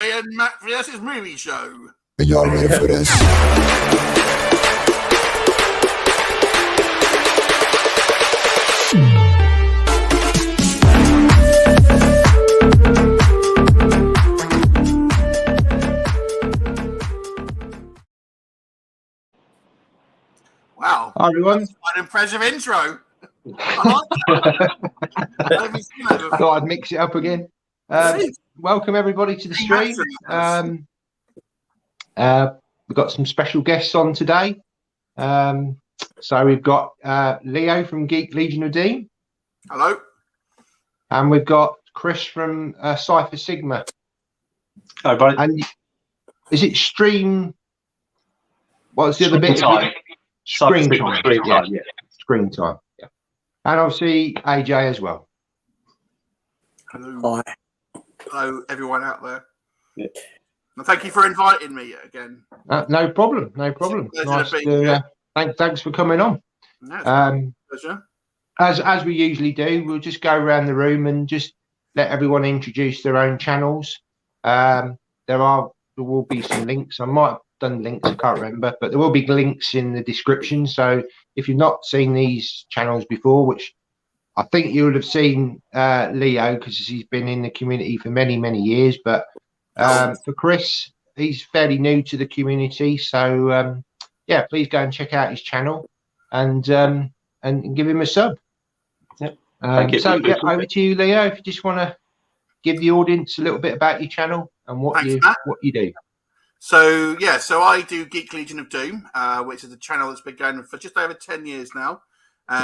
And Matt vs. Movie Show. Are y'all ready for this? Wow. Hi, everyone. That's quite an impressive intro. I like that. Thought I'd mix it up again. Welcome, everybody, to the stream. We've got some special guests on today. So we've got Leo from Geek, Legion of Doom. Hello. And we've got Chris from Cyphersigma. Hi, buddy. And is it stream? What's the other bit? Screen time. Yeah. Screen time. Yeah. And obviously AJ as well. Hello. Hi. Hello, everyone out there. Yeah. Well, thank you for inviting me again. No problem. No problem. Nice to, thanks for coming on. No, pleasure. As we usually do, we'll just go around the room and just let everyone introduce their own channels. There will be some links. I might have done links, I can't remember, but there will be links in the description. So if you've not seen these channels before, which I think you would have seen Leo, because he's been in the community for many years, but for Chris, he's fairly new to the community. So yeah, please go and check out his channel and give him a sub. Yep. So yeah, over to you, Leo, if you just want to give the audience a little bit about your channel and what you do. So yeah, so I do Geek Legion of Doom, which is a channel that's been going for just over 10 years now,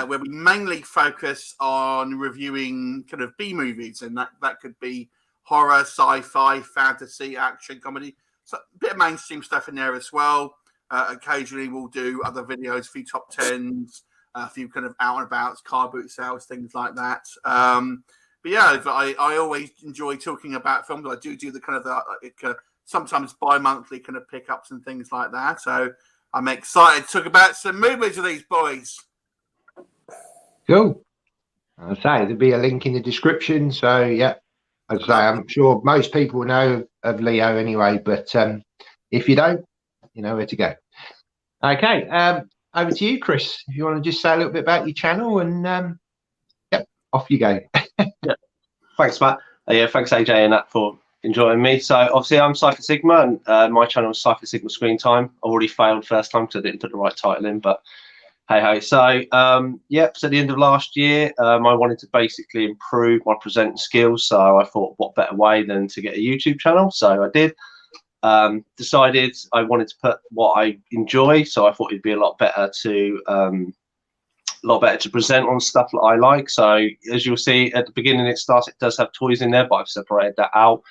where we mainly focus on reviewing kind of B movies, and that could be horror, sci-fi, fantasy, action, comedy. So a bit of mainstream stuff in there as well. Occasionally we'll do other videos, a few top tens, a few kind of out and abouts, car boot sales, things like that. But yeah, I always enjoy talking about films. I do the kind of sometimes bi-monthly kind of pickups and things like that. So I'm excited to talk about some movies with these boys. Cool. I'll say there'll be a link in the description. So yeah, I'd say I'm sure most people know of Leo anyway, but if you don't, you know where to go. Okay, over to you, Chris. If you want to just say a little bit about your channel, and yep, off you go. Yeah. Thanks, Matt. Yeah, thanks AJ and Nat for enjoying me. So obviously I'm Cyphersigma, and my channel is Cyphersigma Screen Time. I already failed first time because I didn't put the right title in, but hey ho. So yep, so at the end of last year, I wanted to basically improve my presenting skills. So I thought, what better way than to get a YouTube channel? So I did. Decided I wanted to put what I enjoy, so I thought it'd be a lot better to present on stuff that I like. So as you'll see at the beginning, it does have toys in there, but I've separated that out.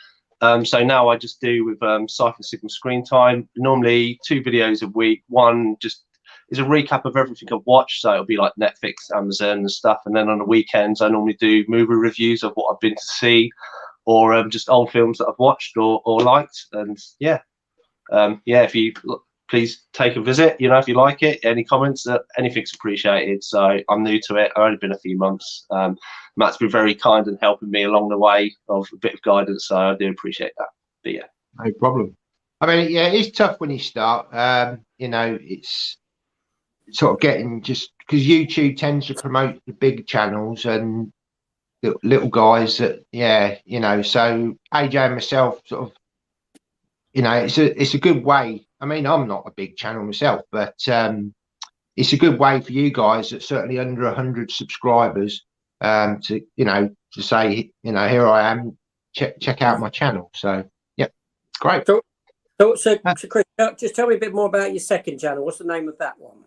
So now I just do with Cyphersigma Screen Time, normally 2 videos a week. One just is a recap of everything I've watched, so it'll be like Netflix, Amazon and stuff, and then on the weekends I normally do movie reviews of what I've been to see, or just old films that I've watched or liked. And yeah, if you please take a visit, you know, if you like it. Any comments, anything's appreciated. So I'm new to it, I've only been a few months. Matt's been very kind and helping me along the way of a bit of guidance, so I do appreciate that. But yeah, no problem. I mean, yeah, it's tough when you start. You know, it's sort of getting, just because YouTube tends to promote the big channels and little guys that, yeah, you know, so AJ and myself sort of, you know, it's a good way. I mean, I'm not a big channel myself, but it's a good way for you guys that's certainly under 100 subscribers to, you know, to say, you know, here I am, check out my channel. So yeah, great. So Chris, just tell me a bit more about your second channel. What's the name of that one?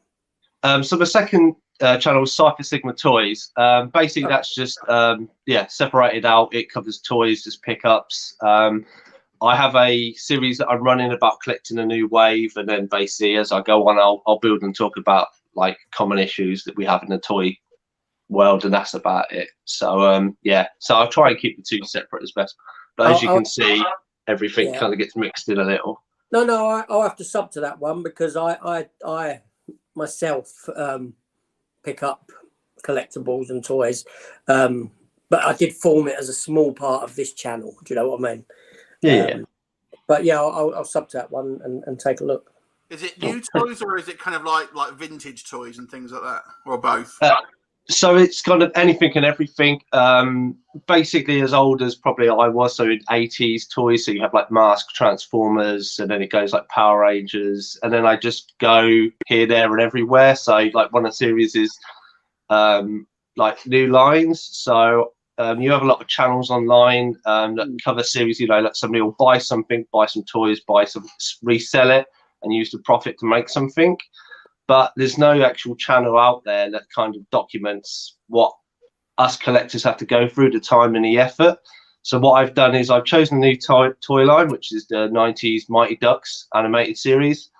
So the second channel is Cyphersigma Toys. Basically that's just separated out. It covers toys, just pickups. I have a series that I'm running about collecting a new wave, and then basically as I go on, I'll build and talk about like common issues that we have in the toy world, and that's about it. So yeah, so I'll try and keep the two separate as best, but as you can see, everything kind of gets mixed in a little. No, I'll have to sub to that one, because I myself pick up collectibles and toys, but I did form it as a small part of this channel. Do you know what I mean? Yeah. But yeah, I'll sub to that one and take a look. Is it new toys or is it kind of like vintage toys and things like that, or both? So it's kind of anything and everything. Basically, as old as probably I was, so in 80s toys. So you have like Mask, Transformers, and then it goes like Power Rangers, and then I just go here, there, and everywhere. So like one of the series is like new lines. So you have a lot of channels online that cover series. You know, like somebody will buy something, buy some toys, resell it, and use the profit to make something. But there's no actual channel out there that kind of documents what us collectors have to go through, the time and the effort. So what I've done is I've chosen a new toy line, which is the 90s Mighty Ducks animated series.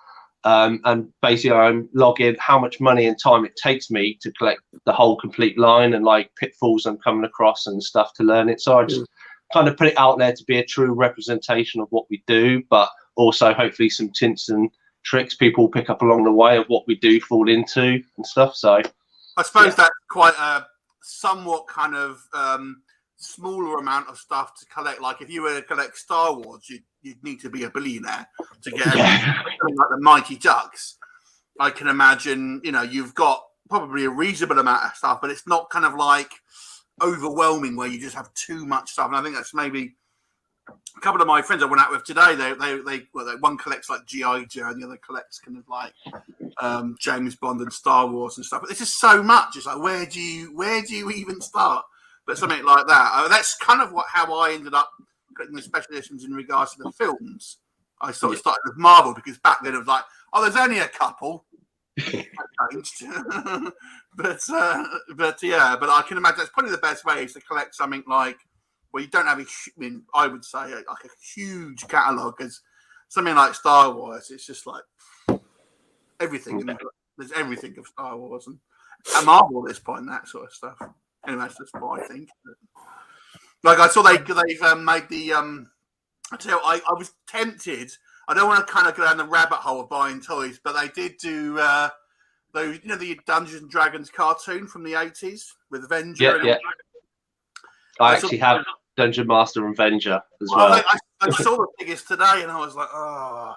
And basically I'm logging how much money and time it takes me to collect the whole complete line, and like pitfalls I'm coming across and stuff to learn it. So I just kind of put it out there to be a true representation of what we do, but also hopefully some tints and tricks people pick up along the way of what we do fall into and stuff. So I suppose that's quite a somewhat kind of smaller amount of stuff to collect. Like if you were to collect Star Wars, you'd need to be a billionaire to get something like the Mighty Ducks. I can imagine, you know, you've got probably a reasonable amount of stuff, but it's not kind of like overwhelming where you just have too much stuff. And I think that's maybe a couple of my friends I went out with today. They one collects like G.I. Joe, and the other collects kind of like James Bond and Star Wars and stuff. But this is so much. It's like where do you even start? But something like that. That's kind of how I ended up collecting the special editions in regards to the films. I sort of started with Marvel because back then it was like, oh, there's only a couple. That changed. but I can imagine that's probably the best way is to collect something like. Well, you don't have I would say like a huge catalogue as something like Star Wars. It's just like everything. There's everything of Star Wars and Marvel at this point and that sort of stuff. Anyway, that's just what I think. Like I saw they've made the. I tell you, I was tempted. I don't want to kind of go down the rabbit hole of buying toys, but they did do those, the Dungeons and Dragons cartoon from the 80s with Avenger. Yeah. I actually have Dungeon Master and Avenger as well. I saw the figures today, and I was like, "Oh,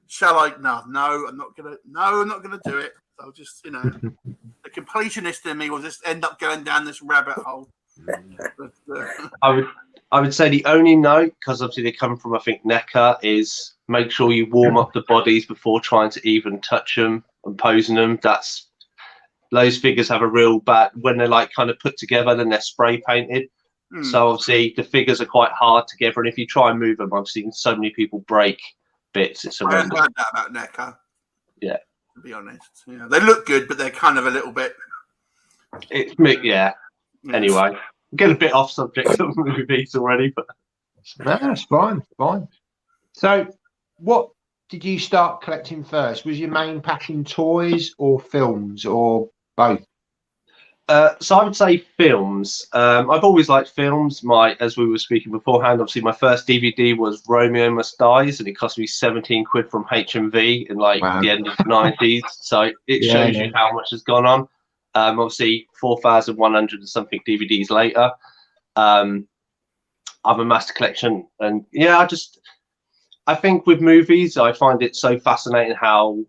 shall I? No, I'm not gonna do it." I'll just, the completionist in me will just end up going down this rabbit hole. I would say the only note, because obviously they come from I think NECA, is make sure you warm up the bodies before trying to even touch them and posing them. Those figures have a real bad when they're like kind of put together, then they're spray painted. So obviously the figures are quite hard together, and if you try and move them, I've seen so many people break bits. It's horrendous. I heard that about NECA. Yeah, to be honest, they look good, but they're kind of a little bit. Anyway, get a bit off subject of movies already, but no, that's fine. So, what did you start collecting first? Was your main passion toys or films or both? So I would say films. I've always liked films. As we were speaking beforehand, obviously my first DVD was Romeo Must Dies, and it cost me 17 quid from HMV in the end of the 90s. So it shows you how much has gone on. Obviously 4,100 and something DVDs later. I've amassed a collection, and I think with movies, I find it so fascinating how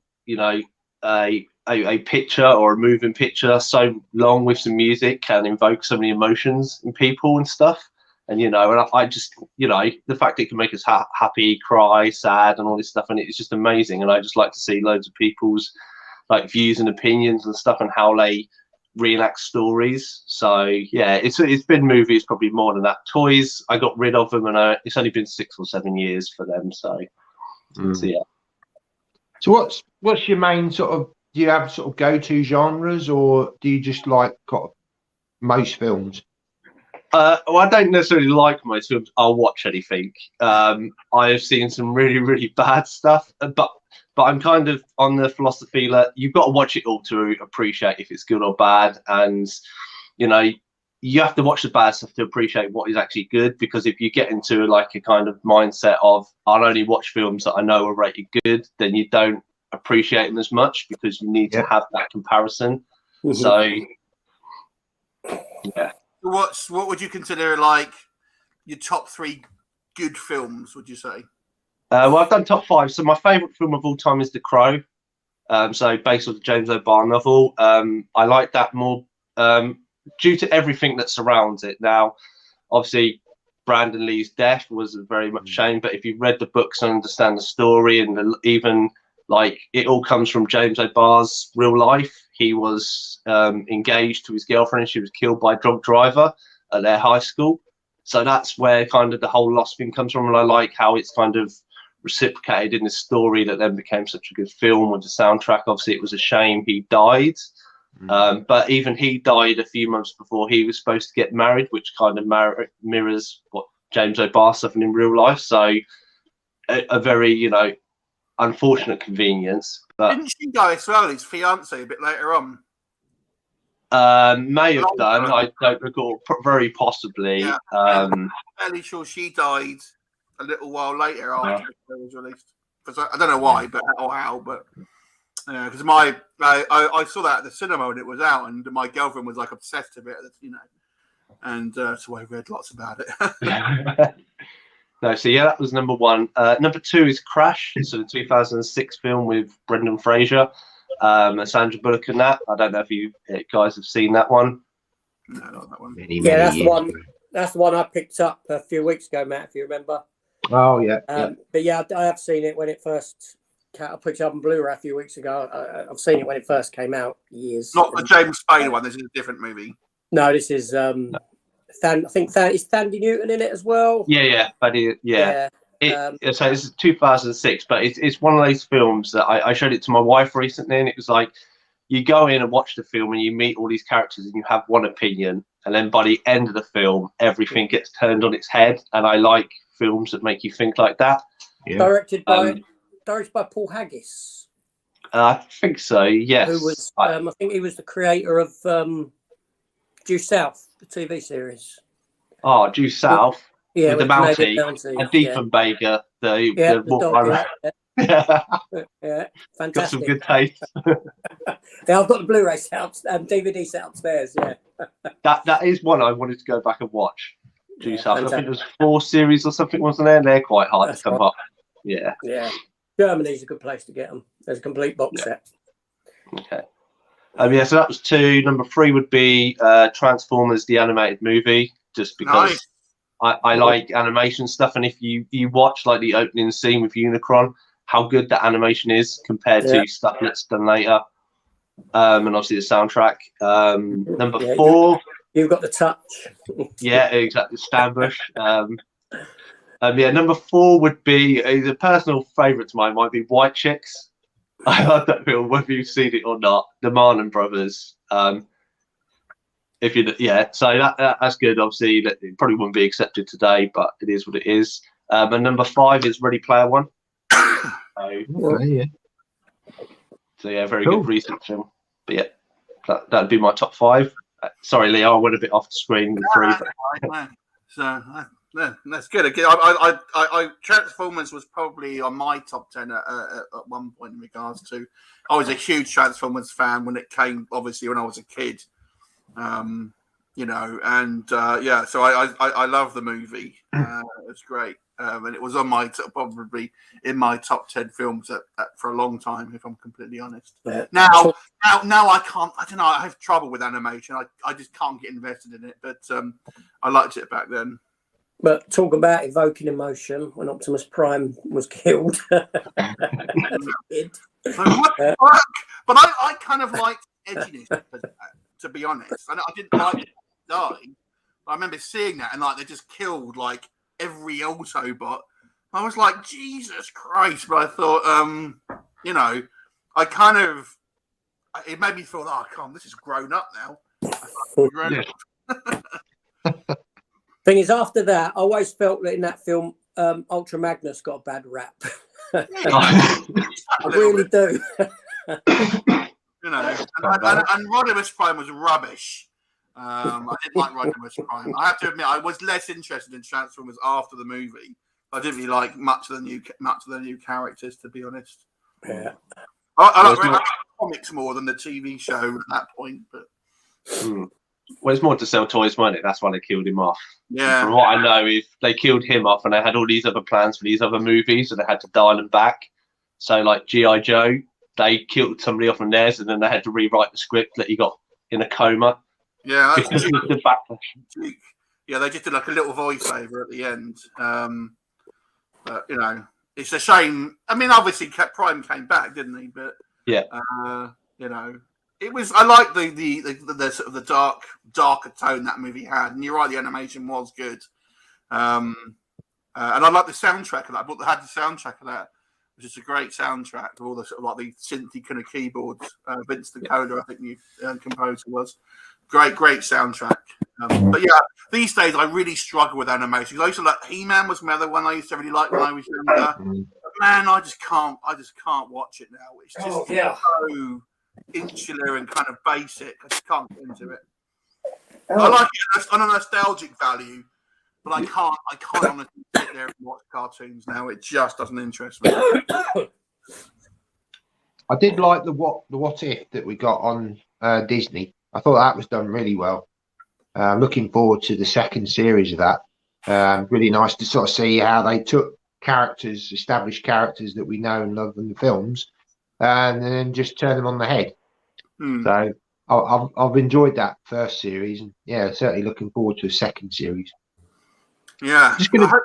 a picture or a moving picture so long with some music can invoke so many emotions in people and stuff. And and I just the fact it can make us happy, cry, sad, and all this stuff, and it's just amazing. And I just like to see loads of people's like views and opinions and stuff, and how they reenact stories. So it's been movies probably more than that. Toys, I got rid of them, and it's only been 6 or 7 years for them. So yeah. So what's your main sort of? Do you have sort of go-to genres, or do you just like most films? Well, I don't necessarily like most films. I'll watch anything. I have seen some really, really bad stuff, but I'm kind of on the philosophy that you've got to watch it all to appreciate if it's good or bad. And you have to watch the bad stuff to appreciate what is actually good. Because if you get into like a kind of mindset of I'll only watch films that I know are rated good, then you don't appreciate them as much, because you need to have that comparison. So what would you consider like your top 3 good films, would you say? Well, I've done top 5. So my favourite film of all time is The Crow. So based on the James O'Barr novel. I like that more due to everything that surrounds it. Now, obviously, Brandon Lee's death was very much a shame, but if you've read the books and understand the story, and even like it all comes from James O'Barr's real life. He was engaged to his girlfriend, and she was killed by a drunk driver at their high school. So that's where kind of the whole lost thing comes from, and I like how it's kind of reciprocated in the story that then became such a good film with the soundtrack. Obviously, it was a shame he died. But even he died a few months before he was supposed to get married, which kind of mirrors what James O'Barr suffered in real life. So a very, unfortunate convenience. But didn't she die as well, his fiance, a bit later on? May have done. I don't recall. Very possibly. Yeah. I'm fairly sure she died a little while later after it was released. I don't know why, but or how, but because I saw that at the cinema when it was out, and my girlfriend was like obsessed with it, and so I read lots about it. No, so yeah, that was number 1. Number 2 is Crash. It's a 2006 film with Brendan Fraser, and Sandra Bullock in that. I don't know if you guys have seen that one. No, not that one. Yeah, that's the one. That's the one I picked up a few weeks ago, Matt. If you remember. Oh yeah. But yeah, I have seen it when it first. I picked it up on Blu-ray a few weeks ago. I've seen it when it first came out. Years. Not the James Spader one. This is a different movie. No, this is. I think is Thandie Newton in it as well. Yeah, but yeah. So it's 2006, but it's one of those films that I showed it to my wife recently, and it was like you go in and watch the film and you meet all these characters and you have one opinion, and then by the end of the film, everything gets turned on its head. And I like films that make you think like that. Yeah. Directed by Paul Haggis. I think so. Yes. Who was? I think he was the creator of Due South, the TV series. Oh, Due South. Yeah, with the Mountie and Diefenbaker, the dog, yeah, fantastic. Got some good taste. Yeah, I've got the Blu-ray set up, DVD set upstairs. Yeah, that is one I wanted to go back and watch. Due South. I think there was 4 series or something, wasn't there? They're quite hard to come up. Yeah. Germany's a good place to get them. There's a complete box set. Okay. So that was 2. Number 3 would be Transformers, the animated movie, just because. Nice. I like animation stuff, and if you watch like the opening scene with Unicron, how good that animation is compared to stuff that's done later, and obviously the soundtrack. Number 4, you've got the touch. Yeah, exactly. Stambush. Number 4 would be a personal favourite to mine. Might be White Chicks. I don't know whether you've seen it or not. The Marlon Brothers. So that's good. Obviously, it probably wouldn't be accepted today, but it is what it is. And number 5 is Ready Player One. So very cool. Good recent film. But yeah, that'd be my top 5. Sorry, Leo, I went a bit off the screen with 3. So that's good. I Transformers was probably on my top 10 at one point in regards to. I was a huge Transformers fan when it came, obviously, when I was a kid. So I love the movie. It's great, and it was on my probably in my top 10 films for a long time, if I'm completely honest. Now I can't. I don't know. I have trouble with animation. I just can't get invested in it. But I liked it back then. But talk about evoking emotion when Optimus Prime was killed. But I kind of liked edginess. To be honest, I didn't like it die. I remember seeing that, and like they just killed like every Autobot. I was like, Jesus Christ! But I thought, I kind of it made me feel, oh, come, this is grown up now. Thing is, after that, I always felt that in that film, Ultra Magnus got a bad rap. I really do. And Rodimus Prime was rubbish. I didn't like Rodimus Prime. I have to admit, I was less interested in Transformers after the movie. I didn't really like much of the new characters, to be honest. Yeah, I like comics more than the TV show at that point. But Well, it's more to sell toys, wasn't it? That's why they killed him off. Yeah. From what I know, if they killed him off and they had all these other plans for these other movies, so they had to dial them back. So, like G.I. Joe, they killed somebody off on theirs, and then they had to rewrite the script that he got in a coma. Yeah, Because of the backlash. Yeah, they just did like a little voiceover at the end. But you know, it's a shame. I mean, obviously, Prime came back, didn't he? But yeah, you know, it was. I like the sort of the darker tone that movie had, and you're right, the animation was good. And I like the soundtrack of that. But they had the soundtrack of that, which is a great soundtrack of all the sort of like the synthy kind of keyboards. Vince DeCoder, I think the composer was. Great soundtrack. But yeah, these days I really struggle with animation. I used to like He-Man was another one I used to really like when I was younger. But man, I just can't watch it now. It's just so insular and kind of basic. I just can't get into it. I like it on a nostalgic value, but I can't honestly sit there and watch cartoons now. It just doesn't interest me. I did like the what if that we got on Disney. I thought that was done really well. Looking forward to the second series of that. Really nice to sort of see how they took established characters that we know and love in the films, and then just turn them on the head. So I've enjoyed that first series, and yeah, certainly looking forward to a second series. Yeah, I hope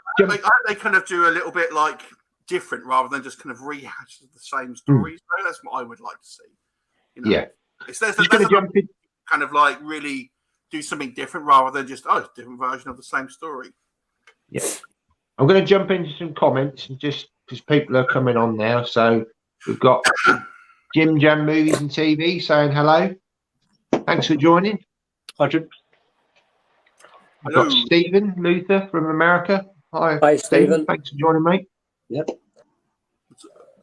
they kind of do a little bit like different rather than just kind of rehash the same stories. So that's what I would like to see. You know? Yeah, there's kind of like really do something different rather than just different version of the same story. Yeah, I'm going to jump into some comments and just because people are coming on now. So we've got Jim Jam Movies and TV saying hello. Thanks for joining. Hi, Jim. We've got Stephen Luther from America. Hi, Stephen. Thanks for joining, mate. Yep.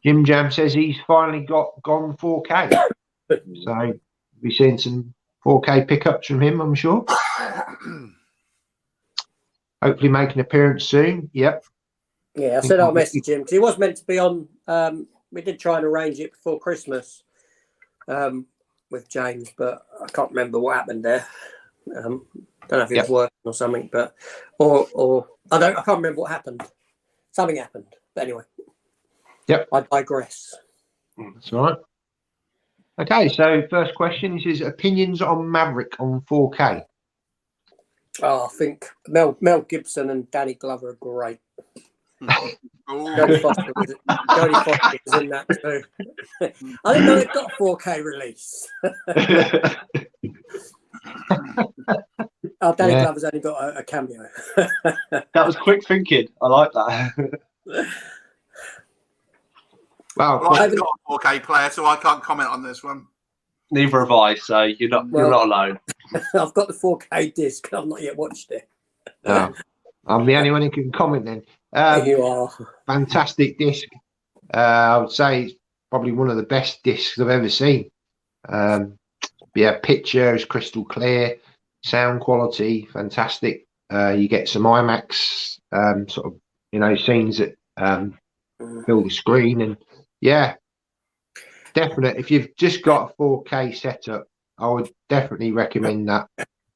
Jim Jam says he's finally gone 4K. So we're seeing some 4K pickups from him, I'm sure. Hopefully make an appearance soon. Yep. Yeah, I said I'll message him because he was meant to be on. We did try and arrange it before Christmas with James, but I can't remember what happened there. Don't know if he was working or something, but or I can't remember what happened. Something happened, but anyway. Yep. I digress. That's all right. Okay, so first question is opinions on Maverick on 4K. Oh, I think Mel Gibson and Danny Glover are great. Jodie Foster was in that too. I didn't know it got a 4K release. Danny Glover's only got a cameo. That was quick thinking. I like that. Well, I've got a 4K player, so I can't comment on this one. Neither have I, so you're not alone. I've got the 4K disc. I've not yet watched it. No, I'm the only one who can comment then. You are. Fantastic disc. I would say it's probably one of the best discs I've ever seen. Picture is crystal clear, sound quality fantastic. You get some IMAX scenes that fill the screen, and definite. If you've just got a 4K setup, I would definitely recommend that.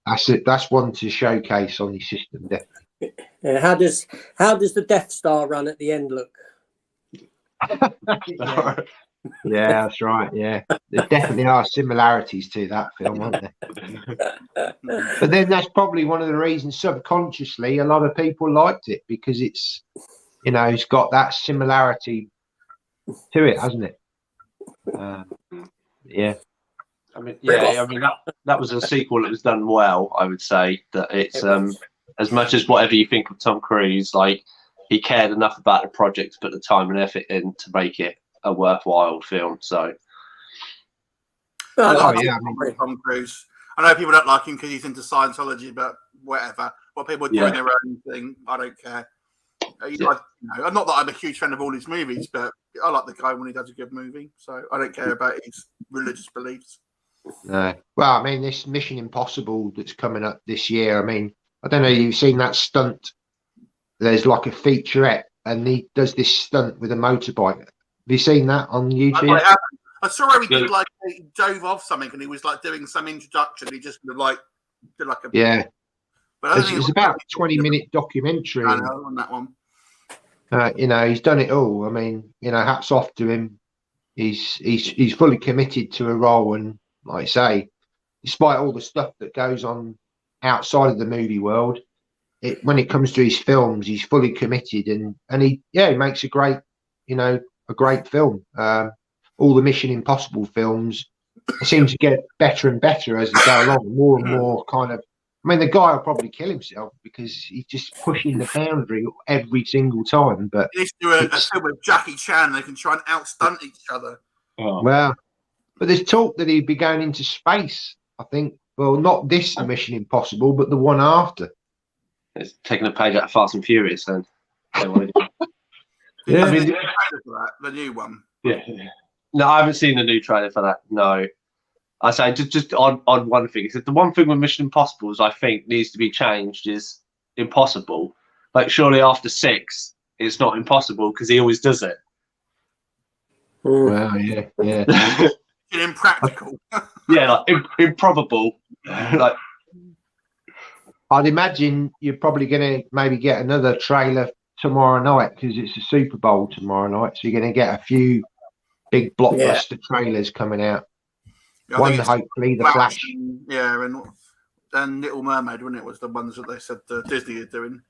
That's one to showcase on your system, definitely. Yeah, how does the Death Star run at the end look? Yeah, that's right. Yeah, there definitely are similarities to that film, aren't there? But then that's probably one of the reasons subconsciously a lot of people liked it, because it's got that similarity to it, hasn't it? Yeah. I mean, that was a sequel that was done well. I would say that it's as much as whatever you think of Tom Cruise, like he cared enough about the project to put the time and effort in to make it a worthwhile film. So, Tom Cruise. I know people don't like him because he's into Scientology, but whatever. What people are doing their own thing, I don't care. Not that I'm a huge fan of all his movies, but I like the guy when he does a good movie. So I don't care about his religious beliefs. No. Well, I mean, this Mission Impossible that's coming up this year. I mean, I don't know if you've seen that stunt. There's like a featurette, and he does this stunt with a motorbike. Have you seen that on YouTube? I saw how he did he dove off something, and he was like doing some introduction. He just like Did like a Yeah, But I don't it's, think it's about a 20-minute documentary. I know on that one. You know, he's done it all. I mean, you know, hats off to him. He's fully committed to a role, and like I say, despite all the stuff that goes on outside of the movie world, when it comes to his films, he's fully committed, and he makes a great, you know, a great film. All the Mission Impossible films seem to get better and better as they go along, more and more kind of. I mean, the guy will probably kill himself because he's just pushing the boundary every single time. But He needs to do a film with Jackie Chan. They can try and outstunt each other. Oh. well, but there's talk that he'd be going into space. I think. Well, not this Mission Impossible, but the one after. It's taking a page out of Fast and Furious, then. Yeah. I mean, the new one. Yeah. No, I haven't seen the new trailer for that. No. I say just on one thing. The one thing with Mission Impossible is I think needs to be changed is impossible. Like surely after 6, it's not impossible because he always does it. Well, yeah. It's impractical. Yeah, like improbable. Like I'd imagine you're probably going to maybe get another trailer tomorrow night because it's a Super Bowl tomorrow night. So you're going to get a few big blockbuster trailers coming out. I One, think it's hopefully, The Flash. And Little Mermaid, wasn't it? Was the ones that they said Disney are doing.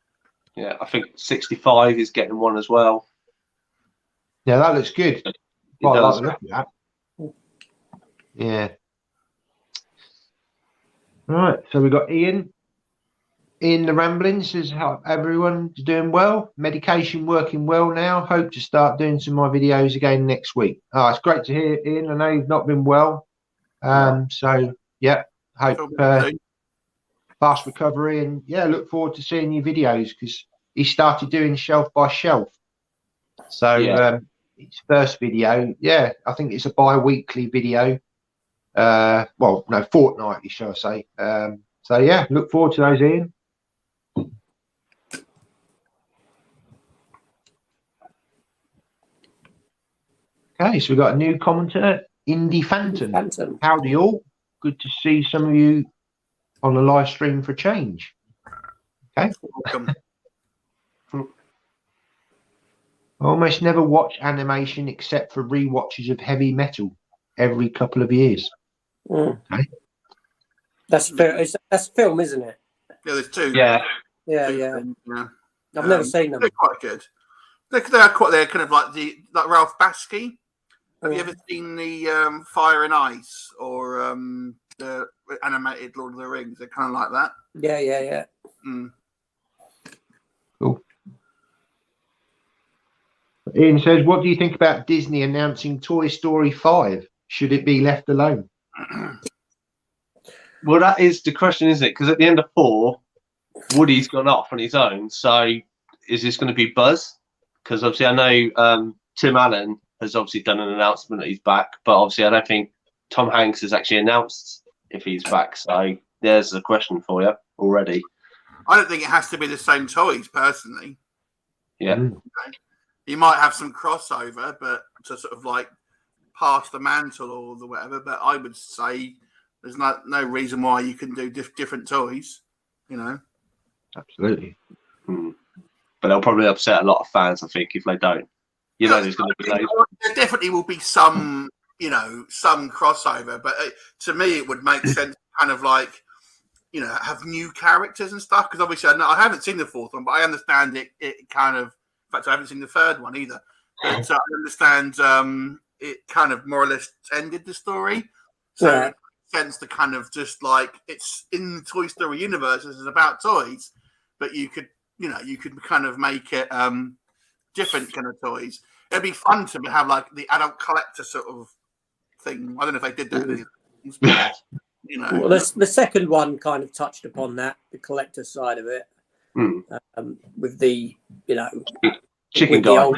yeah, I think 65 is getting one as well. Yeah, that looks good. It Quite does. like the look of that. Yeah. Right, so we've got Ian. Ian the Ramblings says how everyone's doing well. Medication working well now. Hope to start doing some more videos again next week. Oh, it's great to hear, Ian. I know you've not been well. So yeah, hope fast recovery, and yeah, look forward to seeing your videos because he started doing shelf by shelf. So his first video, I think it's a bi-weekly video. Well, no, fortnightly, shall I say? So yeah, look forward to those, Ian. Okay, so we've got a new commentator, Indie Phantom. Howdy all. Good to see some of you on the live stream for change. Okay. Welcome. I almost never watch animation except for rewatches of Heavy Metal every couple of years. Okay. That's film, isn't it? Yeah, there's 2. Yeah. I've never seen them. They're quite good. They're kind of like Ralph Bakshi. Have you ever seen the Fire and Ice or the animated Lord of the Rings? They're kind of like that. Yeah. Cool. Ian says, what do you think about Disney announcing Toy Story 5? Should it be left alone? Well, that is the question, isn't it? Because at the end of 4, Woody's gone off on his own. So is this going to be Buzz? Because obviously I know Tim Allen has obviously done an announcement that he's back, but obviously I don't think Tom Hanks has actually announced if he's back. So there's a question for you already. I don't think it has to be the same toys, personally. Yeah. Okay. You might have some crossover, but to sort of like pass the mantle or the whatever. But I would say there's no reason why you can do different toys, you know. Absolutely. But they'll probably upset a lot of fans, I think, if they don't. You know, there's going to be loads. There definitely will be some, some crossover. But to me, it would make sense, kind of like, have new characters and stuff. Because obviously, I haven't seen the 4th one, but I understand it kind of. In fact, I haven't seen the 3rd one either. But I understand it kind of more or less ended the story. So it makes sense to kind of just like it's in the Toy Story universe. It's about toys, but you could kind of make it different kind of toys. It'd be fun to have like the adult collector sort of thing. I don't know if they did that. Well, the second one kind of touched upon that, the collector side of it, with the chicken guy.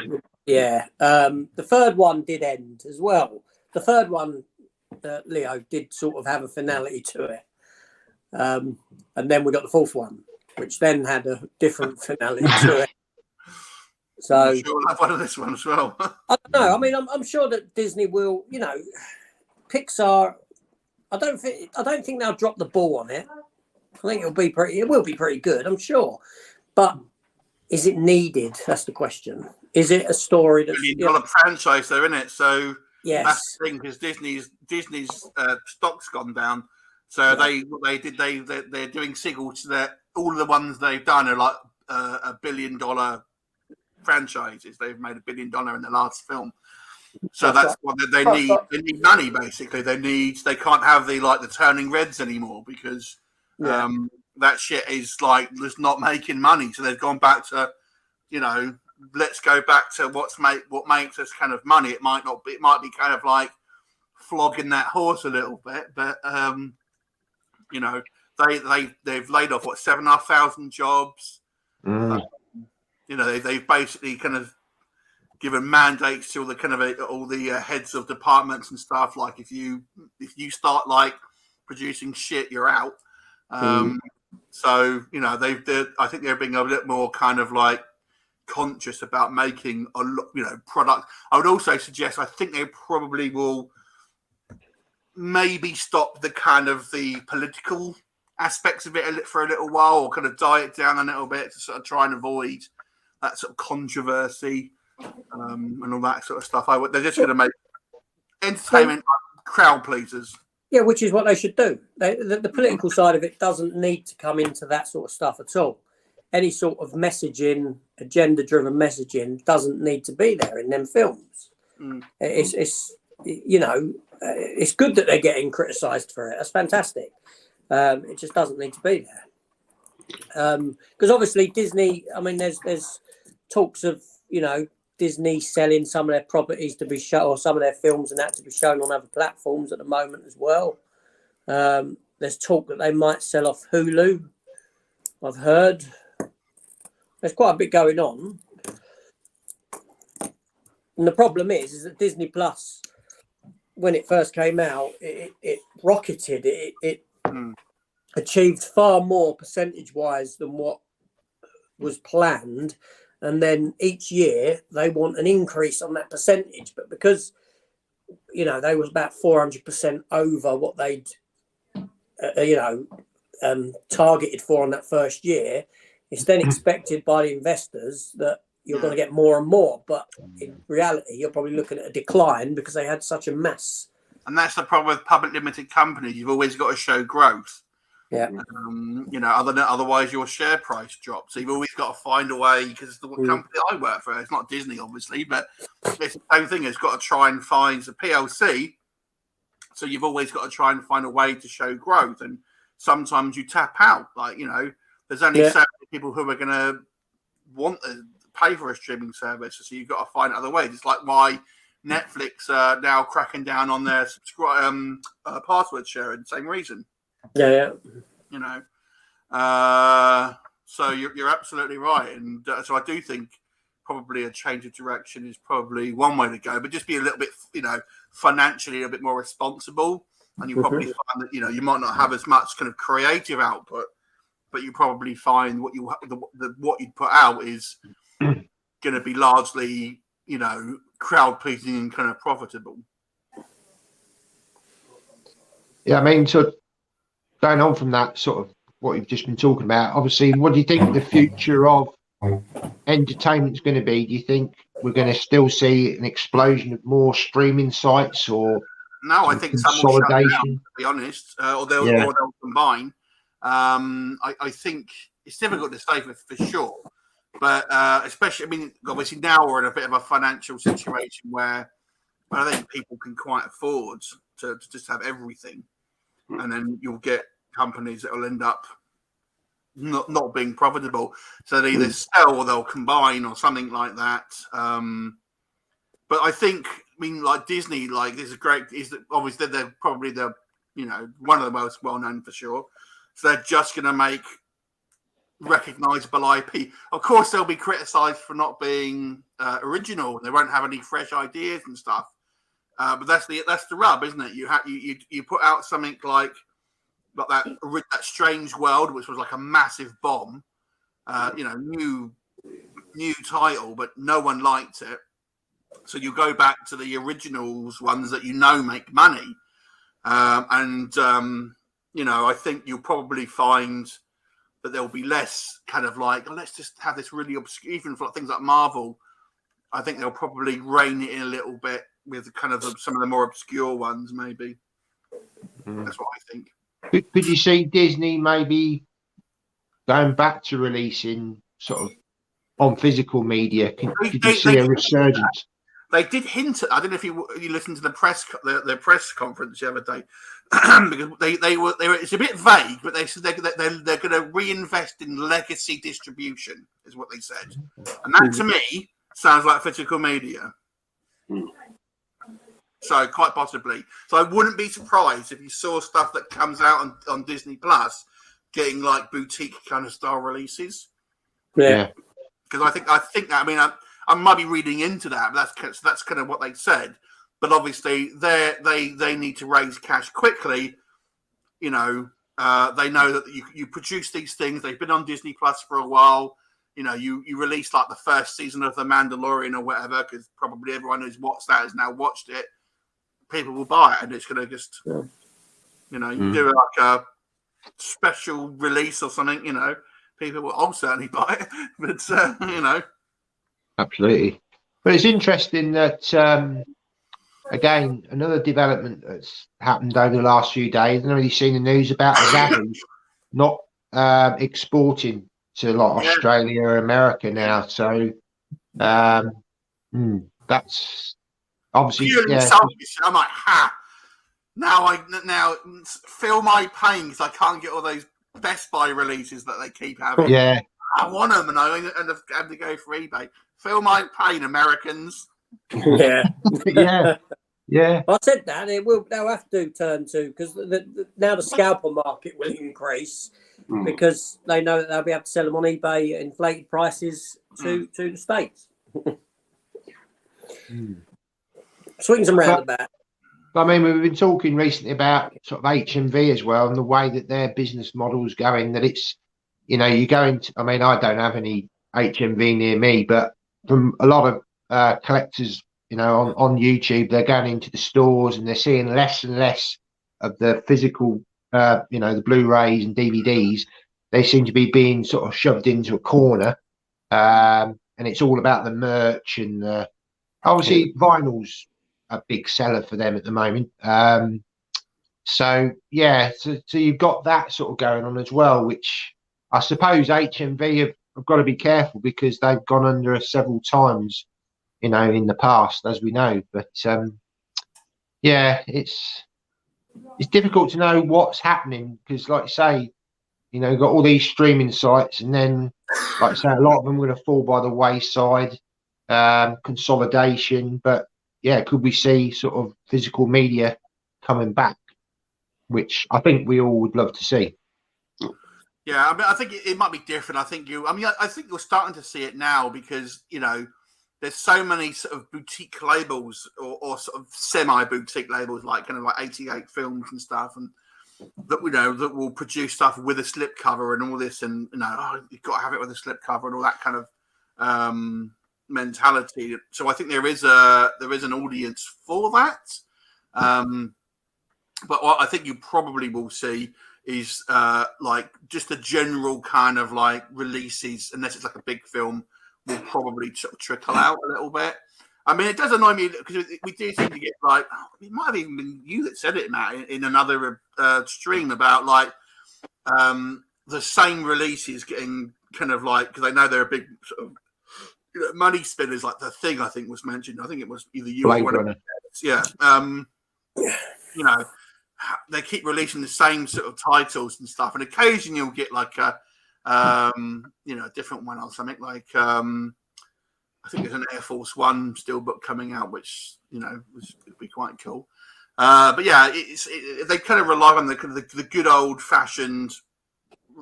The 3rd one did end as well. The 3rd one, Leo, did sort of have a finality to it, and then we got the 4th one, which then had a different finality to it. So I'm sure we'll have one of this one as well. I don't know. I mean, I'm sure that Disney will. Pixar. I don't think they'll drop the ball on it. I think it will be pretty good, I'm sure. But is it needed? That's the question. Is it a story that's $1 billion franchise, though, isn't it? So yes, that's the thing, because Disney's stock's gone down. So they're doing sequels to that. All of the ones they've done are like $1 billion franchises. They've made $1 billion in the last film. So that's what they need. They need money, basically. They can't have the turning reds anymore, because that shit is just not making money. So they've gone back to, let's go back to what makes us kind of money. It might not be. It might be kind of like flogging that horse a little bit, but they've laid off 7,500 jobs. They've basically kind of given mandates to all the heads of departments and stuff. Like if you start producing shit, you're out. So I think they're being a bit more kind of conscious about making a lot, product. I would also suggest I think they probably will maybe stop the kind of the political aspects of it for a little while, or kind of diet down a little bit to sort of try and avoid that sort of controversy and all that sort of stuff. They're just going to make entertainment crowd pleasers. Yeah, which is what they should do. The political side of it doesn't need to come into that sort of stuff at all. Any sort of messaging, agenda-driven messaging, doesn't need to be there in them films. It's good that they're getting criticised for it. That's fantastic. It just doesn't need to be there. Because obviously Disney, I mean, there's talks of, Disney selling some of their properties to be shown, or some of their films and that to be shown on other platforms at the moment as well. There's talk that they might sell off Hulu. I've heard. There's quite a bit going on. And the problem is that Disney Plus, when it first came out, it rocketed. It achieved far more percentage-wise than what was planned. And then each year they want an increase on that percentage. But because, they was about 400% over what they'd, targeted for on that first year, it's then expected by the investors that you're going to get more and more. But in reality, you're probably looking at a decline because they had such a mess. And that's the problem with public limited companies. You've always got to show growth. Yeah. Otherwise your share price drops. So you've always got to find a way, because the company I work for, it's not Disney, obviously, but it's the same thing. It's got to try and find a PLC. So you've always got to try and find a way to show growth. And sometimes you tap out. There's only so many people who are going to want to pay for a streaming service. So you've got to find other ways. It's like why Netflix are now cracking down on their password sharing. Same reason. Yeah. So you're absolutely right, and so I do think probably a change of direction is probably one way to go, but just be a little bit, financially a bit more responsible, and you probably find that you might not have as much kind of creative output, but you probably find what what you put out is going to be largely crowd pleasing and kind of profitable. Yeah, I mean, so going on from that sort of what you've just been talking about, obviously, what do you think the future of entertainment is going to be? Do you think we're going to still see an explosion of more streaming sites, or no? I think some will shut down, to be honest, or they'll combine. I think it's difficult to say for sure, but especially, I mean, obviously now we're in a bit of a financial situation where I think people can quite afford to just have everything. And then you'll get companies that will end up not being profitable. So they either sell or they'll combine or something like that. But I think, like Disney, this is great. Obviously they're probably one of the most well known for sure. So they're just going to make recognizable IP. Of course, they'll be criticized for not being original. They won't have any fresh ideas and stuff. But that's the rub, isn't it? You put out something like that Strange World, which was like a massive bomb, new title, but no one liked it. So you go back to the originals ones that make money, I think you'll probably find that there'll be less kind of like, let's just have this really obscure, even for things like Marvel. I think they'll probably rein it in a little bit with kind of some of the more obscure ones, maybe. That's what I think. Could you see Disney maybe going back to releasing sort of on physical media? Could you see a resurgence? They did hint at. I don't know if you listened to the press conference the other day, because they were. It's a bit vague, but they said they're going to reinvest in legacy distribution, is what they said, and that to me sounds like physical media. So quite possibly. So I wouldn't be surprised if you saw stuff that comes out on Disney Plus getting like boutique kind of style releases. Yeah. Because I think that. I mean, I might be reading into that, but that's kind of what they said. But obviously, they need to raise cash quickly. They know that you produce these things. They've been on Disney Plus for a while. You release like the first season of The Mandalorian or whatever, because probably everyone who's watched that has now watched it. People will buy it, and it's going to just, you do like a special release or something. People will. I'll certainly buy it, but Absolutely. But it's interesting that, again, another development that's happened over the last few days. I don't know if you've seen the news about Zabu not exporting to like Australia or America now. So that's obviously I'm like, now feel my pain because I can't get all those Best Buy releases that they keep having. Yeah. I want them, and I have to go for eBay. Feel my pain, Americans. Yeah. Yeah. I said that they'll have to turn to, because now the scalper market will increase because they know that they'll be able to sell them on eBay at inflated prices to the States. Swings and roundabouts. I mean, we've been talking recently about sort of HMV as well, and the way that their business model is going. That it's, you go into. I mean, I don't have any HMV near me, but from a lot of collectors, on YouTube, they're going into the stores and they're seeing less and less of the physical, the Blu-rays and DVDs. They seem to be being sort of shoved into a corner, and it's all about the merch and obviously vinyl's a big seller for them at the moment. So you've got that sort of going on as well, which I suppose HMV have got to be careful because they've gone under us several times, in the past, as we know. But it's difficult to know what's happening because, like you say, you've got all these streaming sites, and then, like I say, a lot of them are going to fall by the wayside. Consolidation, but could we see sort of physical media coming back, which I think we all would love to see. Yeah, I mean, I think it might be different. I think you're starting to see it now because there's so many sort of boutique labels or sort of semi-boutique labels, like kind of like 88 Films and stuff, and that that will produce stuff with a slipcover and all this, and you've got to have it with a slipcover and all that kind of mentality. So I think there is an audience for that. But what I think you probably will see is like just a general kind of like releases, unless it's like a big film, will probably trickle out a little bit. I mean, it does annoy me because we do seem to get like, it might have even been you that said it, Matt, in another stream about like the same releases getting kind of like, because I know they're a big sort of money spinners, like The Thing, I think was mentioned. I think it was either you or one of them. Yeah. They keep releasing the same sort of titles and stuff, and occasionally you'll get like a different one or something. Like I think there's an Air Force One steelbook coming out, which would be quite cool. But yeah, they kind of rely on the good old fashioned,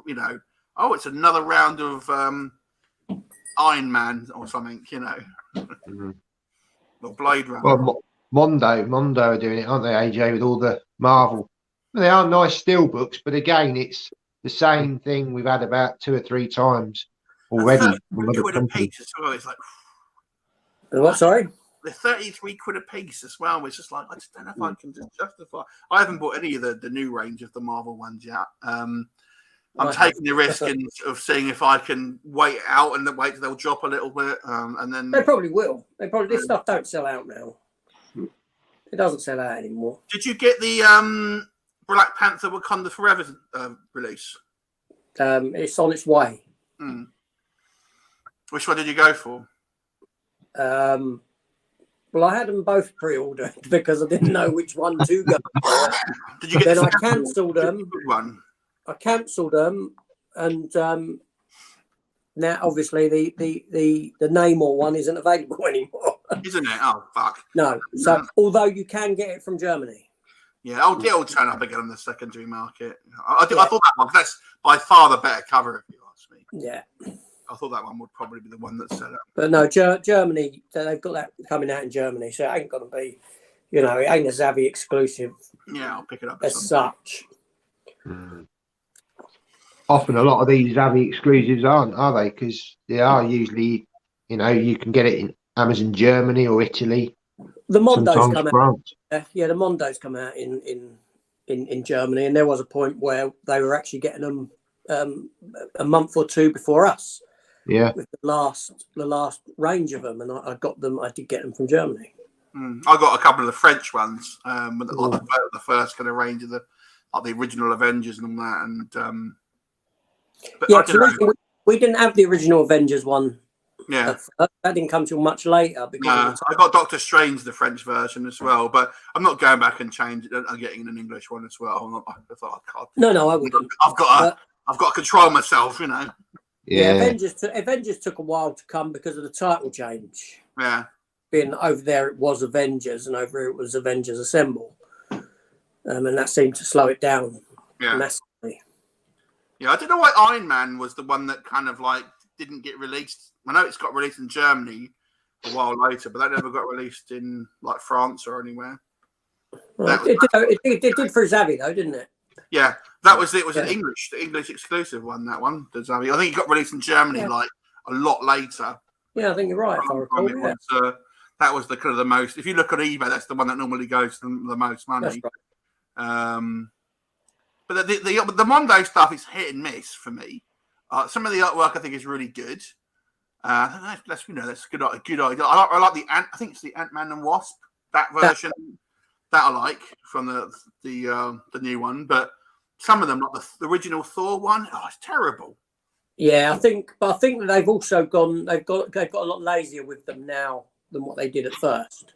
it's another round of Iron Man or something, or Blade Runner. Well, Mondo are doing it, aren't they, AJ, with all the Marvel? They are nice steel books, but again, it's the same thing we've had about 2 or 3 times already. It's like, What? Sorry, they're 33 quid a piece as well. It's just like I just don't know if I can just justify. I haven't bought any of the new range of the Marvel ones yet. I'm taking the risk of seeing if I can wait out and then wait till they'll drop a little bit, and then they probably will. This stuff don't sell out now. It doesn't sell out anymore. Did you get the Black Panther Wakanda Forever release? It's on its way. Which one did you go for? Well, I had them both pre-ordered because I didn't know which one to go for. Did you get then I cancelled them. One? I cancelled them, and now obviously the Namor one isn't available anymore. Isn't it? Oh fuck! No. So although you can get it from Germany. Yeah, it'll turn up again on the secondary market. I thought that one, 'cause that's by far the better cover, if you ask me. Yeah. I thought that one would probably be the one that's set up. But no, Germany, they've got that coming out in Germany, so it ain't going to be, it ain't a Zavvi exclusive. Yeah, I'll pick it up as such. Often a lot of these Zavvi exclusives aren't, are they? Because they are usually, you can get it in Amazon Germany or Italy. The Mondos come France. out. Yeah, the Mondos come out in Germany, and there was a point where they were actually getting them a month or two before us. Yeah, with the last range of them, and I got them. I did get them from Germany. I got a couple of the French ones, the first kind of range of the original Avengers and all that. And we didn't have the original Avengers one. Yeah, that didn't come till much later. Because I got Doctor Strange, the French version as well, but I'm not going back and changing it. I'm getting an English one as well. I thought I can't. No, I wouldn't. I've got to control myself, Yeah, Avengers took a while to come because of the title change. Yeah. Being over there, it was Avengers, and over here it was Avengers Assemble. And that seemed to slow it down massively. Yeah, I don't know why Iron Man was the one that kind of didn't get released. I know it's got released in Germany a while later, but that never got released in France or anywhere. Well, it did for Zavvi though, didn't it? Yeah, that was it. It was an English exclusive one. That one, the Zavvi. I think it got released in Germany a lot later. Yeah, I think you're right. If I recall, that was the kind of the most. If you look at eBay, that's the one that normally goes to the most money. That's right. But the Mondo stuff is hit and miss for me. Some of the artwork I think is really good. That's a good idea. I like the Ant. I think it's the Ant-Man and Wasp, that version. That I like from the new one, but some of them, like the original Thor one, it's terrible. Yeah, I think that they've also gone. They've got a lot lazier with them now than what they did at first,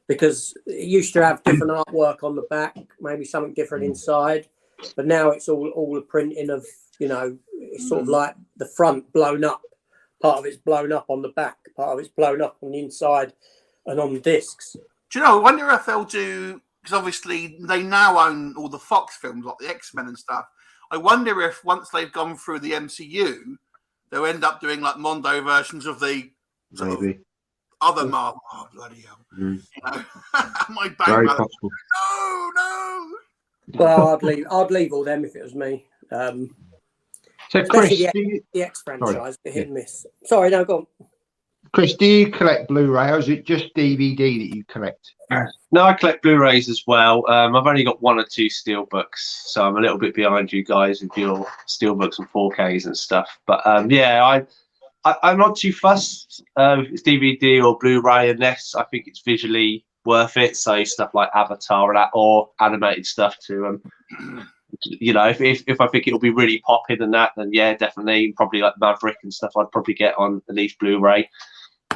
because it used to have different artwork on the back, maybe something different inside, but now it's all a printing of it's sort of like the front blown up, part of it's blown up on the back, part of it's blown up on the inside, and on the discs. Do you know? I wonder if they'll do, because obviously they now own all the Fox films, like the X-Men and stuff. I wonder if once they've gone through the MCU, they'll end up doing Mondo versions of the other Marvel. Oh, bloody hell! My bank. Very possible. No. Well, I'd leave all them if it was me. So, Chris, the X franchise, the hit and miss. Sorry, no, go on. Chris, do you collect Blu-ray or is it just DVD that you collect? No, I collect Blu-rays as well. I've only got 1 or 2 steelbooks, so I'm a little bit behind you guys with your steelbooks and 4Ks and stuff. But I'm not too fussed if it's DVD or Blu-ray unless I think it's visually worth it. So stuff like Avatar or animated stuff to if I think it'll be really popping and that, then yeah, definitely, probably like Maverick and stuff, I'd probably get on at least Blu-ray.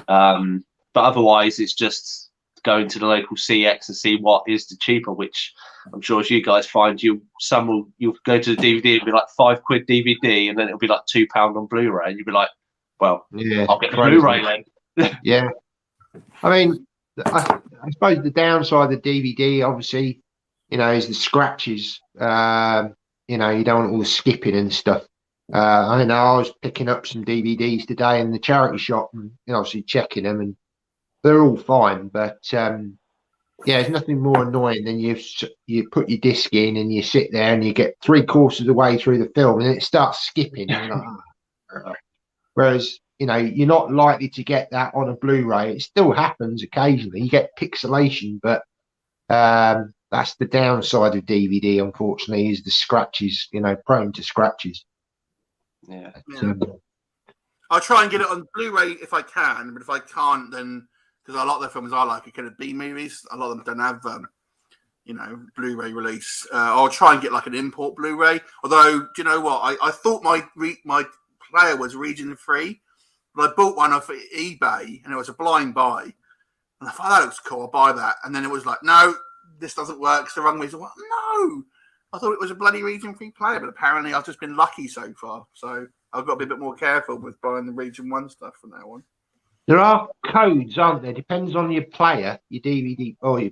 But otherwise, it's just going to the local CX and see what is the cheaper, which I'm sure as you guys find, you'll go to the DVD and be like £5 DVD, and then it'll be like £2 on Blu-ray, and you'll be like, well, yeah, I'll get the Blu-ray then. Yeah, I mean, I suppose the downside of the DVD, obviously, is the scratches. You don't want all the skipping and stuff. I know I was picking up some DVDs today in the charity shop and obviously checking them, and they're all fine. But there's nothing more annoying than you put your disc in and you sit there and you get 3/4 of the way through the film and it starts skipping. And whereas you're not likely to get that on a Blu-ray. It still happens occasionally. You get pixelation, but that's the downside of DVD, unfortunately, is the scratches, prone to scratches. Yeah. I'll try and get it on Blu-ray if I can, but if I can't, then because a lot of the films I like are kind of B movies, a lot of them don't have Blu-ray release. I'll try and get like an import Blu-ray. Although, do you know what? I thought my player was region free, but I bought one off eBay and it was a blind buy. And I thought that looks cool. I'll buy that. And then it was like, no, this doesn't work. It's the wrong reason. Like, no, I thought it was a bloody region free player, but apparently I've just been lucky so far. So I've got to be a bit more careful with buying the region 1 stuff from now on. There are codes, aren't there? Depends on your player, your DVD or your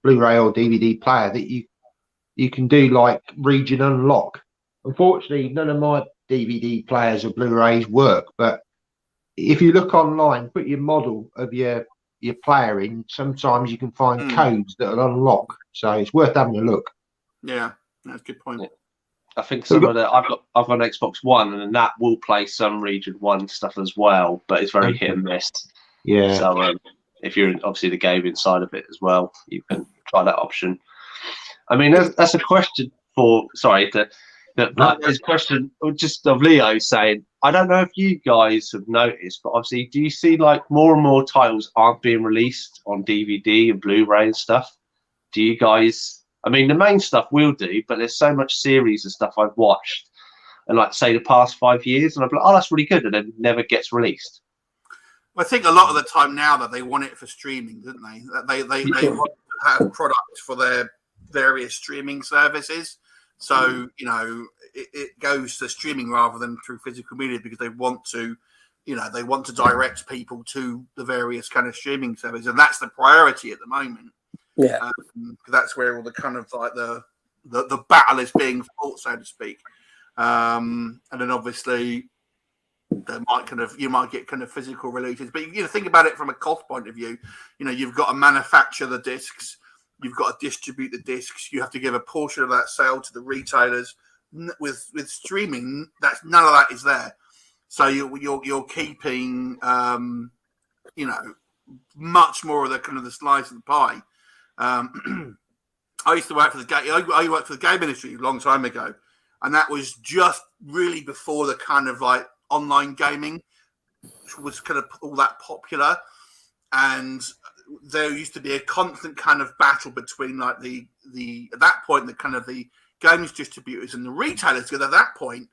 Blu-ray or DVD player, that you can do like region unlock. Unfortunately, none of my DVD players or Blu-rays work, but if you look online, put your model of your player in, sometimes you can find codes that will unlock. So it's worth having a look. Yeah, that's a good point. Yeah. I think some of the I've got an Xbox One, and that will play some region 1 stuff as well, but it's very hit and miss. Yeah. So if you're obviously the gaming side of it as well, you can try that option. I mean, that's a question for his question just of Leo saying, I don't know if you guys have noticed, but obviously, do you see like more and more titles aren't being released on DVD and Blu-ray and stuff? Do you guys? I mean, the main stuff we'll do, but there's so much series and stuff I've watched, and like say the past 5 years, and I'm like, oh, that's really good, and then never gets released. I think a lot of the time now that they want it for streaming, don't they? They want to have products for their various streaming services. So, it goes to streaming rather than through physical media because they want to, direct people to the various kind of streaming services. And that's the priority at the moment. Yeah. That's where all the kind of like the battle is being fought, so to speak. And then obviously you might get kind of physical releases, but think about it from a cost point of view. You've got to manufacture the discs, you've got to distribute the discs, you have to give a portion of that sale to the retailers. With streaming, that's none of that is there, so you're keeping much more of the kind of the slice of the pie. I used to work for I worked for the game industry a long time ago, and that was just really before the kind of like online gaming was kind of all that popular, and there used to be a constant kind of battle between like the at that point the kind of the games distributors and the retailers. Because at that point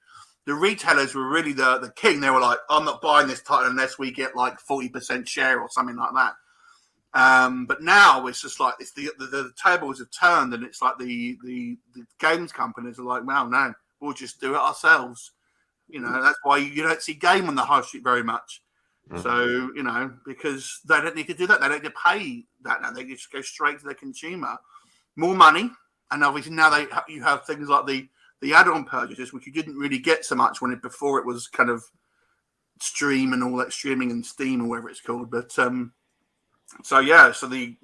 the retailers were really the king. They were like, I'm not buying this title unless we get like 40% share or something like that. But now it's just like it's the tables have turned, and it's like the games companies are like, well, no, we'll just do it ourselves. That's why you don't see game on the high street very much. So because they don't need to do that, they don't need to pay that now. They just go straight to the consumer, more money, and obviously now you have things like the add-on purchases, which you didn't really get so much before it was kind of stream and all that streaming and Steam or whatever it's called, but. So the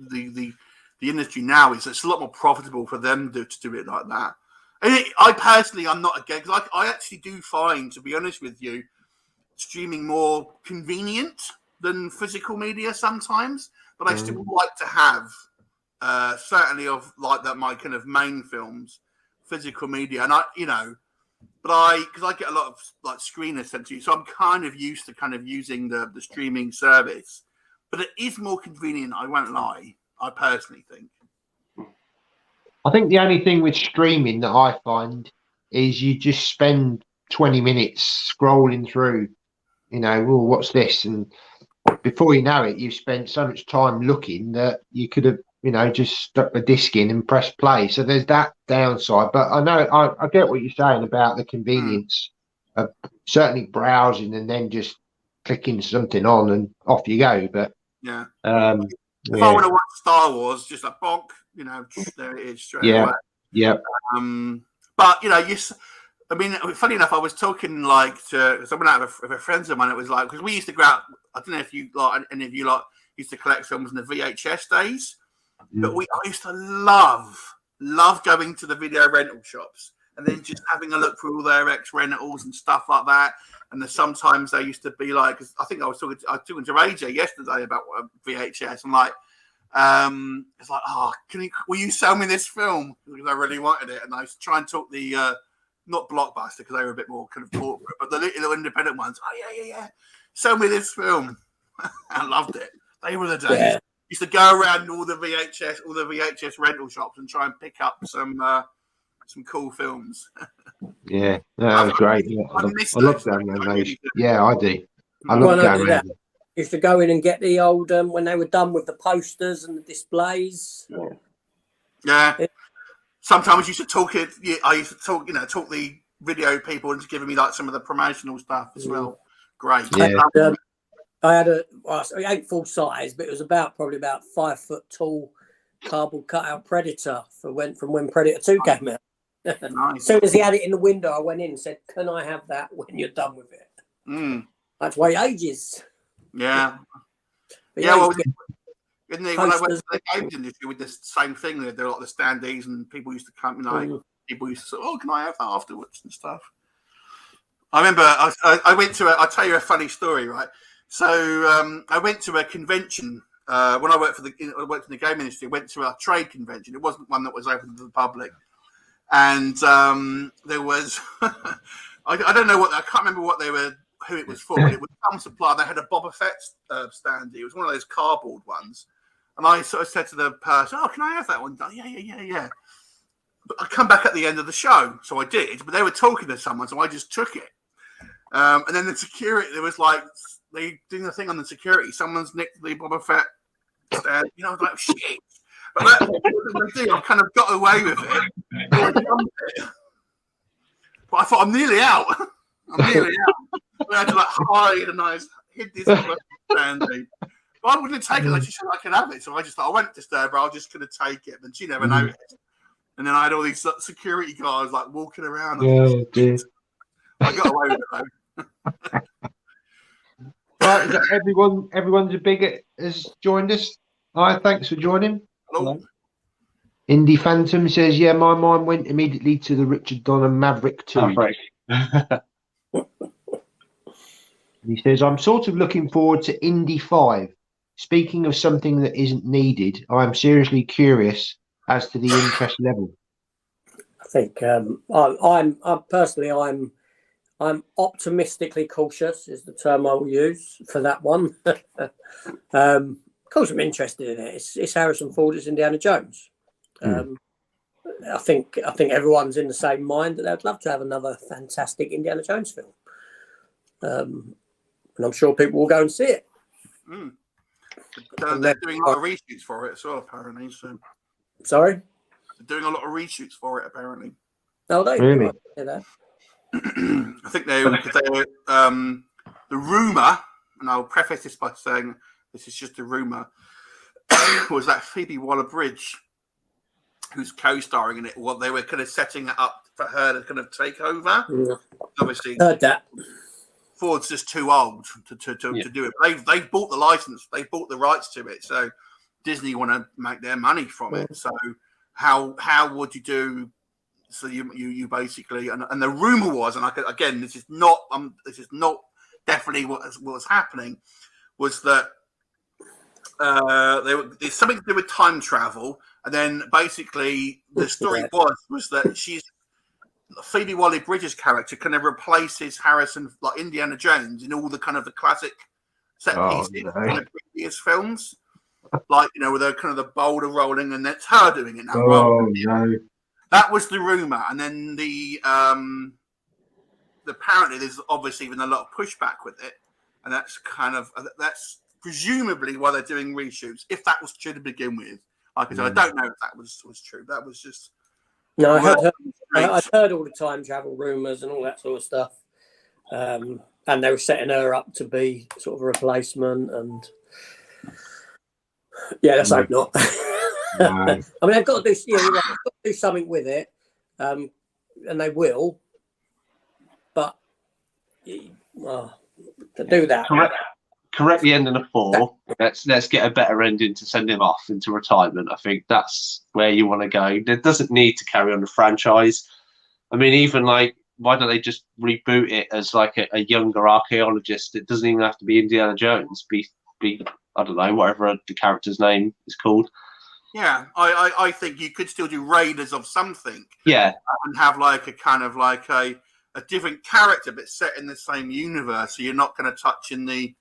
industry now it's a lot more profitable for them to do it like that. And I personally, I'm not against. Like I actually do find, to be honest with you, streaming more convenient than physical media sometimes. But I still like to have certainly of like that my kind of main films, physical media, and because I get a lot of like screeners sent to you, so I'm kind of used to kind of using the streaming service. But it is more convenient, I won't lie, I personally think. I think the only thing with streaming that I find is you just spend 20 minutes scrolling through, what's this? And before you know it, you've spent so much time looking that you could have, just stuck the disc in and pressed play. So there's that downside. But I get what you're saying about the convenience of certainly browsing and then just clicking something on and off you go. But if I want to watch Star Wars, just like bonk, there it is straight away. Yeah. But funny enough, I was talking like to someone out of a friends of mine. It was like because we used to go out. I don't know if you like any of you like used to collect films in the VHS days, but I used to love going to the video rental shops and then just having a look through all their ex rentals and stuff like that. And sometimes they used to be like, I think I was talking to AJ yesterday about VHS. I'm like, it's like, oh, will you sell me this film? Because I really wanted it, and I was trying to talk the not Blockbuster because they were a bit more kind of corporate, but the little independent ones. Oh yeah, sell me this film. I loved it. They were the days. Yeah. Used to go around all the VHS rental shops and try and pick up some cool films. Yeah, that was great. Yeah, I love going around those. Yeah, I do. I love going around. Used to go in and get the old when they were done with the posters and the displays. Yeah. Sometimes I used to talk talk the video people into giving me like some of the promotional stuff as well. Great. Yeah. I had it ain't full size, but it was probably about 5 foot tall cardboard cutout Predator from when Predator 2 came out. Nice. As soon as he had it in the window, I went in and said, "Can I have that when you're done with it?" I had to wait ages. Yeah. Well, when I went to the games industry with this same thing, there were a lot of the standees and people used to come, people used to say, "Oh, can I have that afterwards?" and stuff. I remember I went to I'll tell you a funny story, right? So I went to a convention when I worked in the game industry. I went to a trade convention. It wasn't one that was open to the public, and there was I don't know I can't remember who it was for, but it was some supplier. They had a Boba Fett standee. It was one of those cardboard ones, and I sort of said to the person, "Oh, can I have that one?" Yeah. But I come back at the end of the show, so I did. But they were talking to someone, so I just took it. And then the security, there was like they doing the thing on the security. Someone's nicked the Boba Fett stand. I was like, shit. But that's what I do. I kind of got away with it. But I thought I'm nearly out. I had to like hide, and I hid this standee. But I wouldn't take it. She said I could have it, so I just thought I won't disturb her. I'm just going to take it, and she never noticed. And then I had all these security guards like walking around. Oh, dear. I got away with it though. Right, is that everyone's a bigot has joined us. Hi, thanks for joining. Hello. Indie Phantom says, "Yeah, my mind went immediately to the Richard Donner Maverick 2. He says, "I'm sort of looking forward to Indy 5. Speaking of something that isn't needed, I am seriously curious as to the interest level." I think I'm personally optimistically cautious is the term I will use for that one. Of course, I'm interested in it. It's Harrison Ford as Indiana Jones. I think everyone's in the same mind that they'd love to have another fantastic Indiana Jones film. And I'm sure people will go and see it. They're doing a lot of reshoots for it as well, apparently. So. Sorry? They're doing a lot of reshoots for it, apparently. Oh, they really? I think they were the rumor, and I'll preface this by saying this is just a rumor, was that Phoebe Waller-Bridge, who's co-starring in it, well, they were kind of setting it up for her to kind of take over. Yeah. Obviously, heard that. Ford's just too old to do it. They've bought the license, they've bought the rights to it, so Disney want to make their money from it. So how would you do? So you basically, and the rumor was, and again, this is not definitely what was happening, was that there's something to do with time travel, and then basically the story was that Phoebe Waller-Bridge's character kind of replaces Harrison, like Indiana Jones, in all the kind of the classic set pieces in the previous films, like with the kind of the boulder rolling, and that's her doing it now. Oh no. That was the rumor, and then apparently there's obviously been a lot of pushback with it, and that's presumably why they're doing reshoots. If that was true to begin with, like I said, I don't know if that was true. That was just I've heard all the time travel rumors and all that sort of stuff, and they were setting her up to be sort of a replacement, and let's hope not. I mean, they've got to do something with it, and they will. But to do that, correct the ending of 4. Let's get a better ending to send him off into retirement. I think that's where you want to go. There doesn't need to carry on the franchise. I mean, even like, why don't they just reboot it as like a younger archaeologist? It doesn't even have to be Indiana Jones. Be I don't know, whatever the character's name is called. Yeah, I think you could still do Raiders of something. Yeah, and have like a kind of like a different character, but set in the same universe. So you're not going to touch in the,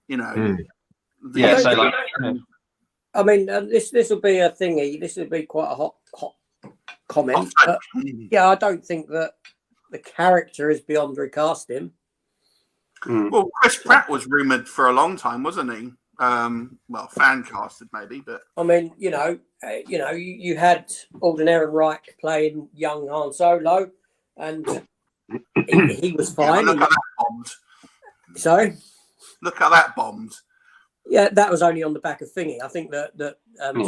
you know, yeah. So like, I mean, this will be a thingy. This will be quite a hot comment. But yeah, I don't think that the character is beyond recasting. Well, Chris Pratt was rumored for a long time, wasn't he? Well, fan casted maybe, but I mean, you had Alden Ehrenreich playing young Han Solo, and he was fine. Look at that bombed. Sorry, look at that bombed. Yeah, that was only on the back of thingy. I think that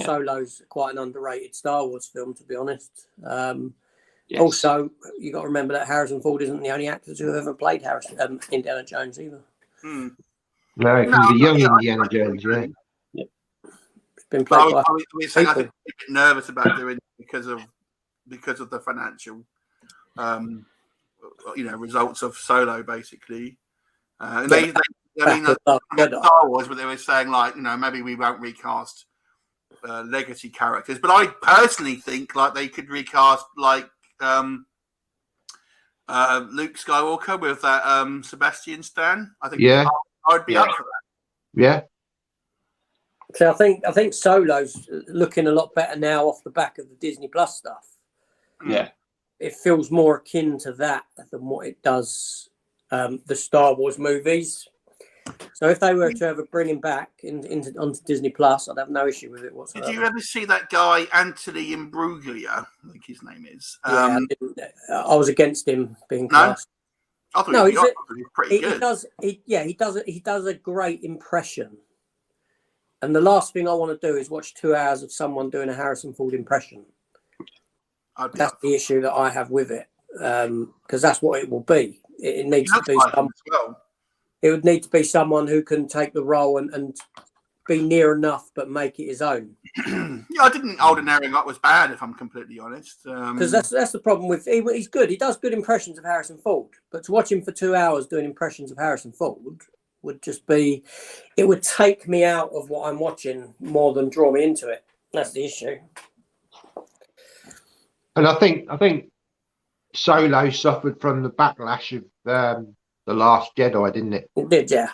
Solo's quite an underrated Star Wars film, to be honest. Yes. Also, you got to remember that Harrison Ford isn't the only actor who ever played Indiana Jones either. No, it can be young Indiana Jones, yeah. It's been played by I think I'm a bit nervous about doing it because of the financial, results of Solo, basically. Star Wars, but they were saying like, maybe we won't recast legacy characters, but I personally think like they could recast like Luke Skywalker with that Sebastian Stan. I think I would be up for that. Yeah. So I think Solo's looking a lot better now off the back of the Disney Plus stuff. Yeah. It feels more akin to that than what it does the Star Wars movies. So if they were to ever bring him back onto Disney Plus, I'd have no issue with it whatsoever. Did you ever see that guy Anthony Imbruglia? I think his name is. I was against him being cast. I thought he was pretty good. He does a great impression. And the last thing I want to do is watch 2 hours of someone doing a Harrison Ford impression. That's the issue that I have with it, because that's what it will be. It needs to be someone. It would need to be someone who can take the role and be near enough, but make it his own. I didn't. Alden Ehrenreich was bad, if I'm completely honest. Because that's the problem with he's good. He does good impressions of Harrison Ford, but to watch him for 2 hours doing impressions of Harrison Ford would just be. It would take me out of what I'm watching more than draw me into it. That's the issue. And I think Solo suffered from the backlash of The Last Jedi, didn't it? It did, yeah.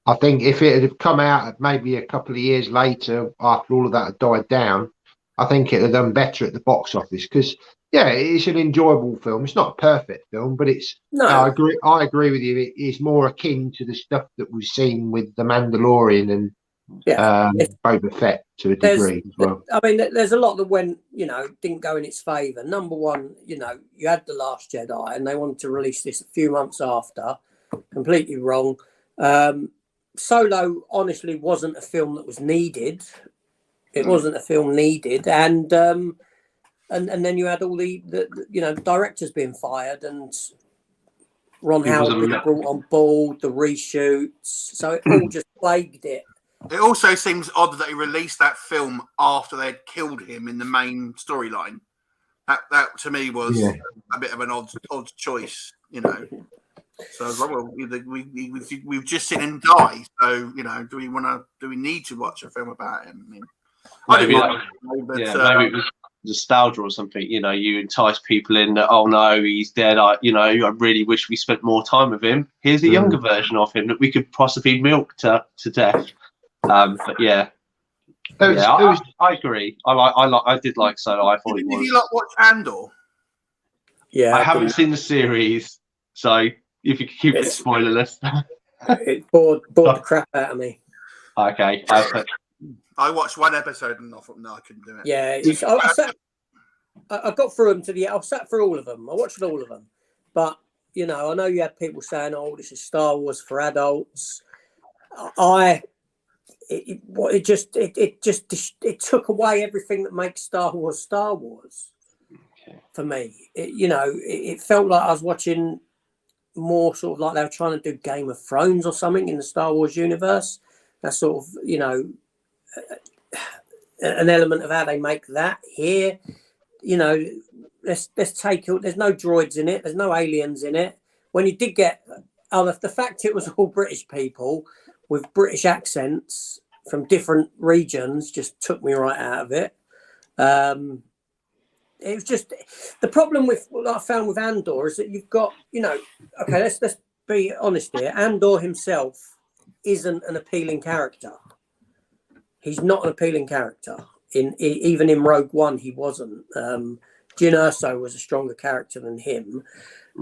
I think if it had come out maybe a couple of years later, after all of that had died down, I think it would have done better at the box office. Because it's an enjoyable film. It's not a perfect film, but it's. No, I agree with you. It is more akin to the stuff that we've seen with The Mandalorian and Boba Fett to a degree as well. I mean, there's a lot that went, didn't go in its favour. Number one, you had The Last Jedi, and they wanted to release this a few months after. Completely wrong. Solo honestly wasn't a film that was needed. It wasn't a film needed, and then you had all the directors being fired and Ron Howard being brought on board, the reshoots. So it all just plagued it. It also seems odd that he released that film after they'd killed him in the main storyline. That to me was a bit of an odd choice, So I was like, well, we've just seen him die. So do we need to watch a film about him? I mean, maybe maybe it was nostalgia or something. You entice people in that. Oh no, he's dead. I really wish we spent more time with him. Here's a younger version of him that we could possibly milk to death. But I agree. I did like Solo. I thought it was. Did you not watch Andor? Yeah, I haven't seen the series, so if you could keep it spoilerless. It bored the crap out of me. Okay. I watched one episode and I thought, no, I couldn't do it. Yeah, I got through them I sat through all of them. I watched all of them, but I know you had people saying, "Oh, this is Star Wars for adults." It took away everything that makes Star Wars Star Wars for me. It felt like I was watching more sort of like they were trying to do Game of Thrones or something in the Star Wars universe. That's sort of an element of how they make that here. let's take it. There's no droids in it. There's no aliens in it. When you did get the fact it was all British people with British accents from different regions just took me right out of it. It was just the problem with what I found with Andor is that you've got, okay, let's be honest here. Andor himself isn't an appealing character. He's not an appealing character. Even in Rogue One, he wasn't. Jyn Erso was a stronger character than him,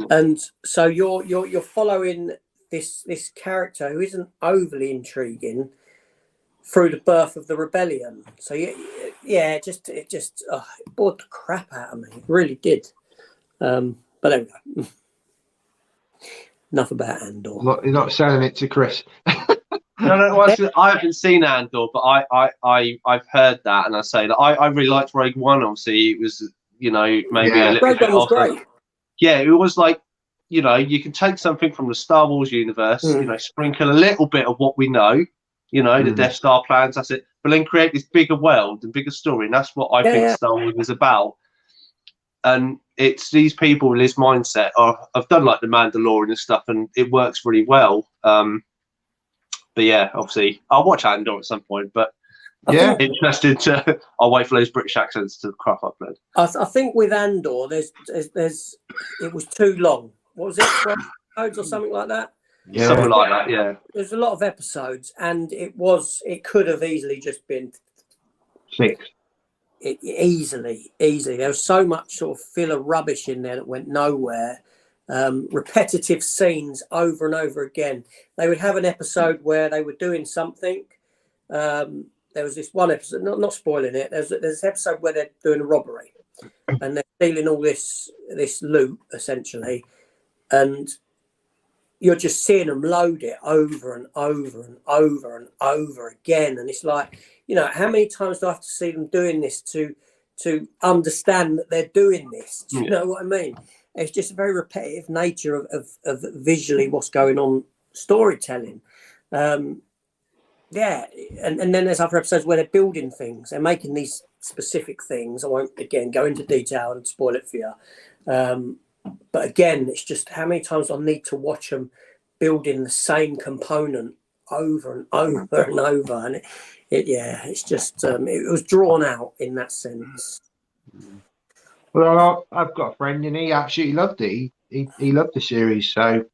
and so you're following this character who isn't overly intriguing through the birth of the rebellion. So it just bored the crap out of me. It really did. But there we go. Enough about Andor. You're not selling it to Chris. No, I haven't seen Andor, but I've heard that, and I say that I really liked Rogue One. Obviously, it was maybe a little Rogue bit One was great. Yeah, it was like you can take something from the Star Wars universe, sprinkle a little bit of what we know, the Death Star plans. That's it, but then create this bigger world and bigger story, and that's what I think Star Wars is about. And it's these people with this mindset. I've done like the Mandalorian and stuff, and it works really well. But yeah, obviously, I'll watch Andor at some point. But interested to. I'll wait for those British accents to crop up. Then I think with Andor, there's it was too long. What was it? 12 episodes or something like that? Yeah. Something like that. Yeah. There's a lot of episodes, and it could have easily just been 6. Easily. There was so much sort of filler rubbish in there that went nowhere. Repetitive scenes over and over again. They would have an episode where they were doing something. There was this one episode, not spoiling it. There's an episode where they're doing a robbery and they're stealing all this loot essentially, and you're just seeing them load it over and over and over and over again. And it's like, how many times do I have to see them doing this to understand that they're doing this? Do you know what I mean? It's just a very repetitive nature of visually what's going on, storytelling. And then there's other episodes where they're building things. They're making these specific things. I won't, again, go into detail and spoil it for you. But again, it's just how many times I need to watch them building the same component over and over and over. And it's just, it was drawn out in that sense. Well, I've got a friend and he absolutely loved it. He loved the series. So,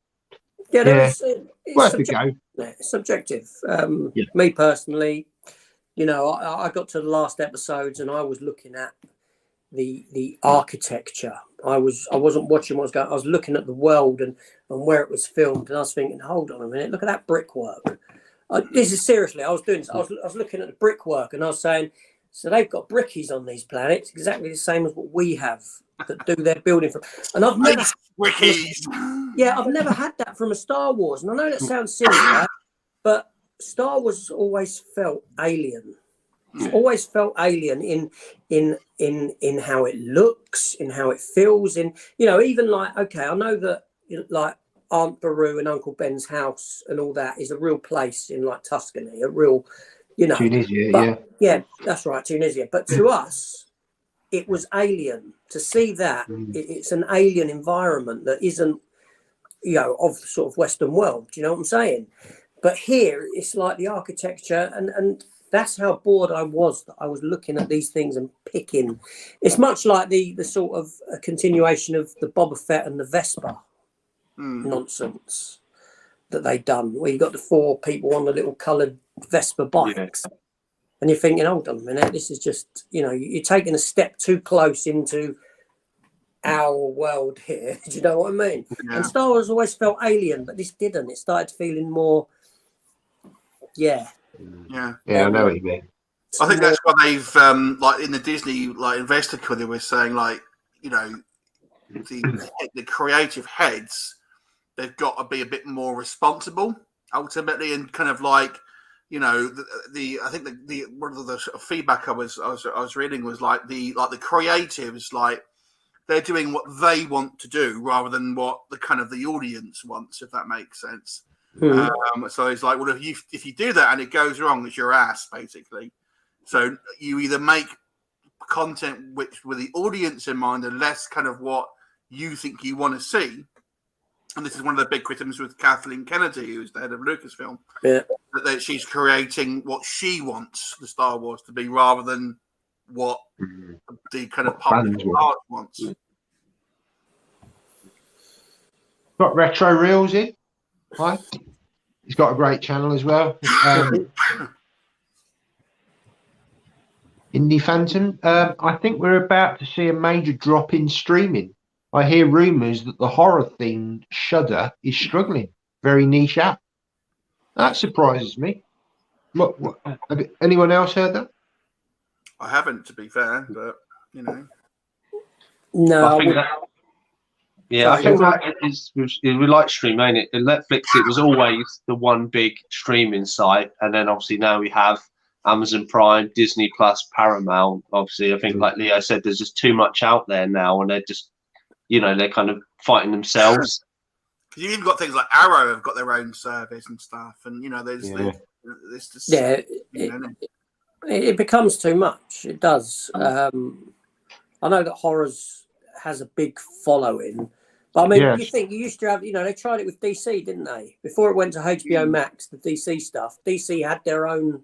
it's worth a go. It's subjective. Me personally, I got to the last episodes and I was looking at the architecture. I wasn't watching what was going on. I was looking at the world and where it was filmed, and I was thinking, hold on a minute, look at that brickwork. This is seriously, I was doing this. I was looking at the brickwork and I was saying, so they've got brickies on these planets, exactly the same as what we have that do their building from. And I've never I've never had that from a Star Wars. And I know that sounds silly, right? But Star Wars always felt alien. It's always felt alien in how it looks, in how it feels, even like, okay, I know that like Aunt Beru and Uncle Ben's house and all that is a real place in like Tuscany, a real, Tunisia, yeah, that's right, Tunisia. But to us, it was alien. To see that, it's an alien environment that isn't, of the sort of Western world. Do you know what I'm saying? But here, it's like the architecture, and that's how bored I was, that I was looking at these things and picking. It's much like the sort of a continuation of the Boba Fett and the Vespa nonsense that they'd done, where you got the 4 people on the little coloured Vespa bikes. Yeah. And you're thinking, hold on a minute, this is just, you're taking a step too close into our world here. Do you know what I mean? Yeah. And Star Wars always felt alien, but this didn't. It started feeling more, Yeah, I know what you mean. I think that's why they've, like in the Disney Investigator, they were saying, like, the creative heads, they've got to be a bit more responsible ultimately, and kind of like, I think the one of the sort of feedback I was reading was like the creatives, like they're doing what they want to do rather than what the kind of the audience wants, if that makes sense. So it's like, well, if you do that and it goes wrong, it's your ass, basically. So you either make content which with the audience in mind and less kind of what you think you want to see. And this is one of the big criticisms with Kathleen Kennedy, who's the head of Lucasfilm, that she's creating what she wants the Star Wars to be rather than what the kind of public art wants. Got Retro Reels in. Hi. He's got a great channel as well. Indie Phantom. I think we're about to see a major drop in streaming. I hear rumours that the horror-themed Shudder is struggling. Very niche app. That surprises me. What, anyone else heard that? I haven't, to be fair, but you know. No, I think that. Yeah, I think that is we like streaming, ain't it? In Netflix, it was always the one big streaming site, and then obviously now we have Amazon Prime, Disney Plus, Paramount. Obviously, I think like Leo said, there's just too much out there now, and they're just, you know, they're kind of fighting themselves. Because you've even got things like Arrow have got their own service and stuff, and you know, there's just it becomes too much. It does. I know that horrors has a big following. But I mean, you think you used to have, you know, they tried it with DC, didn't they? Before it went to HBO Max, the DC stuff, DC had their own,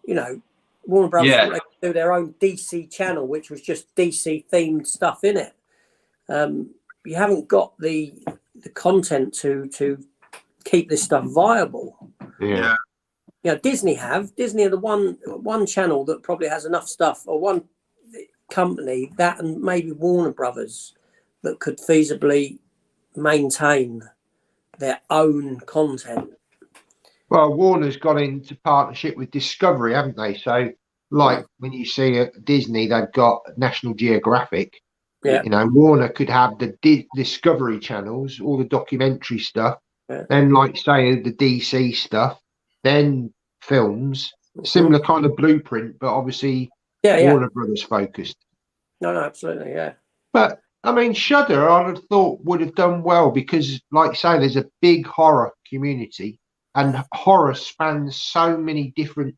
you know, Warner Brothers thought they could do their own DC channel, which was just DC themed stuff in it. You haven't got the content to keep this stuff viable. Yeah. You know, Disney are the one channel that probably has enough stuff, or one company, that and maybe Warner Brothers, that could feasibly maintain their own content. Well, Warner's got into partnership with Discovery, haven't they? So, like when you see at Disney, they've got National Geographic. Yeah. You know, Warner could have the Discovery channels, all the documentary stuff. Yeah. Then, like say, the DC stuff. Then films, similar kind of blueprint, but obviously Warner Brothers focused. No, absolutely, yeah. But I mean, Shudder, I'd have thought would have done well because, like say, there's a big horror community, and horror spans so many different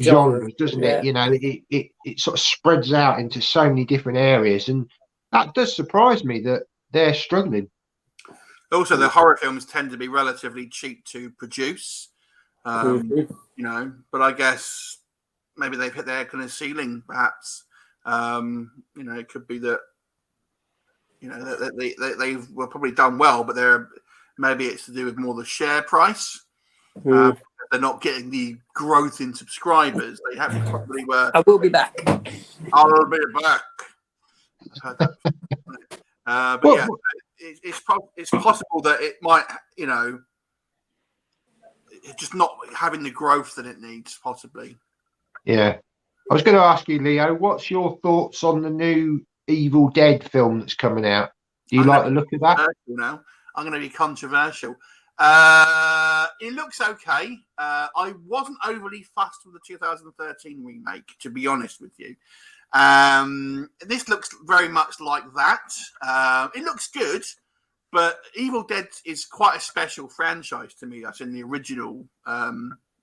genres, doesn't it? You know, it sort of spreads out into so many different areas, and that does surprise me that they're struggling. Also, the horror films tend to be relatively cheap to produce, you know, but I guess maybe they've hit their kind of ceiling, perhaps. You know, it could be that, you know, they were probably done well, but maybe it's to do with more the share price. They're not getting the growth in subscribers. They have probably were. I will be back. I'll be back. But yeah, it's possible that it might, you know, it's just not having the growth that it needs, possibly. Yeah. I was going to ask you, Leo, what's your thoughts on the new Evil Dead film that's coming out? Do you like the look of that? Now, I'm going to be controversial. It looks okay. I wasn't overly fussed with the 2013 remake, to be honest with you. This looks very much like that. It looks good, but Evil Dead is quite a special franchise to me. That's in the original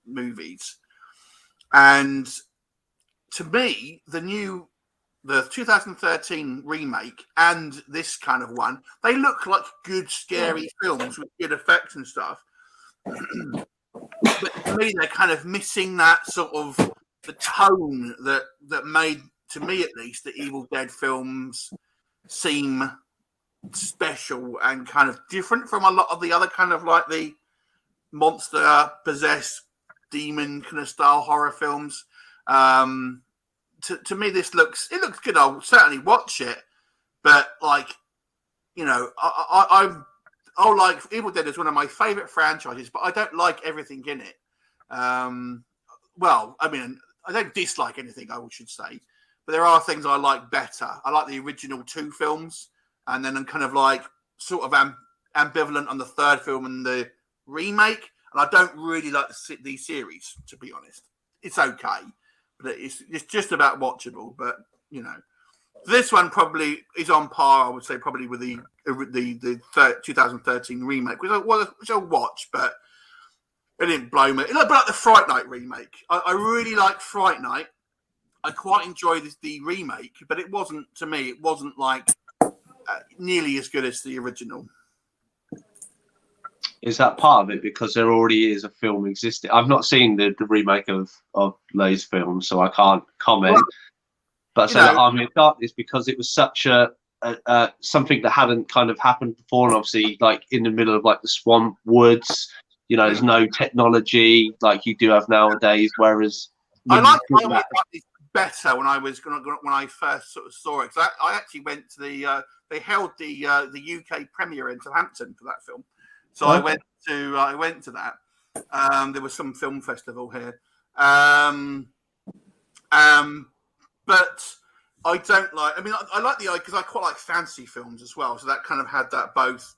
movies. And to me, the 2013 remake and this kind of one, they look like good, scary films with good effects and stuff. But to me, they're kind of missing that sort of the tone that made, to me at least, the Evil Dead films seem special and kind of different from a lot of the other kind of like the monster, possessed, demon kind of style horror films. To me, it looks good. I'll certainly watch it, but like, you know, I like Evil Dead is one of my favorite franchises, but I don't like everything in it. Well, I mean, I don't dislike anything, I should say, but there are things I like better. I like the original 2 films, and then I'm kind of like sort of ambivalent on the 3rd film and the remake, and I don't really like the series, to be honest. It's okay. But it's just about watchable. But you know, this one probably is on par, I would say, probably with the 2013 remake, which I'll watch, but it didn't blow me. But like the Fright Night remake, I really like Fright Night, I quite enjoyed the remake, but it wasn't, to me, it wasn't like nearly as good as the original. Is that part of it because there already is a film existing? I've not seen the remake of those films, so I can't comment. Well, but so that Army of Darkness, because it was such a something that hadn't kind of happened before, and obviously like in the middle of like the swamp woods, you know, there's no technology like you do have nowadays. Whereas I like Army of Darkness better when I first sort of saw it. Because I actually went to they held the UK premiere in Southampton for that film. So I went to that. There was some film festival here, but I don't like. I mean, I like because I quite like fantasy films as well. So that kind of had that both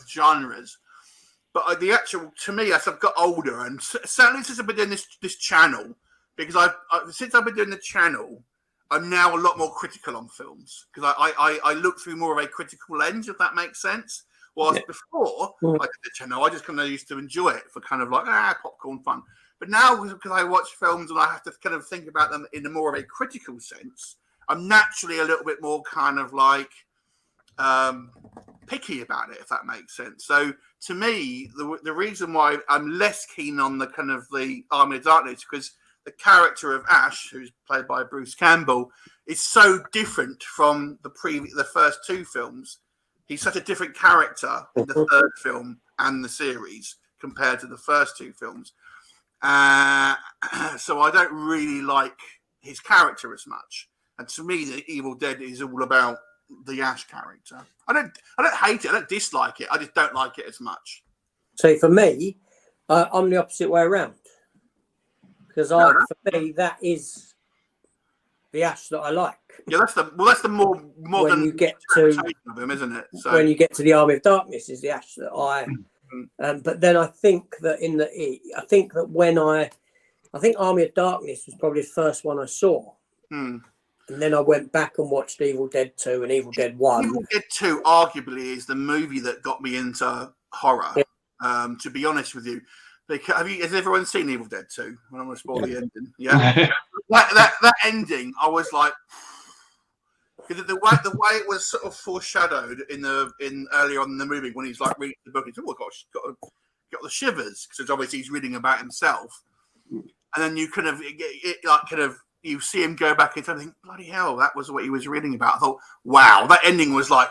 genres. But the actual, to me, as I've got older, and certainly since I've been doing this channel, because since I've been doing the channel, I'm now a lot more critical on films because I look through more of a critical lens, if that makes sense. Whilst before, I did the channel, I just kind of used to enjoy it for kind of like, popcorn fun. But now, because I watch films and I have to kind of think about them in a more of a critical sense, I'm naturally a little bit more kind of like picky about it, if that makes sense. So to me, the reason why I'm less keen on the kind of the Army of Darkness, because the character of Ash, who's played by Bruce Campbell, is so different from the first two films. He's such a different character in the third film and the series compared to the first two films. So I don't really like his character as much. And to me, the Evil Dead is all about the Ash character. I don't hate it. I don't dislike it. I just don't like it as much. So for me, I'm the opposite way around. Because for me, that is the Ash that I like. Yeah, that's the more modern when you get to of him, isn't it? So when you get to the Army of Darkness, is the Ash that I. But then I think that I think Army of Darkness was probably the first one I saw, and then I went back and watched Evil Dead 2 and Evil Dead 1. Evil Dead 2 arguably is the movie that got me into horror. Yeah. To be honest with you. Has everyone seen Evil Dead 2? I don't want to spoil the ending. Yeah, that ending, I was like, because the way it was sort of foreshadowed in earlier on in the movie when he's like reading the book, he's oh gosh, got the shivers because obviously he's reading about himself, and then you kind of you see him go back and think, bloody hell, that was what he was reading about. I thought, wow, that ending was like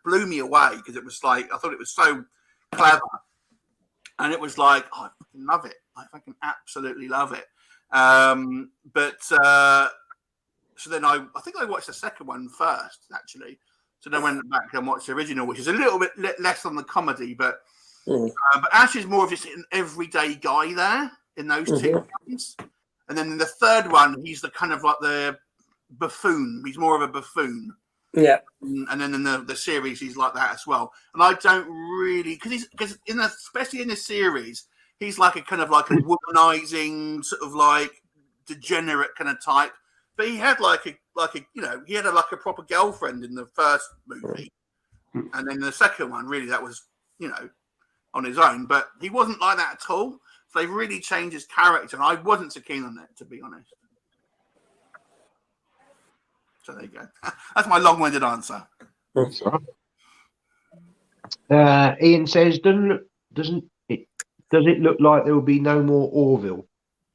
blew me away because it was like I thought it was so clever. And it was like, I fucking love it. I fucking absolutely love it. So then I think I watched the second one first, actually. So then I went back and watched the original, which is a little bit less on the comedy. But Ash is more of just an everyday guy there in those two films. And then in the third one, he's the kind of like the buffoon. He's more of a buffoon. Yeah, and then in the series he's like that as well. And I don't really because especially in the series he's like a kind of like a womanizing sort of like degenerate kind of type. But he had like a he had a proper girlfriend in the first movie, and then the second one really that was on his own. But he wasn't like that at all. So they really changed his character, and I wasn't so keen on it, to be honest. So there you go. That's my long-winded answer. That's all right. Ian says, does it look like there will be no more Orville?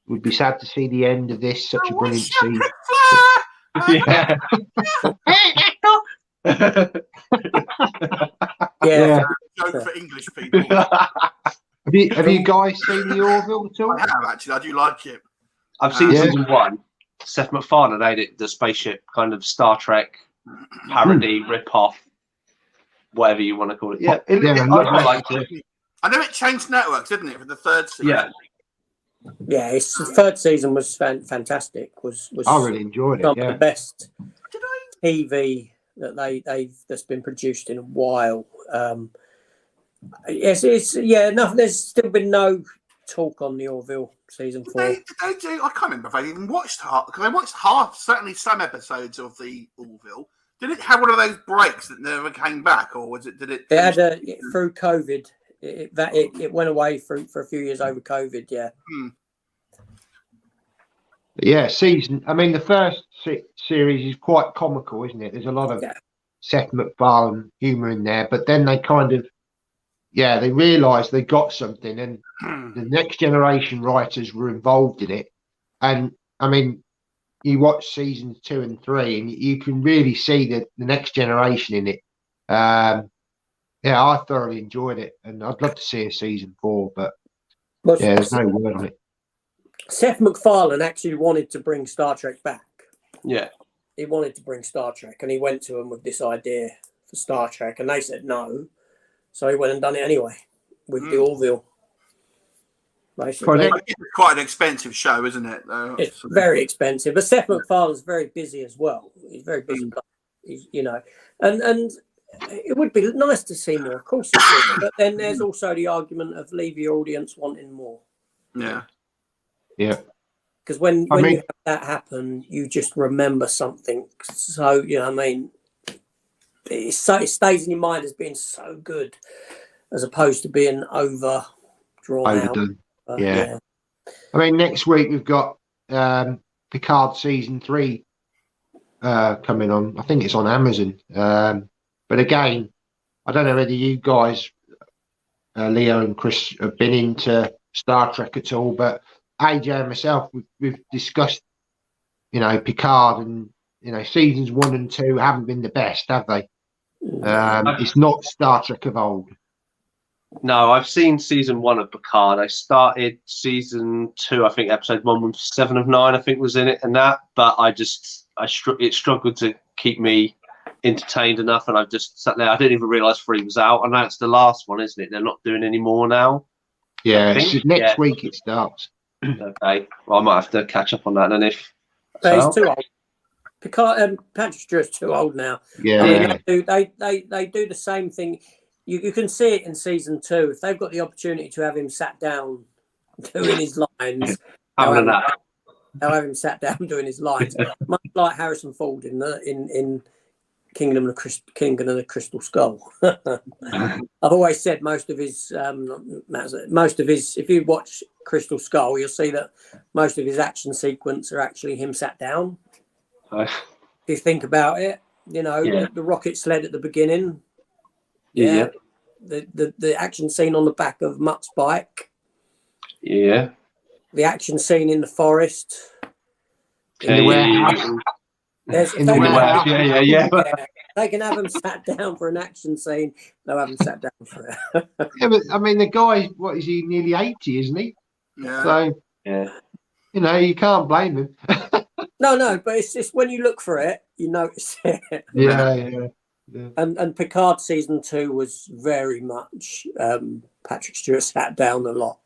Would be sad to see the end of this. Such a brilliant scene. Yeah. Yeah. Joke for English people. Have you guys seen the Orville at all? I have actually. I do like it. I've seen season 1. Seth MacFarlane made it the spaceship kind of Star Trek parody rip-off, whatever you want to call it. Yeah, I liked it. I know it changed networks, didn't it, for the third season? Yeah. The third season was fantastic. Was I really enjoyed it. Some of the best TV that that's been produced in a while. There's still been no talk on the Orville season 4. Did they do? I can't remember if I even watched half, because I watched half, certainly some episodes of the Orville. Did it have one of those breaks that never came back, or was it? Did it? It had through COVID. It went away for a few years over COVID. Yeah. Yeah, season. I mean, the first series is quite comical, isn't it? There's a lot of Seth MacFarlane humour in there, but then they kind of, they realised they got something, and the next generation writers were involved in it. And I mean, you watch seasons 2 and 3, and you can really see the next generation in it. I thoroughly enjoyed it, and I'd love to see a season 4, but there's no word on it. Seth MacFarlane actually wanted to bring Star Trek back. Yeah. He wanted to bring Star Trek, and he went to them with this idea for Star Trek, and they said no. So he went and done it anyway with the Orville. Basically. It's quite an expensive show, isn't it? It's very expensive, but Seth MacFarlane's very busy as well. He's very busy, and it would be nice to see more, of course it would. But then there's also the argument of leave your audience wanting more. Yeah. Because when you have that happen, you just remember something. So it stays in your mind as being so good, as opposed to being overdone out. I mean, next week we've got Picard season 3 coming on. I think it's on Amazon. But again, I don't know whether you guys, Leo and Chris, have been into Star Trek at all, but AJ and myself, we've discussed, Picard, and seasons 1 and 2 haven't been the best, have they? It's not Star Trek of old. No, I've seen season 1 of Picard. I started season 2, I think episode 1 with 7 of 9, I think was in it, and that. But it struggled to keep me entertained enough, and I've just sat there. I didn't even realise 3 was out, and that's the last one, isn't it? They're not doing any more now. Yeah, next week it starts. Okay, well, I might have to catch up on that then if. He's too old. Picard, Patrick Stewart's too old now. Yeah, I mean, they do the same thing. You can see it in season 2. If they've got the opportunity to have him sat down doing his lines, they'll have him sat down doing his lines, much like Harrison Ford in Kingdom of the Crystal Skull. I've always said most of his, if you watch Crystal Skull, you'll see that most of his action sequence are actually him sat down. If you think about it, the rocket sled at the beginning. Yeah. The action scene on the back of Mutt's bike. Yeah. The action scene in the forest. In the warehouse. They can have them sat down for an action scene. They'll have them sat down for it. But I mean, the guy, what is he? Nearly 80, isn't he? Yeah. So you can't blame him. No, but it's just when you look for it, you notice it. Yeah. And Picard season 2 was very much Patrick Stewart sat down a lot.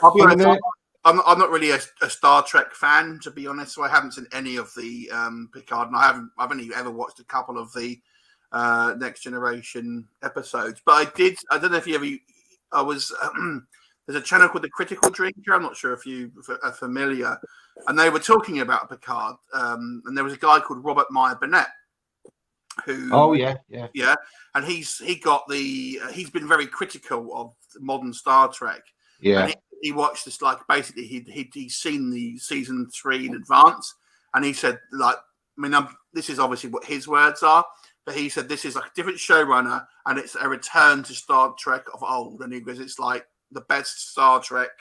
I'll be honest, I'm not really a Star Trek fan, to be honest. So I haven't seen any of the Picard, and I've only ever watched a couple of the Next Generation episodes. But I don't know if you ever. There's a channel called The Critical Drinker. I'm not sure if you are familiar, and they were talking about Picard, and there was a guy called Robert Meyer Burnett. And he's been very critical of modern Star Trek. Yeah, and he watched this, like, basically he'd seen the season 3 in advance, and he said, like, this is obviously what his words are, but he said this is like a different showrunner, and it's a return to Star Trek of old, and he goes, it's like the best Star Trek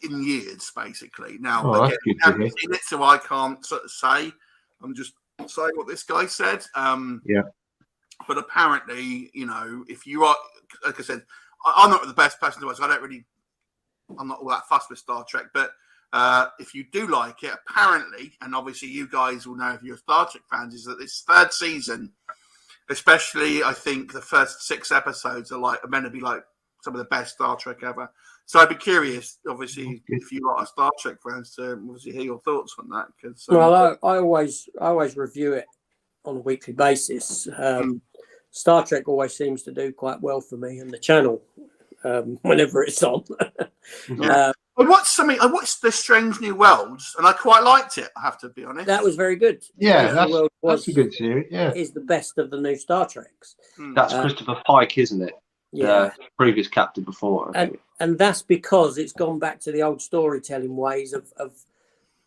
in years, basically. Now, again, I haven't seen it, so I can't sort of say. I'm just saying what this guy said. But apparently, if you are, like I said, I'm not the best person to watch. I'm not all that fussed with Star Trek. But if you do like it, apparently, and obviously you guys will know if you're Star Trek fans, is that this 3rd season, especially, I think the first 6 episodes are meant to be like some of the best Star Trek ever. So I'd be curious, obviously, if you are a Star Trek fans, to obviously hear your thoughts on that. Because I always review it on a weekly basis. Star Trek always seems to do quite well for me and the channel whenever it's on. I watched The Strange New Worlds, and I quite liked it, I have to be honest. That was very good. Yeah, that's a good series. Yeah, is the best of the new Star Treks. That's Christopher Pike, isn't it? Yeah. Previous captain before. And that's because it's gone back to the old storytelling ways of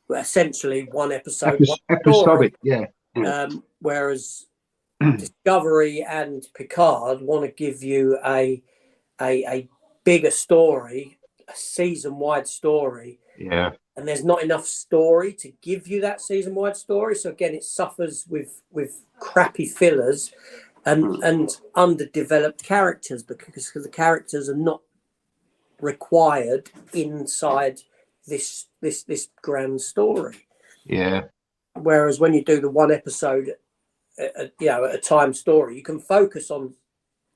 essentially one episode, one episodic, story. Whereas Discovery and Picard want to give you a bigger story, a season-wide story. Yeah. And there's not enough story to give you that season-wide story. So again, it suffers with crappy fillers and underdeveloped characters because the characters are not required inside this grand story. Yeah. Whereas when you do the one episode, at a time story, you can focus on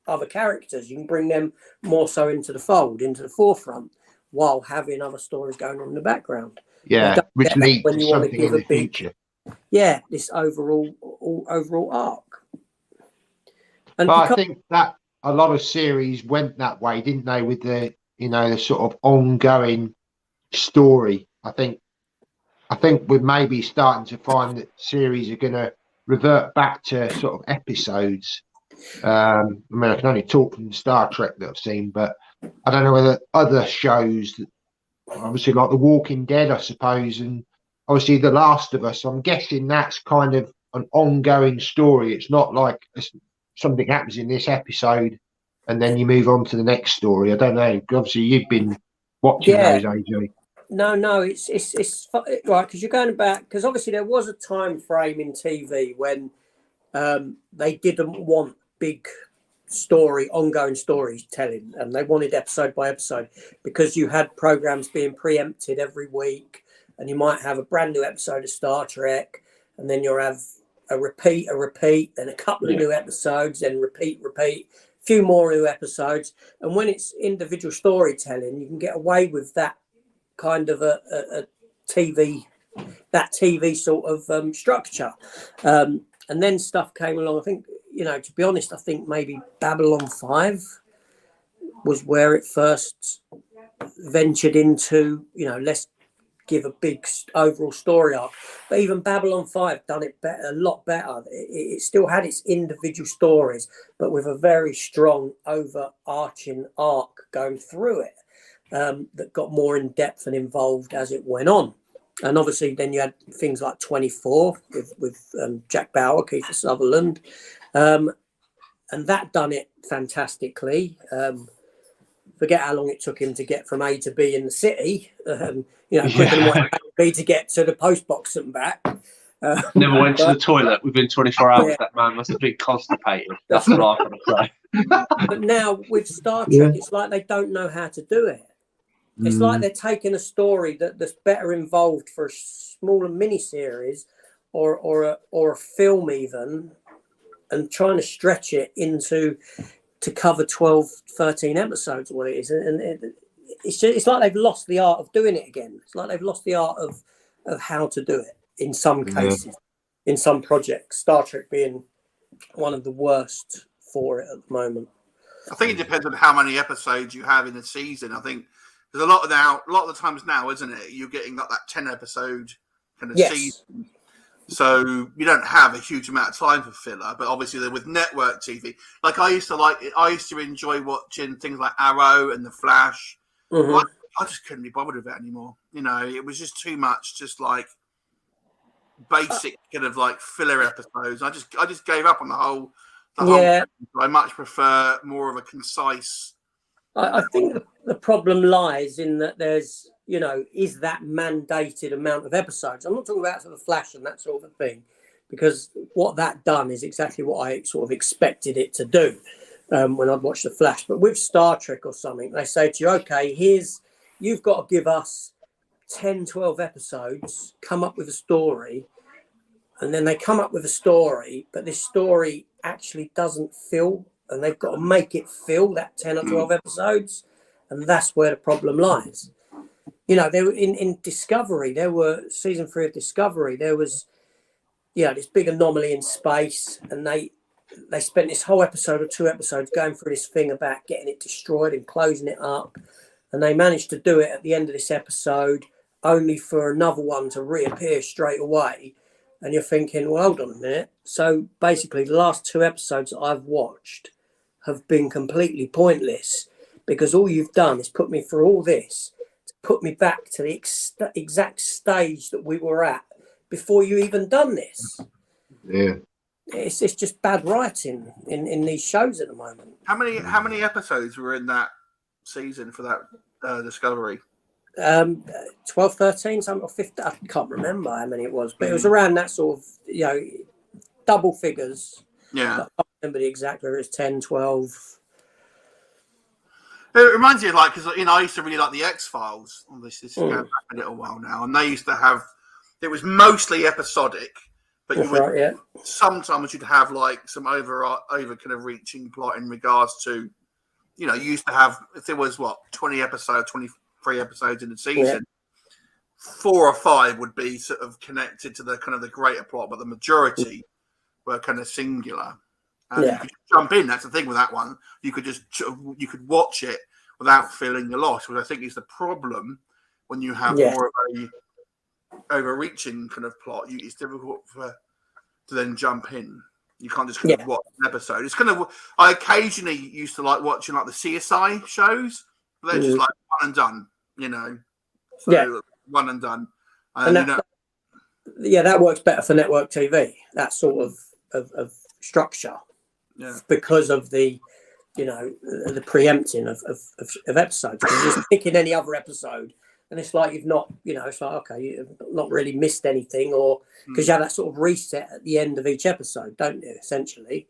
other characters. You can bring them more so into the fold, into the forefront, while having other stories going on in the background. Yeah, which leads when to you want to something give in a the big, future. Yeah, this overall arc. And But I think that a lot of series went that way, didn't they? With the the sort of ongoing story. I think we're maybe starting to find that series are going to revert back to sort of episodes. I mean, I can only talk from Star Trek that I've seen, but I don't know whether other shows, obviously like The Walking Dead, I suppose, and obviously The Last of Us. I'm guessing that's kind of an ongoing story. It's not like something happens in this episode and then you move on to the next story. I don't know. Obviously, you've been watching those, AJ. No, it's right, because you're going back, because obviously there was a time frame in TV when they didn't want big ongoing storytelling, and they wanted episode by episode, because you had programs being preempted every week, and you might have a brand new episode of Star Trek, and then you'll have a repeat, then a couple of new episodes, then repeat, few more new episodes. And when it's individual storytelling, you can get away with that kind of a TV sort of structure. And then stuff came along. I think, to be honest, I think maybe Babylon 5 was where it first ventured into, let's give a big overall story arc. But even Babylon 5 done it a lot better. It still had its individual stories, but with a very strong overarching arc going through it. That got more in depth and involved as it went on. And obviously then you had things like 24 with Jack Bauer, Kiefer Sutherland, and that done it fantastically. Forget how long it took him to get from A to B in the city, quicker than what it would be to get to the post box and back. Never went to the toilet within 24 hours. Yeah. That man must have been constipated. That's what I'm going to say. But now with Star Trek, it's like they don't know how to do it. It's like they're taking a story that's better involved for a smaller mini-series or a film even, and trying to stretch it to cover 12, 13 episodes or what it is. And it's like they've lost the art of doing it again. It's like they've lost the art of how to do it in some cases, in some projects. Star Trek being one of the worst for it at the moment. I think it depends on how many episodes you have in a season. I think there's a lot of the times now, isn't it? You're getting like that 10 episode kind of season. So you don't have a huge amount of time for filler, but obviously with network TV, like I used to enjoy watching things like Arrow and The Flash. Mm-hmm. I just couldn't be bothered with it anymore. It was just too much, just like basic kind of like filler episodes. I just gave up on the whole. I much prefer more of a concise. I think the problem lies in that there's, is that mandated amount of episodes? I'm not talking about sort of Flash and that sort of thing, because what that done is exactly what I sort of expected it to do when I'd watch the Flash. But with Star Trek or something, they say to you, okay, you've got to give us 10, 12 episodes, come up with a story, and then they come up with a story, but this story actually doesn't fill, and they've got to make it fill that 10 or 12 episodes, and that's where the problem lies. They were in Discovery. There were season 3 of Discovery. There was, this big anomaly in space, and they spent this whole episode or 2 episodes going through this thing about getting it destroyed and closing it up, and they managed to do it at the end of this episode, only for another one to reappear straight away. And you're thinking, well, hold on a minute. So basically, the last 2 episodes that I've watched have been completely pointless, because all you've done is put me through all this to put me back to the exact stage that we were at before you even done this. Yeah. It's just bad writing in these shows at the moment. How many episodes were in that season for that Discovery? 12, 13, something, or 15. I can't remember how many it was, but it was around that sort of, double figures. Yeah. But I can't remember the exact, whether it's 10, 12. It reminds me of because I used to really like the X-Files. This is going back a little while now, and they used to have. It was mostly episodic, but That's right, yeah. Sometimes you'd have some over kind of reaching plot in regards to, you used to have, if there was 20 episodes, 23 episodes in the season, 4 or 5 would be sort of connected to the kind of the greater plot, but the majority were kind of singular. And you could jump in. That's the thing with that one. You could could watch it without feeling the loss, which I think is the problem when you have more of a overreaching kind of plot. It's difficult to then jump in. You can't just kind of watch an episode. It's kind of, I occasionally used to like watching the CSI shows, but they're just one and done, So one and done. And that works better for network TV. That sort of structure. Yeah. Because of the, the preempting of episodes. Because you're just picking any other episode, and it's like you've not, it's like, okay, you've not really missed anything, or because you have that sort of reset at the end of each episode, don't you? Essentially,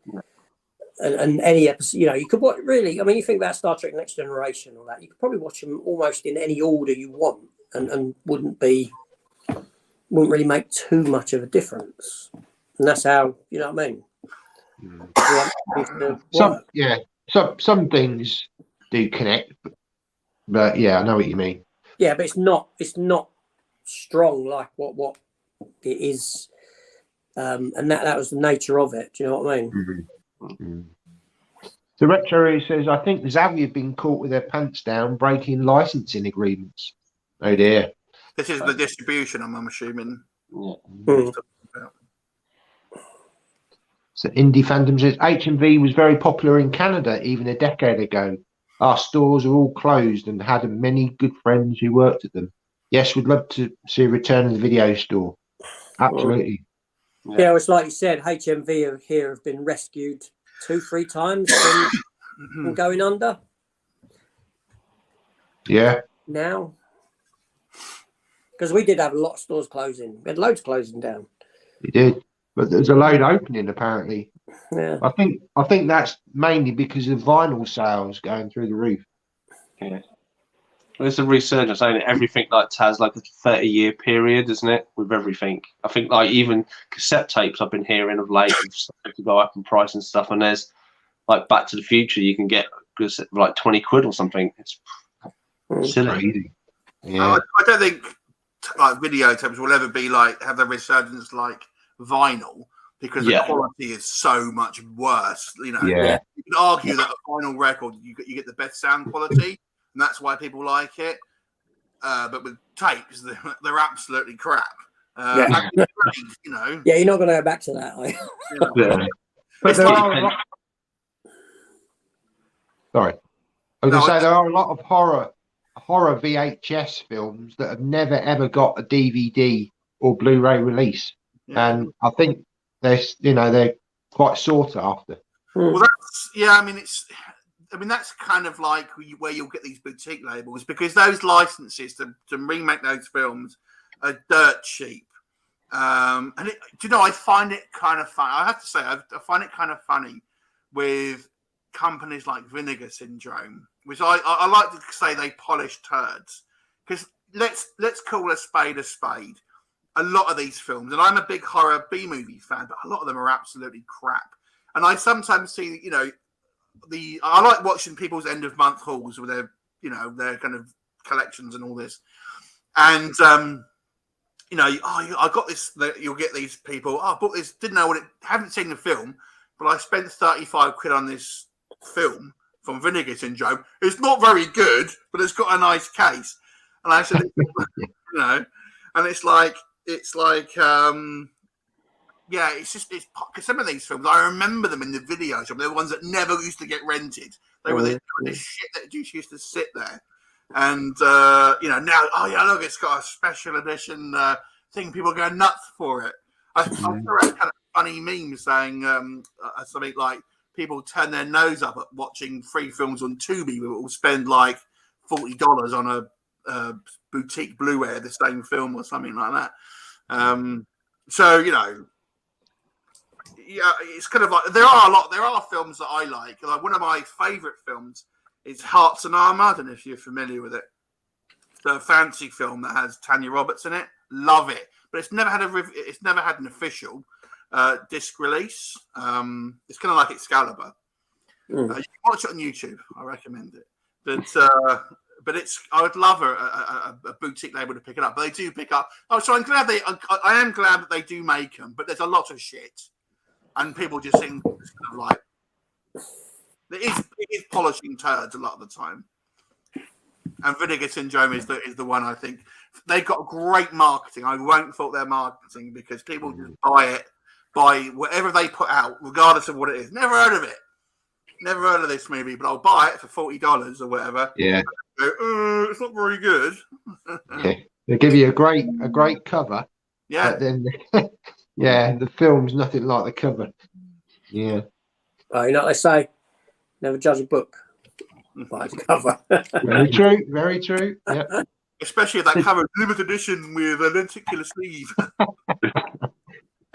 and any episode, you could watch really. I mean, you think about Star Trek: Next Generation or that, you could probably watch them almost in any order you want, and wouldn't really make too much of a difference. And that's how, you know what I mean. Some things do connect, but I know what you mean. Yeah, but it's not strong like what it is, and that was the nature of it. Do you know what I mean? Mm-hmm. Mm-hmm. The Retro says, I think Xavier have been caught with their pants down, breaking licensing agreements. Oh dear. This is the distribution, I'm assuming. Mm. So Indie Fandom says H&V was very popular in Canada even a decade ago. Our stores are all closed and had many good friends who worked at them. Yes, we'd love to see a return of the video store. Absolutely. Yeah, it's like you said, HMV here have been rescued 2-3 times from going under. Yeah. Now. Because we did have a lot of stores closing. We had loads closing down. We did. But there's a load opening apparently. Yeah. I think that's mainly because of vinyl sales going through the roof. Yeah. Well, it's a resurgence, ain't it? Everything has like a 30-year period, isn't it? With everything. I think even cassette tapes I've been hearing of late have started to go up in price and stuff, and there's Back to the Future you can get like 20 quid or something. It's silly. Crazy. Yeah. I don't think videotapes will ever be have the resurgence like vinyl, because the quality is so much worse. You could argue that a vinyl record you get the best sound quality, and that's why people like it. But with tapes, they're absolutely crap. Yeah, you're not going to go back to that. But there are sorry, I was going to say there are a lot of horror VHS films that have never ever got a DVD or Blu-ray release. And I think they're quite sought after. Well, that's kind of like where you'll get these boutique labels, because those licenses to remake those films are dirt cheap. And I find it kind of fun. I have to say, I find it kind of funny with companies like Vinegar Syndrome, which I like to say they polish turds. Because let's call a spade a spade. A lot of these films, and I'm a big horror B-movie fan, but a lot of them are absolutely crap. And I sometimes see, I like watching people's end of month hauls with their kind of collections and all this. And, I got this, you'll get these people, I bought this, didn't know haven't seen the film, but I spent 35 quid on this film from Vinegar Syndrome. It's not very good, but it's got a nice case. And I said, and it's like Yeah, it's because some of these films I remember them in the videos. They're the ones that never used to get rented. They were this shit that just used to sit there, and now, oh yeah, look, it's got a special edition thing. People go nuts for it. I saw a kind of funny meme saying something like people turn their nose up at watching free films on Tubi, but will spend like $40 on a boutique Blu-ray of the same film or something like that. So yeah, it's kind of like there are films that I like. Like one of my favourite films is Hearts and Armour. I don't know if you're familiar with it. It's a fancy film that has Tanya Roberts in it. Love it, but it's never had an official disc release. It's kind of like Excalibur. You can watch it on YouTube. I recommend it. But I would love a boutique label to pick it up. But they do pick up. Oh, so I am glad that they do make them. But there's a lot of shit, and people just think kind of like it is polishing turds a lot of the time. And Vinegar Syndrome is the one I think they've got great marketing. I won't fault their marketing because people just buy whatever they put out, regardless of what it is. Never heard of it. Never heard of this movie, but I'll buy it for $40 or whatever. Yeah. Go, it's not very good. Yeah. They give you a great cover. Yeah. But then, the film's nothing like the cover. Yeah. You know what they say? Never judge a book by its cover. Very true. Very true. Yeah. Especially if that cover is limited edition with a lenticular sleeve.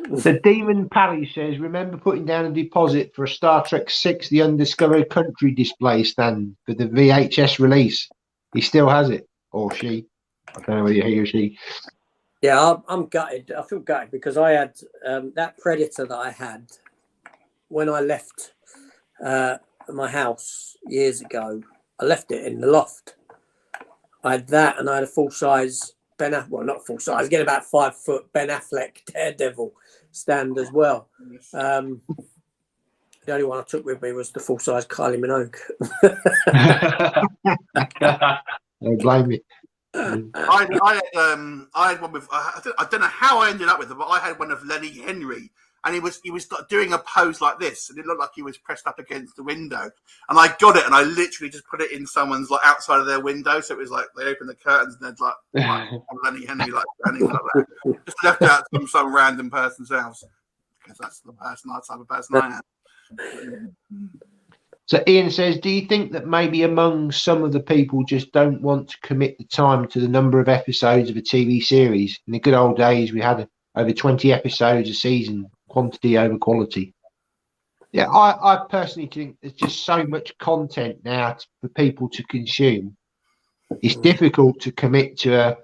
The Demon Pally says, remember putting down a deposit for a Star Trek VI The Undiscovered Country display stand for the VHS release. He still has it. Or she. I don't know whether he or she. Yeah, I'm gutted. I feel gutted because I had that Predator that I had when I left my house years ago. I left it in the loft. I had that and I had a full-size not full-size, get about 5 foot Ben Affleck Daredevil stand as well. The only one I took with me was the full-size Kylie Minogue. Don't blame me. I had one with I don't know how I ended up with it, but I had one of Lenny Henry, and he was doing a pose like this, and it looked like he was pressed up against the window. And I got it, and I literally just put it in someone's like outside of their window, so it was like they opened the curtains and there's like Lenny Henry like standing like that, just left out from some random person's house because that's the type of person I am. So Ian says, do you think that maybe among some of the people just don't want to commit the time to the number of episodes of a TV series? In the good old days, we had over 20 episodes a season, quantity over quality. Yeah, I personally think there's just so much content now for people to consume. It's difficult to commit to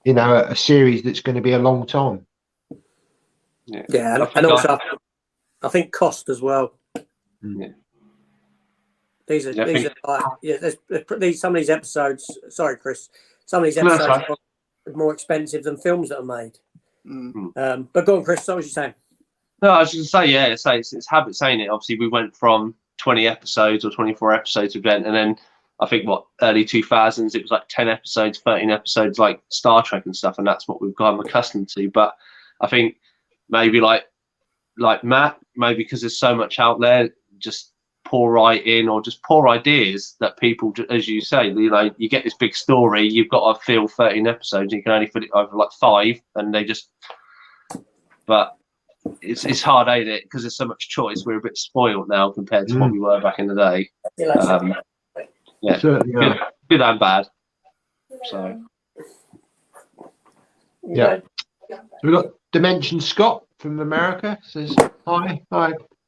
a series that's going to be a long time. Yeah, and also I think cost as well. Yeah. These are like some of these episodes. Sorry, Chris. Some of these episodes are more expensive than films that are made. But go on, Chris. What was you saying? No, I was just going to say, it's habit saying it. Obviously, we went from 20 episodes or 24 episodes event, and then I think early 2000s it was like 10 episodes, 13 episodes, like Star Trek and stuff, and that's what we've gotten accustomed to. But I think maybe like Matt, maybe because there's so much out there, just poor writing or just poor ideas that people, as you say, you get this big story, you've got to fill 13 episodes, and you can only fit it over like 5, and they just. But it's hard, ain't it? Because there's so much choice. We're a bit spoiled now compared to what we were back in the day. Yeah, good and bad. So. Yeah. So we've got Dimension Scott from America says hi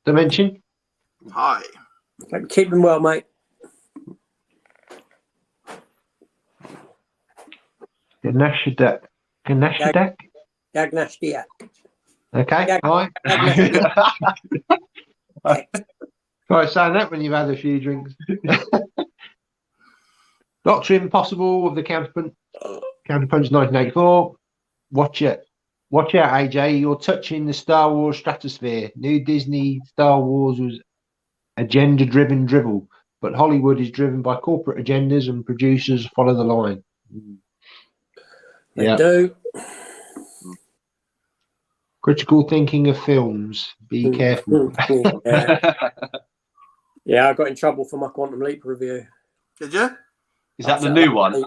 Dimension. Hi. Keep them well, mate. Ganashdak. Gagnashdiak. Okay. Hi. Try saying that when you've had a few drinks. Doctor Impossible of the Counterpunch 1984. Watch out, AJ. You're touching the Star Wars stratosphere. New Disney Star Wars was agenda-driven drivel, but Hollywood is driven by corporate agendas and producers follow the line. They do. Critical thinking of films. Be careful. Yeah, I got in trouble for my Quantum Leap review. Did you? Is that the new one?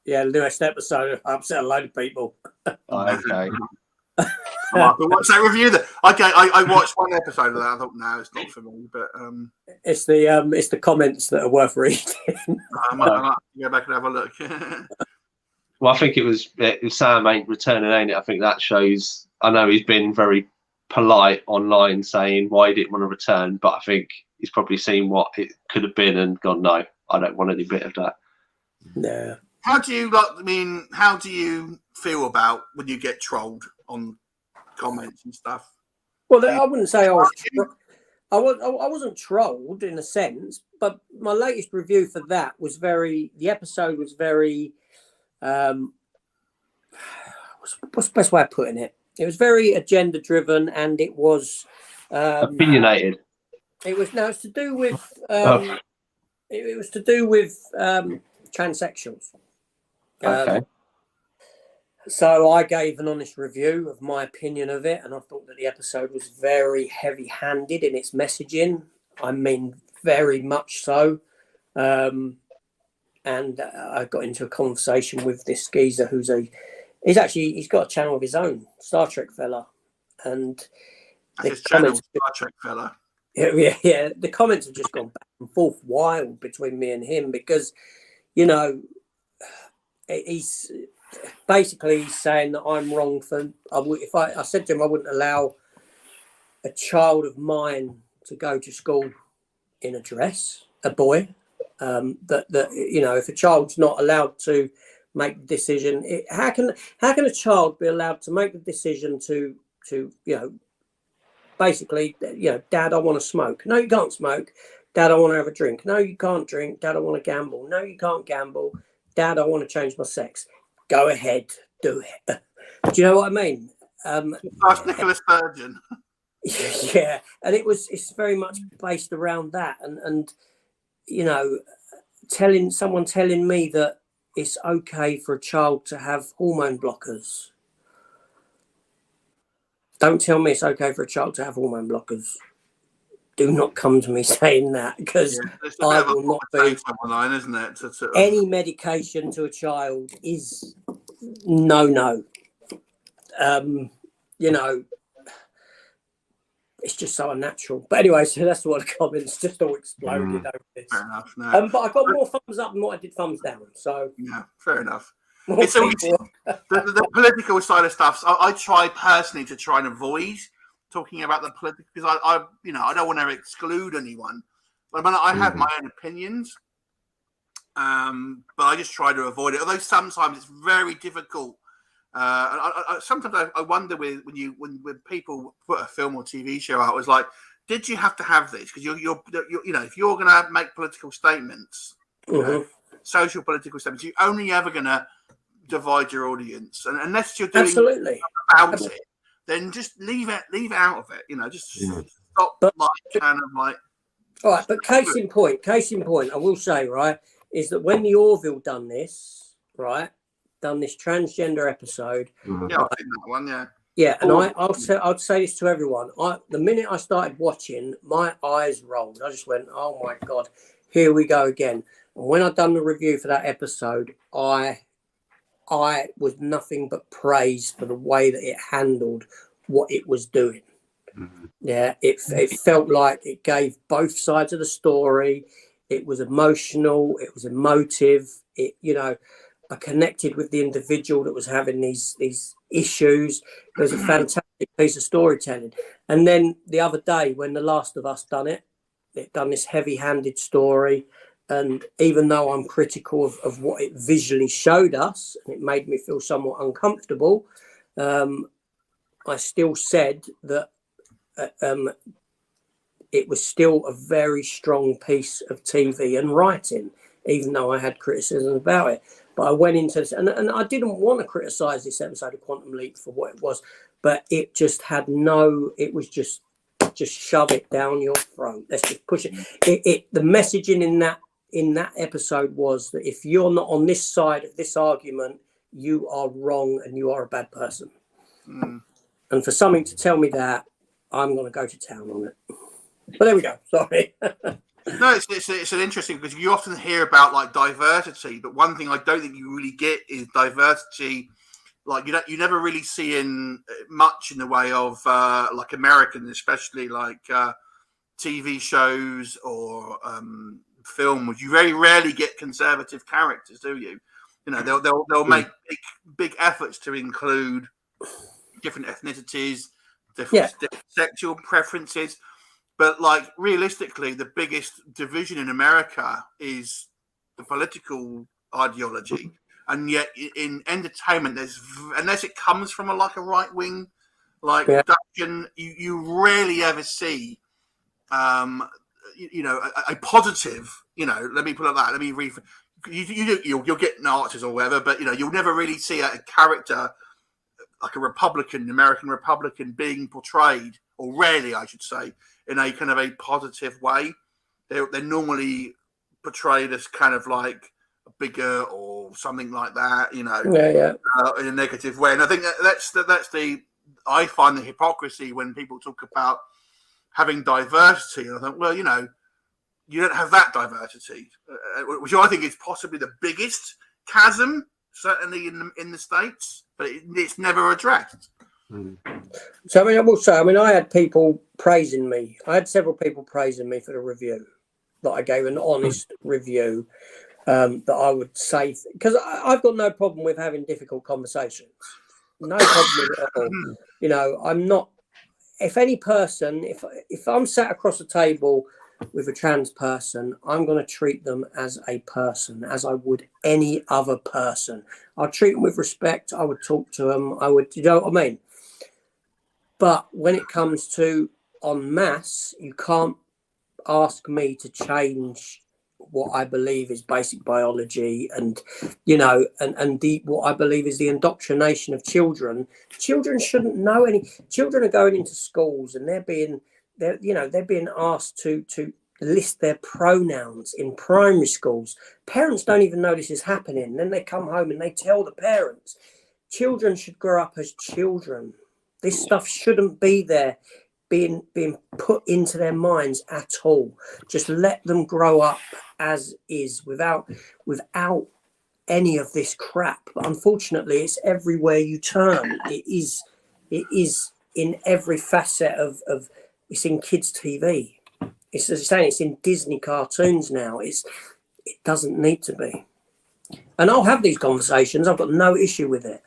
Yeah, the newest episode. I upset a load of people. Oh, okay. I might have to watch that review. Okay, I watched one episode of that. I thought, no, it's not for me. But it's the comments that are worth reading. I might go back and have a look. Well, I think it was Sam ain't returning, ain't it? I think that shows. I know he's been very polite online saying why he didn't want to return, but I think he's probably seen what it could have been and gone, no, I don't want any bit of that. Yeah. How do you like? I mean, how do you feel about when you get trolled on comments and stuff? Well, I wouldn't say I wasn't trolled in a sense, but my latest review for that was the episode was very, what's the best way of putting it? It was very agenda driven, and it was opinionated. It's to do with it was to do with transsexuals. Okay. So I gave an honest review of my opinion of it, and I thought that the episode was very heavy-handed in its messaging. I mean, very much so. And I got into a conversation with this geezer he's got a channel of his own, Star Trek fella, and his channel, Star Trek fella. Yeah. The comments have just gone back and forth wild between me and him because, you know, he's saying that I'm wrong for. I said to him I wouldn't allow a child of mine to go to school in a dress, a boy. That you know, if a child's not allowed to make the decision, how can a child be allowed to make the decision to you know, basically, you know, Dad, I want to smoke. No, you can't smoke. Dad, I want to have a drink. No, you can't drink. Dad, I want to gamble. No, you can't gamble. Dad, I want to change my sex. Go ahead, do it. Do you know what I mean? Ask Nicholas Sturgeon. Yeah, and it's very much based around that, and you know, someone telling me that it's okay for a child to have hormone blockers. Don't tell me it's okay for a child to have hormone blockers. Do not come to me saying that, because I will not be. Online, isn't it? Any medication to a child is no. You know, it's just so unnatural. But anyway, so that's what the comments just all exploded over this. Fair enough. No. But I got more thumbs up than what I did thumbs down. So yeah, fair enough. It's always, the political side of stuff. So I try personally to try and avoid talking about the political, because I don't want to exclude anyone. But I have my own opinions, but I just try to avoid it. Although sometimes it's very difficult. Sometimes I wonder when people put a film or TV show out, it's like, did you have to have this? Because you're you know, if you're going to make political statements, social political statements, you're only ever going to divide your audience, and unless you're doing about it, then just leave it out of it. You know, just stop. Kind of like. All right, but case in point, I will say, right, is that when the Orville done this transgender episode. Yeah, I've seen that one. Yeah. Yeah, and I'd say this to everyone. The minute I started watching, my eyes rolled. I just went, "Oh my God, here we go again." And when I done the review for that episode, I was nothing but praise for the way that it handled what it was doing. Yeah, it felt like it gave both sides of the story. It was emotional. It was emotive. I connected with the individual that was having these issues. It was a fantastic piece of storytelling. And then the other day, when The Last of Us it done this heavy-handed story. And even though I'm critical of what it visually showed us, and it made me feel somewhat uncomfortable, I still said that it was still a very strong piece of TV and writing, even though I had criticism about it. But I went into this, and I didn't want to criticise this episode of Quantum Leap for what it was, but it just had it was just shove it down your throat. Let's just push it. The messaging in that episode was that if you're not on this side of this argument, you are wrong and you are a bad person. And for something to tell me that, I'm going to go to town on it. But there we go. Sorry. No, it's an interesting, because you often hear about like diversity, but one thing I don't think you really get is diversity. Like you never really see in much in the way of like American, especially like TV shows or films. You very rarely get conservative characters, do you? You know, they'll make big efforts to include different ethnicities, different sexual preferences. But like realistically, the biggest division in America is the political ideology, and yet in entertainment, there's unless it comes from a right wing production, you rarely ever see, a positive. Let me put it like that. Let me read. You'll get narcissists or whatever, but you'll never really see a character like a Republican, American Republican, being portrayed, or rarely, I should say, in a kind of a positive way. They're normally portrayed as kind of like a bigger or something like that, in a negative way. And I think I find the hypocrisy when people talk about having diversity. And I think, well, you don't have that diversity, which I think is possibly the biggest chasm, certainly in the States, but it's never addressed. So I will say, I had people praising me. I had several people praising me for the review. That I gave an honest review. That I would say, because I've got no problem with having difficult conversations. No problem with it at all. I'm not. If any person, if I'm sat across a table with a trans person, I'm going to treat them as a person, as I would any other person. I'll treat them with respect. I would talk to them. I would, you know what I mean? But when it comes to en masse, you can't ask me to change what I believe is basic biology and what I believe is the indoctrination of children. Children shouldn't know any. Children are going into schools and they're being asked to list their pronouns in primary schools. Parents don't even know this is happening. Then they come home and they tell the parents. Children should grow up as children. This stuff shouldn't be there being put into their minds at all. Just let them grow up as is without any of this crap. But unfortunately, it's everywhere you turn. It is in every facet of it's in kids' TV. It's as saying it's in Disney cartoons now. It doesn't need to be. And I'll have these conversations. I've got no issue with it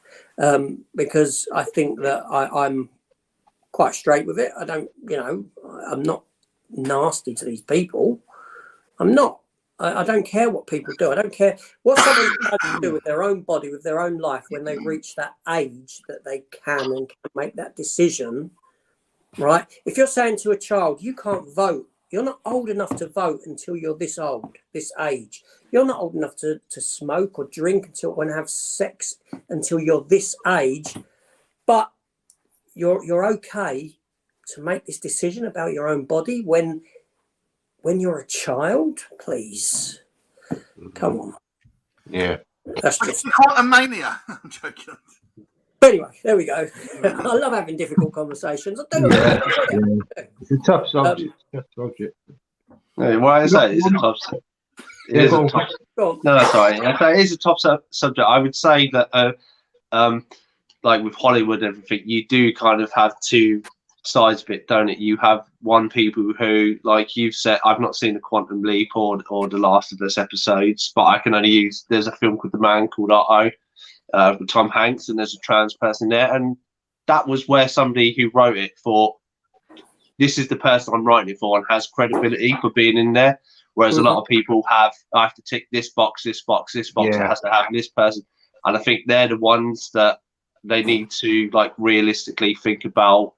because I think that I'm quite straight with it. I don't, I'm not nasty to these people. I'm not. I don't care what people do. I don't care what someone tries to do with their own body, with their own life when they reach that age that they can make that decision, right? If you're saying to a child, you can't vote, you're not old enough to vote until you're this old, this age. You're not old enough to smoke or drink and have sex until you're this age. But you're okay to make this decision about your own body when you're a child. Please, come on. Yeah, that's just quantum mania. I'm joking. But anyway, there we go. I love having difficult conversations. I do. Yeah. It's a tough subject. Yeah, well, I say it's a tough subject. It is a tough. No, sorry. It is a tough subject. I would say that, like with Hollywood and everything, you do kind of have two sides of it, don't it? You have one people who, like you've said, I've not seen the Quantum Leap or the Last of Us episodes, but I can only use. There's a film called The Man Called Otto with Tom Hanks, and there's a trans person there, and that was where somebody who wrote it thought, this is the person I'm writing it for and has credibility for being in there. Whereas a lot of people I have to tick this box, this box, this box. Yeah. It has to have this person, and I think they're the ones that they need to like realistically think about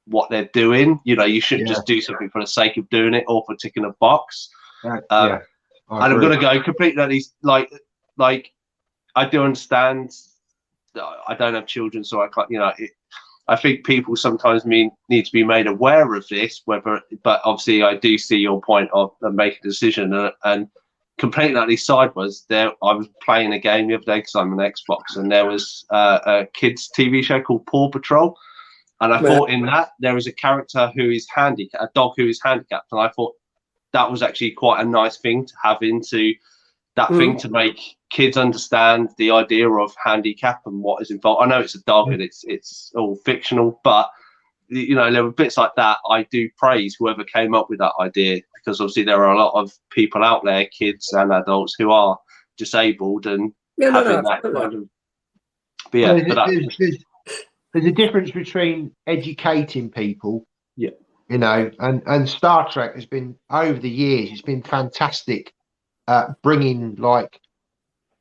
what they're doing. You shouldn't just do something for the sake of doing it or for ticking a box. And I'm going to go completely like I do understand that I don't have children, so I can't, I think people sometimes need to be made aware of this, but obviously I do see your point of making a decision and completely sideways there. I was playing a game the other day because I'm an Xbox, and there was a kids TV show called Paw Patrol. And I thought in that there is a character who is handicapped, a dog who is handicapped, and I thought that was actually quite a nice thing to have into that thing to make kids understand the idea of handicap and what is involved. I know it's a dog and it's all fictional, but you know, there were bits like that. I do praise whoever came up with that idea, because obviously there are a lot of people out there, kids and adults, who are disabled and having that kind of. But yeah, there's a difference between educating people, you know, and Star Trek has been, over the years, it's been fantastic at bringing, like,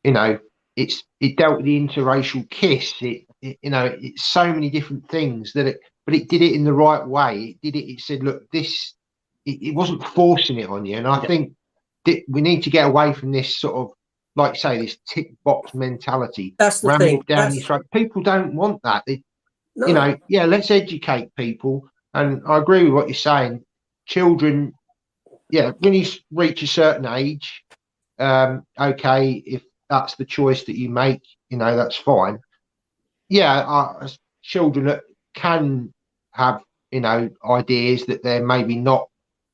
you know, it dealt with the interracial kiss. You know, it's so many different things but it did it in the right way. It said, look, it wasn't forcing it on you. And I think we need to get away from this sort of, like, say, this tick box mentality. That's the thing. Down your throat. People don't want that. You know, let's educate people. And I agree with what you're saying. Children, when you reach a certain age, okay, if that's the choice that you make, you know, that's fine. Children that can have, you know, ideas that they're maybe not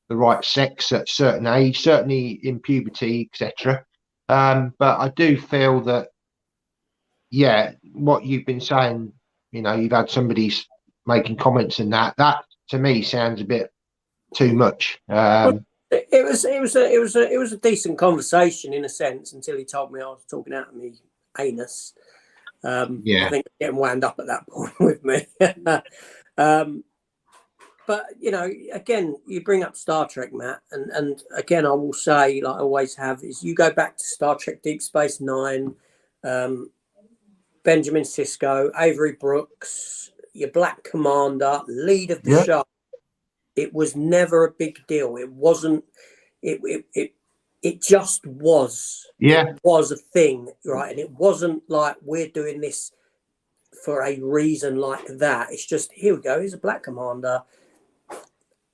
the right sex at a certain age, certainly in puberty, etc. But I do feel that, what you've been saying, you know, you've had somebody making comments and that to me sounds a bit too much. It was a decent conversation in a sense, until he told me I was talking out of me anus. I think getting wound up at that point with me. But you know, again, you bring up Star Trek, Matt, and again, I will say, like I always have, is you go back to Star Trek Deep Space Nine, Benjamin Sisko, Avery Brooks, your Black Commander, lead of the show. It was never a big deal. It wasn't. It just was. It was a thing, right? And it wasn't like we're doing this for a reason like that. It's just, here we go. He's a Black Commander.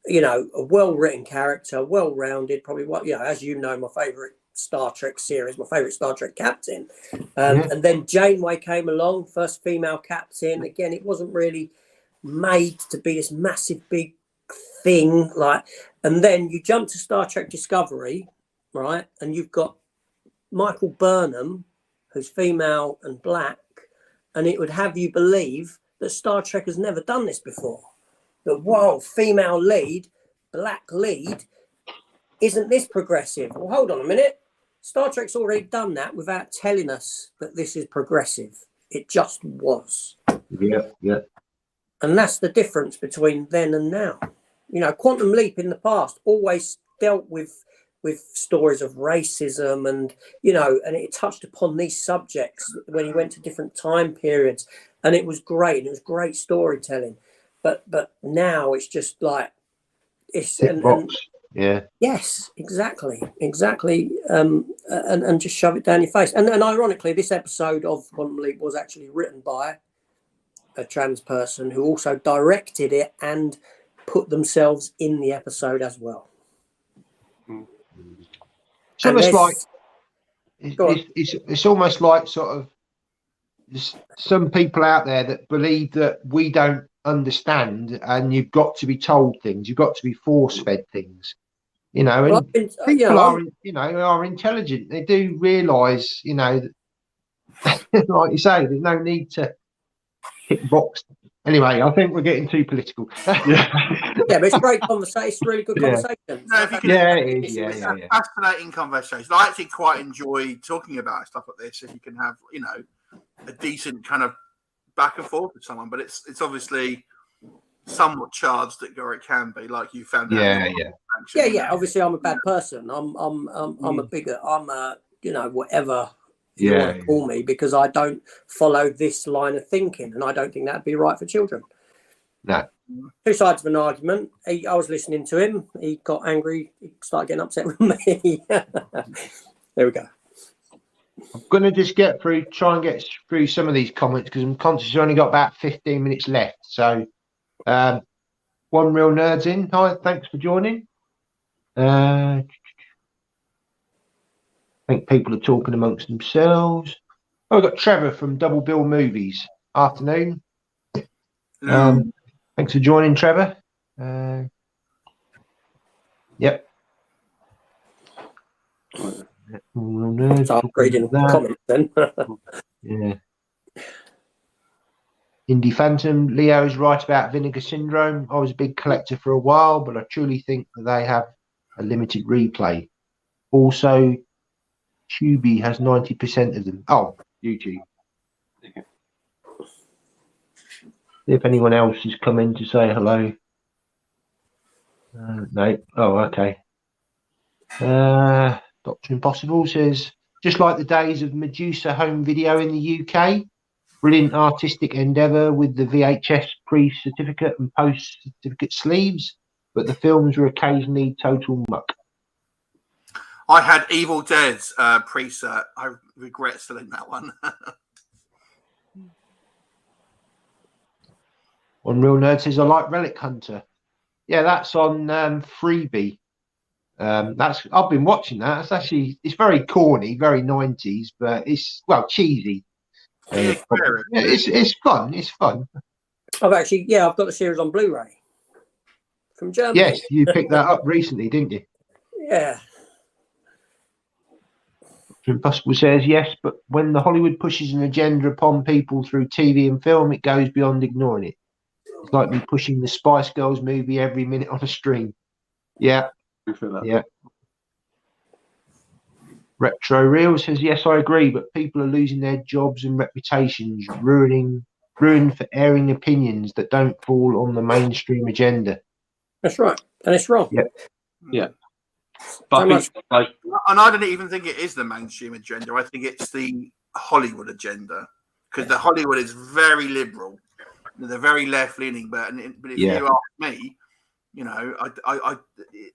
You know, a well-written character, well-rounded. Probably as you know, my favourite Star Trek series, my favourite Star Trek captain. And then Janeway came along, first female captain. Again, it wasn't really made to be this massive, big thing, like. And then you jump to Star Trek Discovery, right? And you've got Michael Burnham, who's female and black, and it would have you believe that Star Trek has never done this before. That, whoa, female lead, black lead, isn't this progressive? Well, hold on a minute. Star Trek's already done that without telling us that this is progressive. It just was. Yeah. And that's the difference between then and now. You know, Quantum Leap in the past always dealt with stories of racism and, you know, and it touched upon these subjects when he went to different time periods. And it was great. It was great storytelling. But now it's just like, it's yes, exactly, and just shove it down your face. And ironically, this episode of Quantum Leap was actually written by a trans person who also directed it and put themselves in the episode as well. It's almost like it's almost like sort of some people out there that believe that we don't understand, and you've got to be told things, you've got to be force-fed things, you know. And people are intelligent. They do realise, you know, that, like you say, there's no need to hit box. Anyway, I think we're getting too political. But it's a great conversation. It's a really good conversation. No, it is. Fascinating conversation. I actually quite enjoy talking about stuff like this. If you can have, you know, a decent kind of back and forth with someone, but it's obviously somewhat charged that it can be, like you found out. Yeah. Obviously, I'm a bad person. I'm a bigot. I'm a, you know, whatever you want to call me, because I don't follow this line of thinking, and I don't think that'd be right for children. No. Two sides of an argument. I was listening to him. He got angry. He started getting upset with me. There we go. I'm going to just try and get through some of these comments, because I'm conscious we've only got about 15 minutes left. So, One Real Nerds in. Hi, thanks for joining. I think people are talking amongst themselves. Oh, we've got Trevor from Double Bill Movies. Afternoon. Thanks for joining, Trevor. Yep. So I'm reading the comments then. Yeah. Indie Phantom, Leo is right about Vinegar Syndrome. I was a big collector for a while, but I truly think that they have a limited replay. Also, Tubi has 90% of them. Oh, YouTube. See if anyone else is coming to say hello. No. Oh, okay. Dr. Impossible says, just like the days of Medusa home video in the UK, brilliant artistic endeavour with the VHS pre-certificate and post-certificate sleeves, but the films were occasionally total muck. I had Evil Dead's pre-cert. I regret selling that one. One Real Nerd says, I like Relic Hunter. Yeah, that's on Freebie. I've been watching that. It's very corny, very 90s, but it's cheesy. It's fun. It's fun. I've got the series on Blu-ray from Germany. Yes, you picked that up recently, didn't you? Yeah. Impossible says yes, but when the Hollywood pushes an agenda upon people through TV and film, it goes beyond ignoring it. It's like me pushing the Spice Girls movie every minute on a stream. Yeah. Yeah. Retro Real says yes, I agree, but people are losing their jobs and reputations, ruined for airing opinions that don't fall on the mainstream agenda. That's right, and it's wrong. Yeah. But and I don't even think it is the mainstream agenda. I think it's the Hollywood agenda, because the Hollywood is very liberal. They're very left leaning, but if you ask me,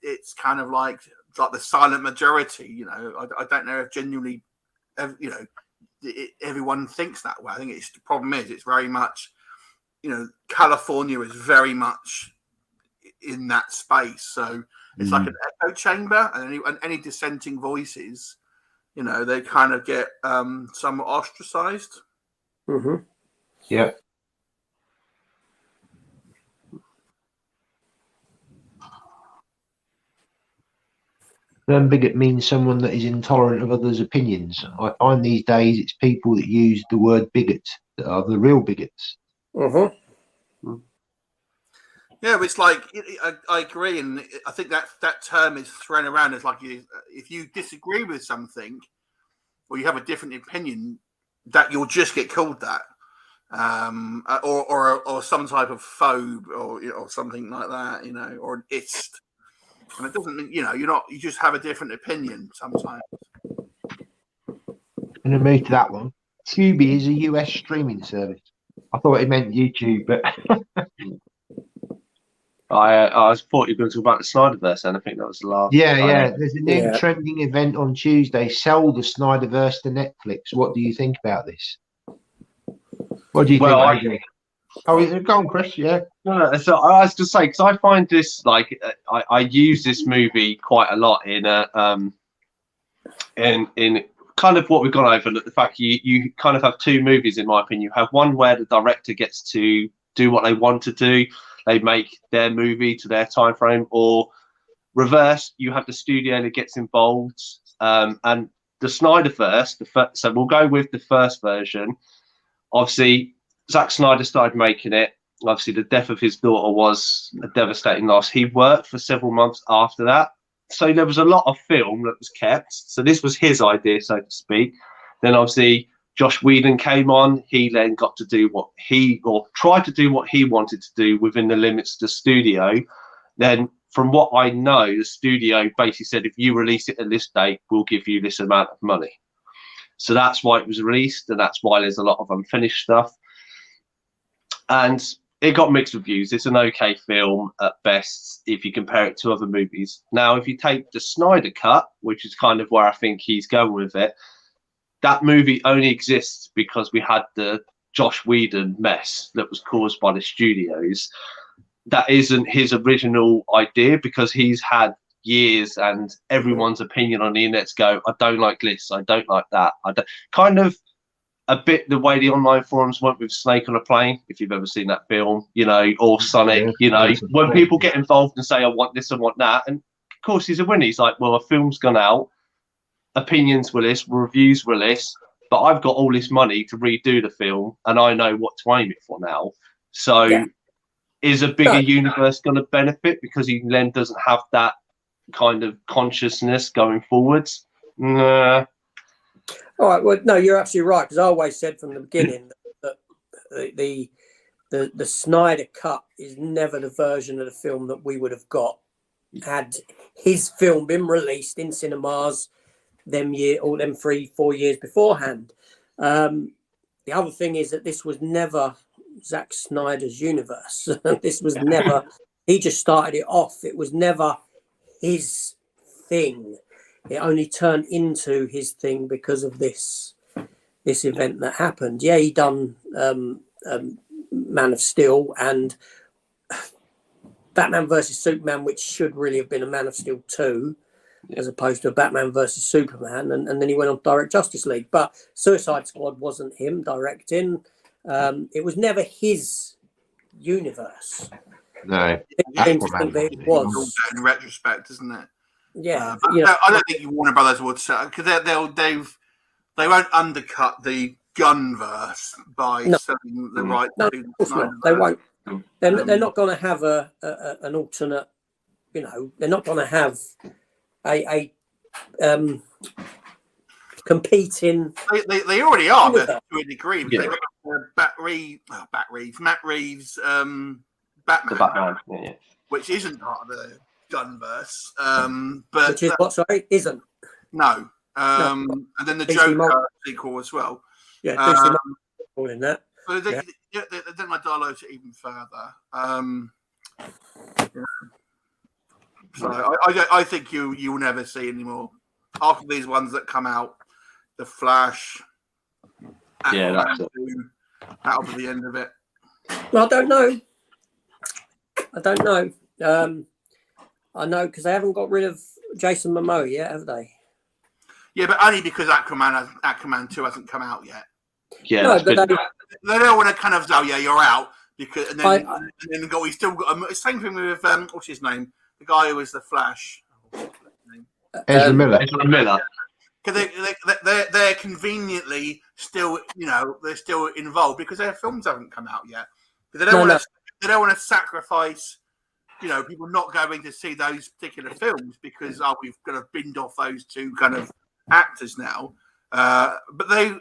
it's kind of like the silent majority. I don't know if genuinely, everyone thinks that way. I think the problem is it's very much, California is very much in that space. So it's like an echo chamber, and any dissenting voices, they kind of get somewhat ostracized. Mm-hmm. Yeah. Bigot means someone that is intolerant of others' opinions. I find these days it's people that use the word bigot that are the real bigots. Mm-hmm. Yeah, it's like I agree, and I think that term is thrown around as like if you disagree with something or you have a different opinion, that you'll just get called that, or some type of phobe or something like that, or an ist. And it doesn't mean, you just have a different opinion sometimes. I'm going to move to that one. Tubi is a US streaming service. I thought it meant YouTube, but I thought you were going to talk about the Snyderverse, and I think that was the last. Yeah. There's a new trending event on Tuesday. Sell the Snyderverse to Netflix. What do you think about this? What do you think, AJ? Go on, Chris. Yeah. No, so I was just saying, because I find this I use this movie quite a lot in kind of what we've gone over. The fact you kind of have two movies, in my opinion. You have one where the director gets to do what they want to do. They make their movie to their time frame, or reverse. You have the studio that gets involved, and the Snyderverse. So we'll go with the first version. Obviously, Zack Snyder started making it. Obviously, the death of his daughter was a devastating loss. He worked for several months after that. So there was a lot of film that was kept. So this was his idea, so to speak. Then obviously Josh Whedon came on. He then got to do tried to do what he wanted to do within the limits of the studio. Then from what I know, the studio basically said, if you release it at this date, we'll give you this amount of money. So that's why it was released, and that's why there's a lot of unfinished stuff. And it got mixed reviews. It's an okay film at best if you compare it to other movies. Now, if you take the Snyder Cut, which is kind of where I think he's going with it, that movie only exists because we had the Josh Whedon mess that was caused by the studios. That isn't his original idea, because he's had years and everyone's opinion on the internet go, I don't like this, I don't like that. a bit the way the online forums went with Snake on a Plane, if you've ever seen that film, you know, or Sonic, you know, when people get involved and say, I want this, I want that. And of course, he's a winner. He's like, well, a film's gone out, opinions were this, reviews were this, but I've got all this money to redo the film and I know what to aim it for now. So is a bigger universe going to benefit because he then doesn't have that kind of consciousness going forwards? Nah. All right. Well, no, you're absolutely right, because I always said from the beginning that the Snyder cut is never the version of the film that we would have got had his film been released in cinemas them 3-4 years beforehand. The other thing is that this was never Zack Snyder's universe. This was never. He just started it off. It was never his thing. It only turned into his thing because of this event that happened. Yeah, he done Man of Steel and Batman versus Superman, which should really have been a Man of Steel 2, as opposed to a Batman versus Superman. And then he went on to direct Justice League. But Suicide Squad wasn't him directing. It was never his universe. No. It was. In retrospect, isn't it? Yeah, I don't think Warner Brothers would say, because they won't undercut the Gunverse by selling the right. No, of course not. They won't. They're not going to have an alternate. You know, they're not going to have a competing. They already are, but to a degree. They've got Matt Reeves, Batman, The Batman, which isn't part of the Gunverse, but which is what? Sorry, isn't. No. And then the Joker sequel as well. Yeah, in that. But then I dilute it even further. So I think you will never see anymore after these ones that come out. The Flash. That's it. That'll be the end of it. Well, I don't know. I know because they haven't got rid of Jason Momoa yet, have they? Yeah, but only because Aquaman 2 hasn't come out yet. Yeah, no, but they don't want to kind of say, you're out, because and then we still got same thing with what's his name, the guy who was the Flash, Ezra Miller. Because they're conveniently still, they're still involved because their films haven't come out yet. But they don't want to sacrifice, people not going to see those particular films because we've kind of binned off those two kind of actors now. But I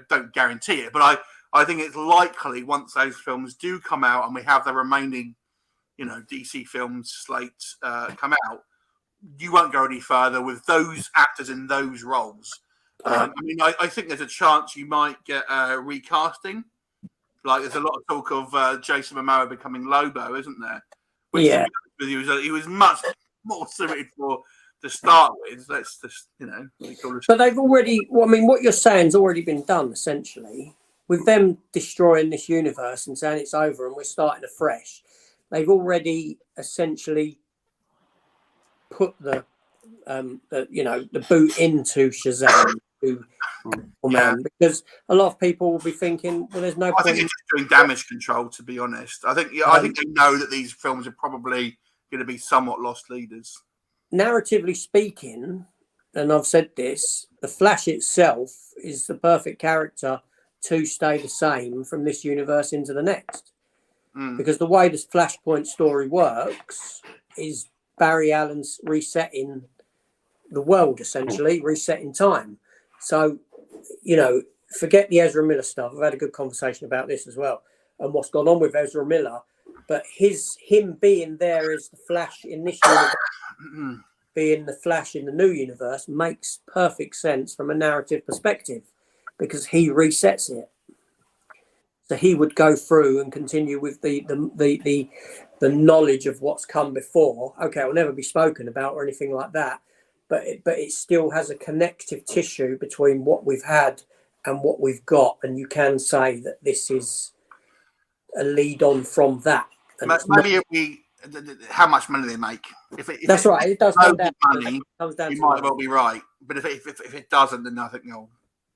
don't guarantee it, but I think it's likely once those films do come out and we have the remaining, DC films slate come out, you won't go any further with those actors in those roles. I think there's a chance you might get recasting. Like there's a lot of talk of Jason Momoa becoming Lobo, isn't there? Which he was much more suited for to start with. Let's just, But they've already. What you're saying's already been done essentially. With them destroying this universe and saying it's over and we're starting afresh, they've already essentially put the boot into Shazam. Because a lot of people will be thinking, well, there's no point. I think it's just doing damage control, to be honest. I think they know that these films are probably going to be somewhat lost leaders. Narratively speaking, and I've said this, the Flash itself is the perfect character to stay the same from this universe into the next. Because the way this Flashpoint story works is Barry Allen's resetting the world, essentially, resetting time. So, forget the Ezra Miller stuff. I've had a good conversation about this as well and what's gone on with Ezra Miller. But him being there as the Flash in this universe, being the Flash in the new universe, makes perfect sense from a narrative perspective because he resets it. So he would go through and continue with the knowledge of what's come before. Okay, it will never be spoken about or anything like that. But it still has a connective tissue between what we've had and what we've got. And you can say that this is a lead on from that. And maybe it'll be how much money they make. That's right. It does come down. Money, you might well be right. But if it doesn't, then I think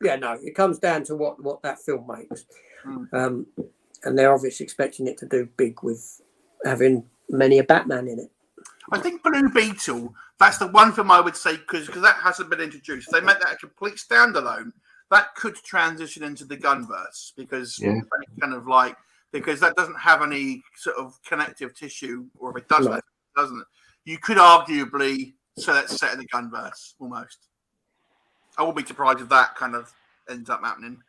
yeah, no, it comes down to what that film makes. Mm. And they're obviously expecting it to do big with having many a Batman in it. I think Blue Beetle, that's the one film I would say, because that hasn't been introduced. If they make that a complete standalone, that could transition into the Gunverse, because Yeah. kind of like, because that doesn't have any sort of connective tissue, or if it doesn't, No. it doesn't. You could arguably say that's set in the Gunverse almost. I wouldn't be surprised if that kind of ends up happening.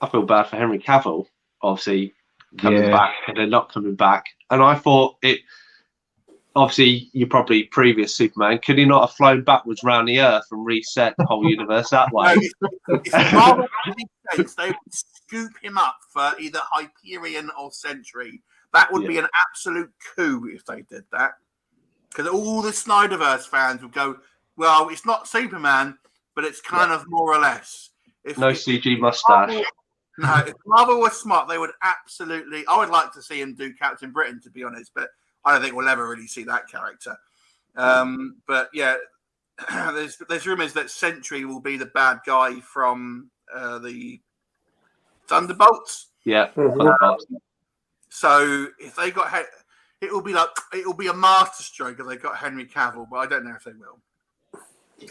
I feel bad for Henry Cavill, obviously coming Yeah. back, and they're not coming back. And I thought it. Obviously, you're probably previous Superman. Could he not have flown backwards around the Earth and reset the whole universe that way? If Marvel made sense, they would scoop him up for either Hyperion or Sentry. That would be an absolute coup if they did that. Because all the Snyderverse fans would go, well, it's not Superman, but it's kind of more or less. No CG mustache. If Marvel was smart, they would absolutely. I would like to see him do Captain Britain, to be honest, but I don't think we'll ever really see that character. But yeah, there's rumors that Sentry will be the bad guy from the Thunderbolts. Yeah. So if they got, it will be a masterstroke if they got Henry Cavill, but I don't know if they will.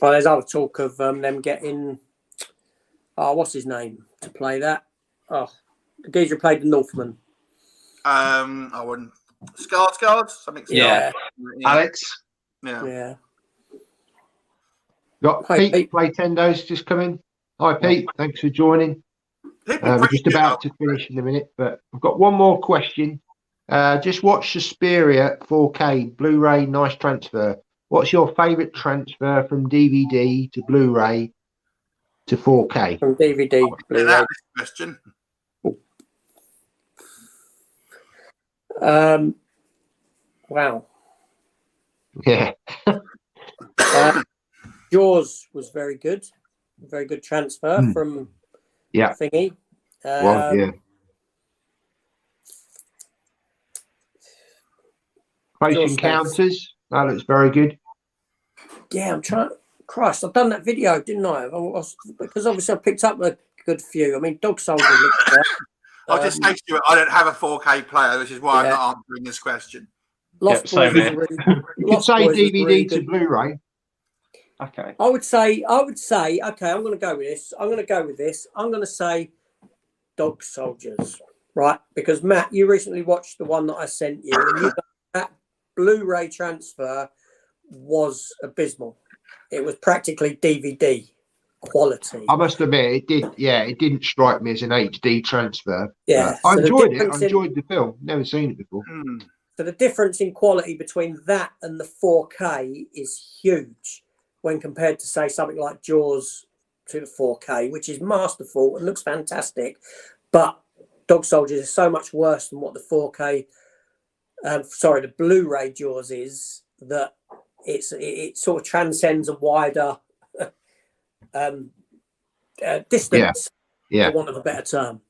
Well, there's other talk of them getting, what's his name to play that? Oh, the geezer played the Northman. I wouldn't. Skarsgård, something. Yeah. Alex. Yeah. Got Pete Playtendo's just come in. Hi, Pete. Thanks for joining. We're just about to finish in a minute, but I've got one more question. Just watched Suspiria 4K Blu-ray. Nice transfer. What's your favourite transfer from DVD to Blu-ray to 4K? From DVD. That question. Wow. Yeah. Jaws was very good. Very good transfer from thingy. Yeah. Close Encounters. That looks very good. Yeah, I'm trying. Christ, I've done that video, didn't I? Because obviously I picked up a good few. I mean, Dog Soldier looks great. I'll just say to you, I don't have a 4K player, which is why I'm not answering this question. Lost Boys is really, you could say DVD really to Blu-ray. Okay. I would say, okay, I'm going to go with this. I'm going to say Dog Soldiers, right? Because Matt, you recently watched the one that I sent you, and that Blu-ray transfer was abysmal. It was practically DVD quality. I must admit, it did. Yeah, it didn't strike me as an HD transfer. Yeah, I enjoyed it. I enjoyed the film. Never seen it before. So the difference in quality between that and the 4K is huge when compared to, say, something like Jaws to the 4K, which is masterful and looks fantastic. But Dog Soldiers is so much worse than what the 4K, the Blu-ray Jaws is, that it sort of transcends a wider distance, for want of a better term.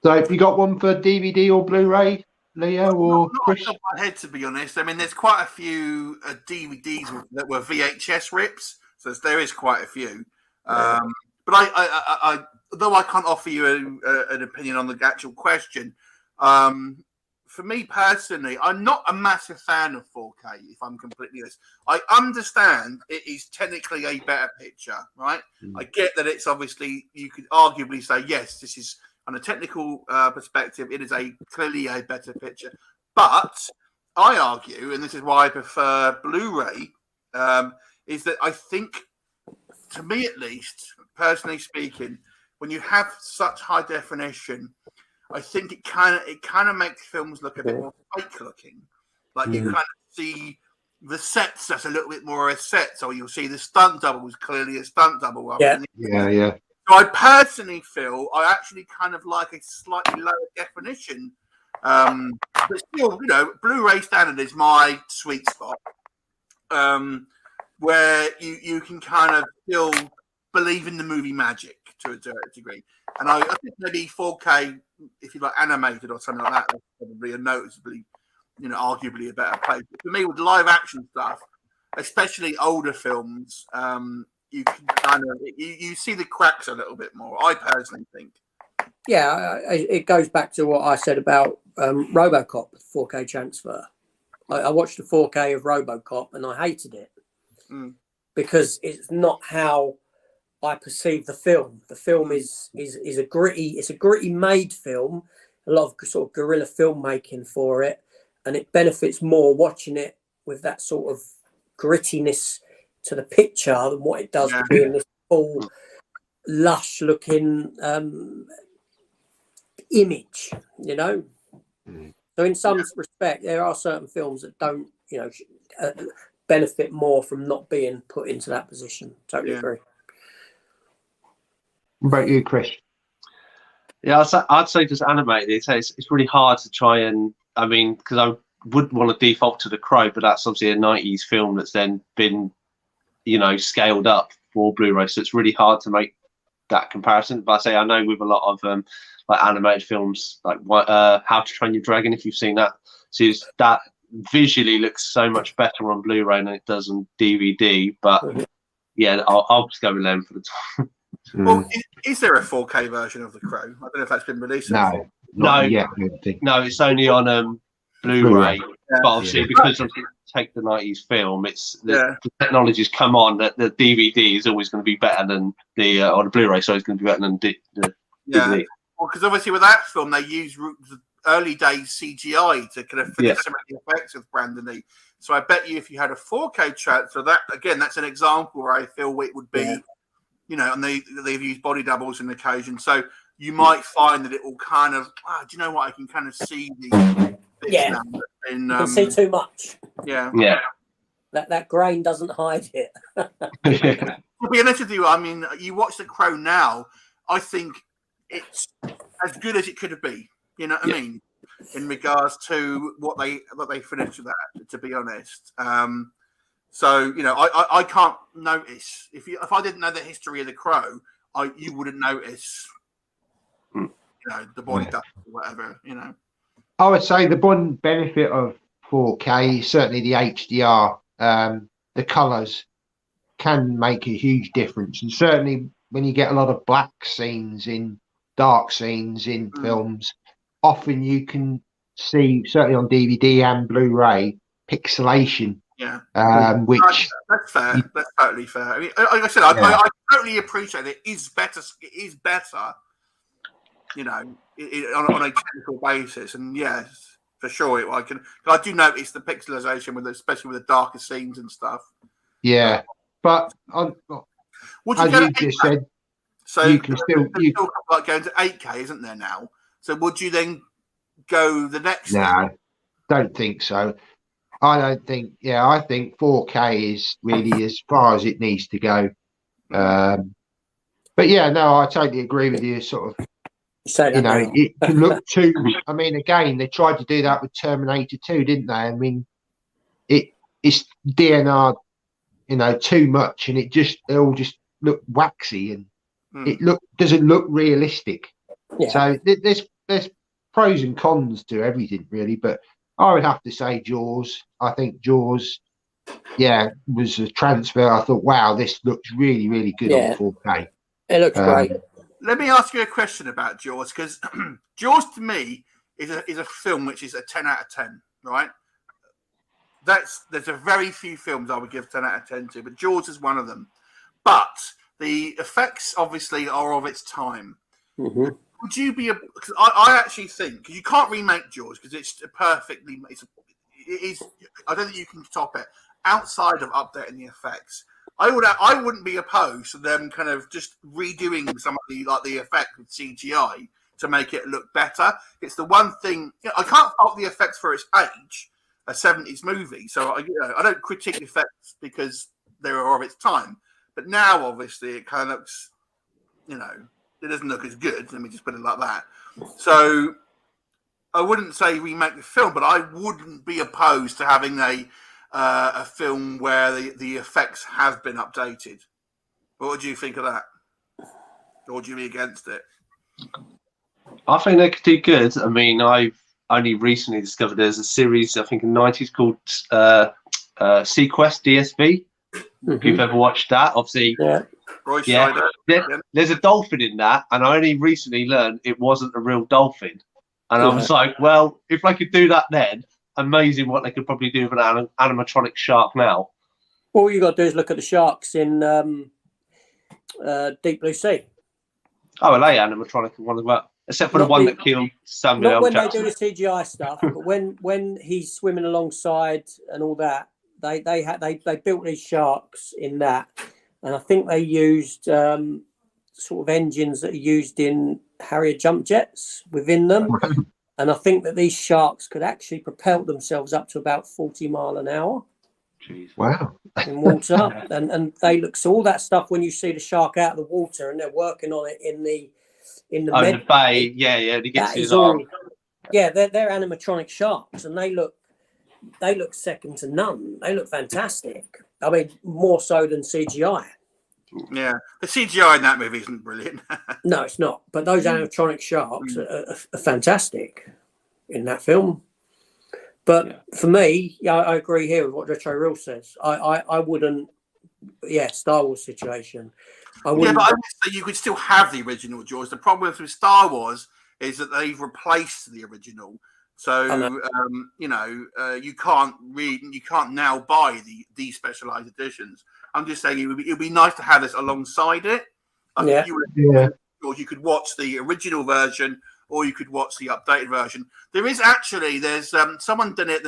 So have you got one for DVD or Blu-ray, Leo or Chris? Not off my head, to be honest. I mean, there's quite a few DVDs that were VHS rips, so there is quite a few. But I though I can't offer you an opinion on the actual question, for me personally, I'm not a massive fan of 4K, if I'm completely honest. I understand it is technically a better picture, right? I get that it's obviously, you could arguably say, yes, this is, on a technical perspective, it is clearly a better picture. But I argue, and this is why I prefer Blu-ray, is that I think, to me at least, personally speaking, when you have such high definition, I think it kind of makes films look a bit more fake looking. Like you kind of see the sets that's a little bit more a set, so you'll see the stunt double was clearly a stunt double. Yeah. So I personally feel I actually kind of like a slightly lower definition, but still, Blu-ray standard is my sweet spot, where you can kind of still believe in the movie magic to a degree. And I think maybe 4K, if you like animated or something like that, that's probably a noticeably, arguably a better place. But for me, with live action stuff, especially older films, you can kind of you see the cracks a little bit more. I personally think. Yeah, it goes back to what I said about RoboCop 4K transfer. I watched the 4K of RoboCop and I hated it because it's not how I perceive the film. The film is a gritty made film. A lot of sort of guerrilla filmmaking for it, and it benefits more watching it with that sort of grittiness to the picture than what it does to being this full, lush looking image. You know. So in some respect, there are certain films that don't, benefit more from not being put into that position. Totally agree. What about you, Chris? Yeah, I'd say just animated. It's really hard to try and, I mean, because I would want to default to The Crow, but that's obviously a 90s film that's then been, scaled up for Blu-ray. So it's really hard to make that comparison. But I know with a lot of like animated films, like How to Train Your Dragon, if you've seen that, so that visually looks so much better on Blu-ray than it does on DVD. But yeah, I'll just go with them for the time. Well, is there a 4K version of The Crow? I don't know if that's been released. No, yeah, I don't think. No, it's only on Blu-ray. But obviously, because of take the 90s film, the technology's come on that the DVD is always going to be better than the or the Blu-ray, so it's going to be better than the DVD. Well, because obviously with that film, they used the early days CGI to kind of finish some of the effects with Brandon Lee. So I bet you if you had a 4K transfer, that's an example where I feel it would be, and they've used body doubles on occasion. So you might find that it will kind of, do you know what? I can kind of see the now. You can see too much. Yeah. That grain doesn't hide it. To be honest with you, I mean, you watch The Crow now, I think it's as good as it could have been. You know what I mean? In regards to what they finished with that, to be honest. So I can't notice if I didn't know the history of The Crow, you wouldn't notice. The body double or whatever. I would say the one benefit of 4K, certainly the HDR, the colours can make a huge difference, and certainly when you get a lot of black scenes dark scenes in films, often you can see, certainly on DVD and Blu-ray, pixelation. Which that's fair. That's totally fair. I mean, like I said, I totally appreciate it. It is better. On a technical basis, and yes, for sure, I do notice the pixelization especially with the darker scenes and stuff. Yeah, but as you just said, so you can still like going to 8K, isn't there now? So would you then go the next? No, don't think so. I don't think. Yeah, I think 4K is really as far as it needs to go. But yeah, no, I totally agree with you. Sort of. It can look too. I mean, again, they tried to do that with Terminator 2, didn't they? I mean, it's DNR, too much, and it all just look waxy, and doesn't look realistic. Yeah. So there's pros and cons to everything, really. But I would have to say Jaws. I think Jaws, was a transfer. I thought, wow, this looks really, really good on 4K. It looks great. Let me ask you a question about Jaws, because Jaws to me is a film which is a 10 out of 10, right? There's a very few films I would give 10 out of 10 to, but Jaws is one of them. But the effects obviously are of its time. Mm-hmm. Would you be because I actually think, because you can't remake Jaws because it's perfectly, I don't think you can top it outside of updating the effects. I wouldn't be opposed to them kind of just redoing some of the effect with CGI to make it look better. It's the one thing I can't fault the effects for its age, a 70s movie. So I don't critique the effects because they are of its time. But now, obviously, it kind of looks, it doesn't look as good. Let me just put it like that. So I wouldn't say remake the film, but I wouldn't be opposed to having a film where the effects have been updated. What would you think of that? Or would you be against it? I think they could do good. I mean, I've only recently discovered there's a series, I think in the 90s, called Sequest DSV. If you've ever watched that, obviously, Roy yeah, Scheider. there's a dolphin in that, and I only recently learned it wasn't a real dolphin. And I was like, well, if they could do that then, amazing what they could probably do with an animatronic shark now. All you got to do is look at the sharks in Deep Blue Sea. Oh, are they animatronic one as well? Except for the one that killed Samuel Not L. when Jackson. they do the CGI stuff, but when he's swimming alongside and all that, they built these sharks in that, and I think they used sort of engines that are used in Harrier jump jets within them. And I think that these sharks could actually propel themselves up to about 40 miles an hour. Jeez. Wow. In water. and they look, so all that stuff, when you see the shark out of the water and they're working on it in the the bay, yeah, he gets his arm. Yeah, they're animatronic sharks, and they look second to none. They look fantastic. I mean, more so than CGI. Yeah, the CGI in that movie isn't brilliant. No, it's not. But those animatronic sharks are fantastic in that film. But for me, I agree here with what Retro Real says. I wouldn't. Yeah, Star Wars situation. I wouldn't. Yeah, but I would say you could still have the original Jaws. The problem with Star Wars is that they've replaced the original. So you can't now buy the specialized editions. I'm just saying it would be nice to have this alongside it. You could watch the original version, or you could watch the updated version. There's someone done it.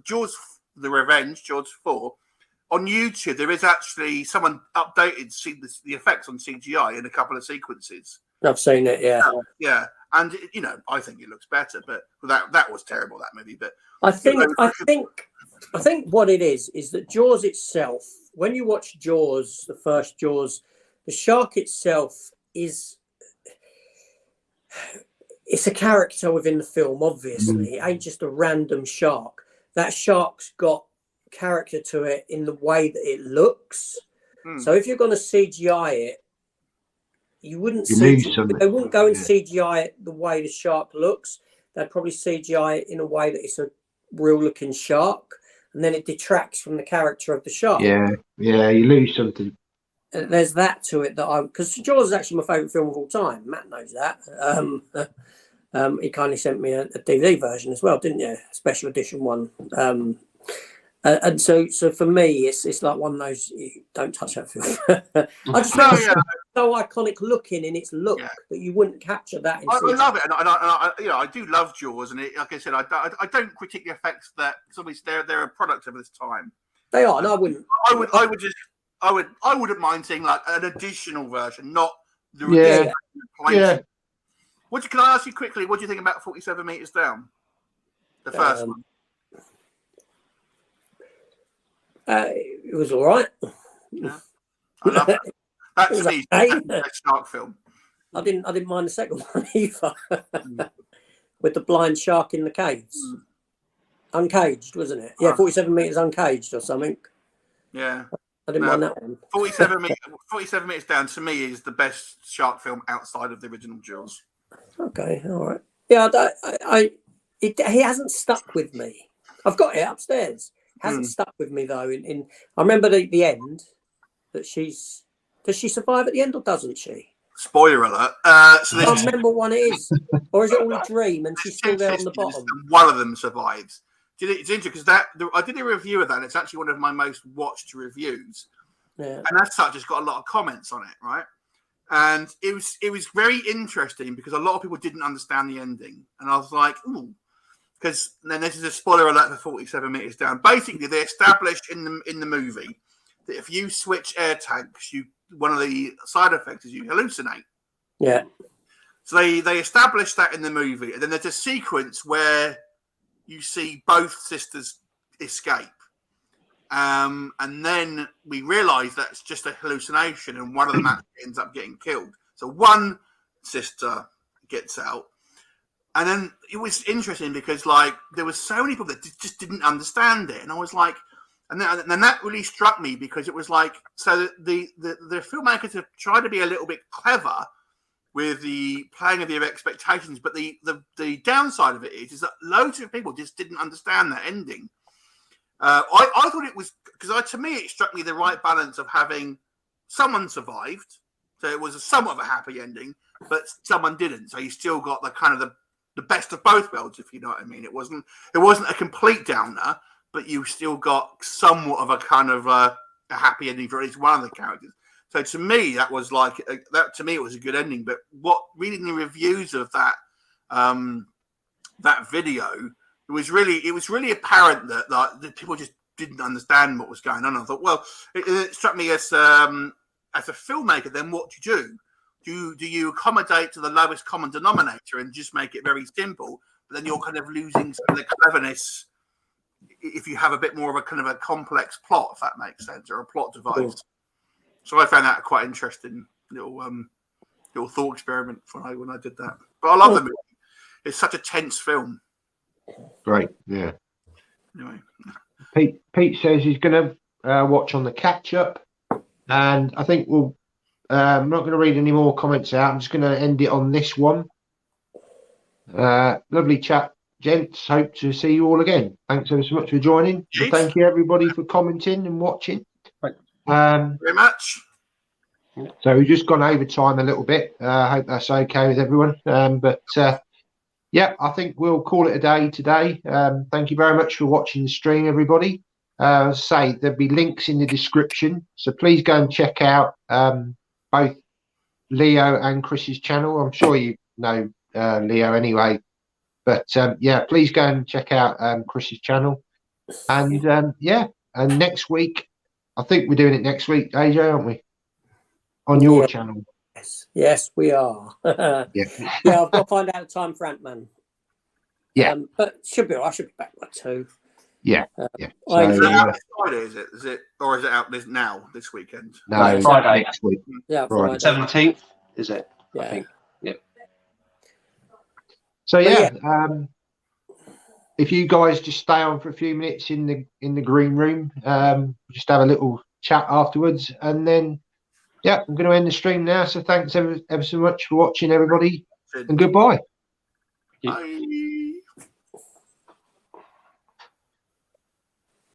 Jaws: The Revenge, Jaws 4, on YouTube. There is actually someone updated the effects on CGI in a couple of sequences. I've seen it. Yeah. Yeah. And I think it looks better, but that was terrible, that movie. But I think what it is that Jaws itself, when you watch Jaws, the first Jaws, the shark itself it's a character within the film. Obviously, it ain't just a random shark. That shark's got character to it in the way that it looks. So if you're going to CGI it, you wouldn't they wouldn't go and CGI it the way the shark looks. They'd probably CGI it in a way that it's a real looking shark, and then it detracts from the character of the shark. Yeah, you lose something. There's that to it because Jaws is actually my favourite film of all time. Matt knows that. He kindly sent me a DVD version as well, didn't you? Special edition one. And so for me, it's like one of those. Don't touch that film. I just think it's so iconic looking in its look that you wouldn't capture that. I love it, and I do love Jaws, and like I said, I don't critique the effects that obviously they're a product of this time. They are, and I wouldn't. I wouldn't mind seeing like an additional version, not the yeah. Can I ask you quickly? What do you think about 47 meters down? The first one. It was all right. Yeah. I love it. That's the shark film. I didn't mind the second one either. With the blind shark in the caves. Uncaged, wasn't it? Yeah, 47 meters uncaged or something. Yeah. I didn't mind that one. 47 meters down to me is the best shark film outside of the original Jaws. Okay, all right. Yeah, he hasn't stuck with me. I've got it upstairs. Hasn't stuck with me though. I remember the end that does she survive at the end or doesn't she? Spoiler alert. I can't remember what it is, or is it all a dream and she's still there on the bottom? One of them survives. It's interesting because I did a review of that. And it's actually one of my most watched reviews, and as such, it's got a lot of comments on it, right? And it was very interesting because a lot of people didn't understand the ending, and I was like, ooh. Because then this is a spoiler alert for 47 meters down. Basically, they established in the movie that if you switch air tanks, one of the side effects is you hallucinate. Yeah. So they established that in the movie, and then there's a sequence where you see both sisters escape, and then we realise that's just a hallucination, and one of them actually ends up getting killed. So one sister gets out. And then it was interesting because, like, there were so many people that just didn't understand it, and I was like, and then that really struck me because it was like, so the filmmakers have tried to be a little bit clever with the playing of their expectations, but the downside of it is that loads of people just didn't understand that ending, I thought it was because to me it struck me the right balance of having someone survived, so it was somewhat of a happy ending, but someone didn't. So you still got the kind of the best of both worlds, if you know what I mean. It wasn't a complete downer, but you still got somewhat of a kind of a happy ending for at least one of the characters. So to me, that was like that. To me, it was a good ending. But reading the reviews of that that video, it was really apparent that people just didn't understand what was going on. I thought, well, it struck me as a filmmaker. Then what do? Do you accommodate to the lowest common denominator and just make it very simple? But then you're kind of losing some of the cleverness if you have a bit more of a kind of a complex plot, if that makes sense, or a plot device. Cool. So I found that a quite interesting little thought experiment when I did that. But I love the movie. It's such a tense film. Great, yeah. Anyway, Pete says he's going to watch on the catch up, and I think we'll. I'm not going to read any more comments out. I'm just going to end it on this one. Lovely chat, gents. Hope to see you all again. Thanks ever so much for joining. And thank you everybody for commenting and watching. Very much. So we've just gone over time a little bit. I hope that's okay with everyone. Yeah, I think we'll call it a day today. Thank you very much for watching the stream, everybody. As I say, there'll be links in the description, so please go and check out both Leo and Chris's channel. I'm sure you know Leo anyway, but yeah, please go and check out Chris's channel. And yeah, and next week, I think we're doing it next week, AJ, aren't we? On your channel. Yes, we are. Yeah, I've got to find out the time for Ant-Man. Yeah, but I should be back by 2. Yeah, yeah. So, is it out this Friday? Is it, or is it out this weekend? No, Friday next week. Yeah, Friday. 17th, is it? Yeah. I think. Yeah. So yeah, if you guys just stay on for a few minutes in the green room, just have a little chat afterwards, and then yeah, I'm going to end the stream now. So thanks ever so much for watching, everybody, and goodbye. Bye.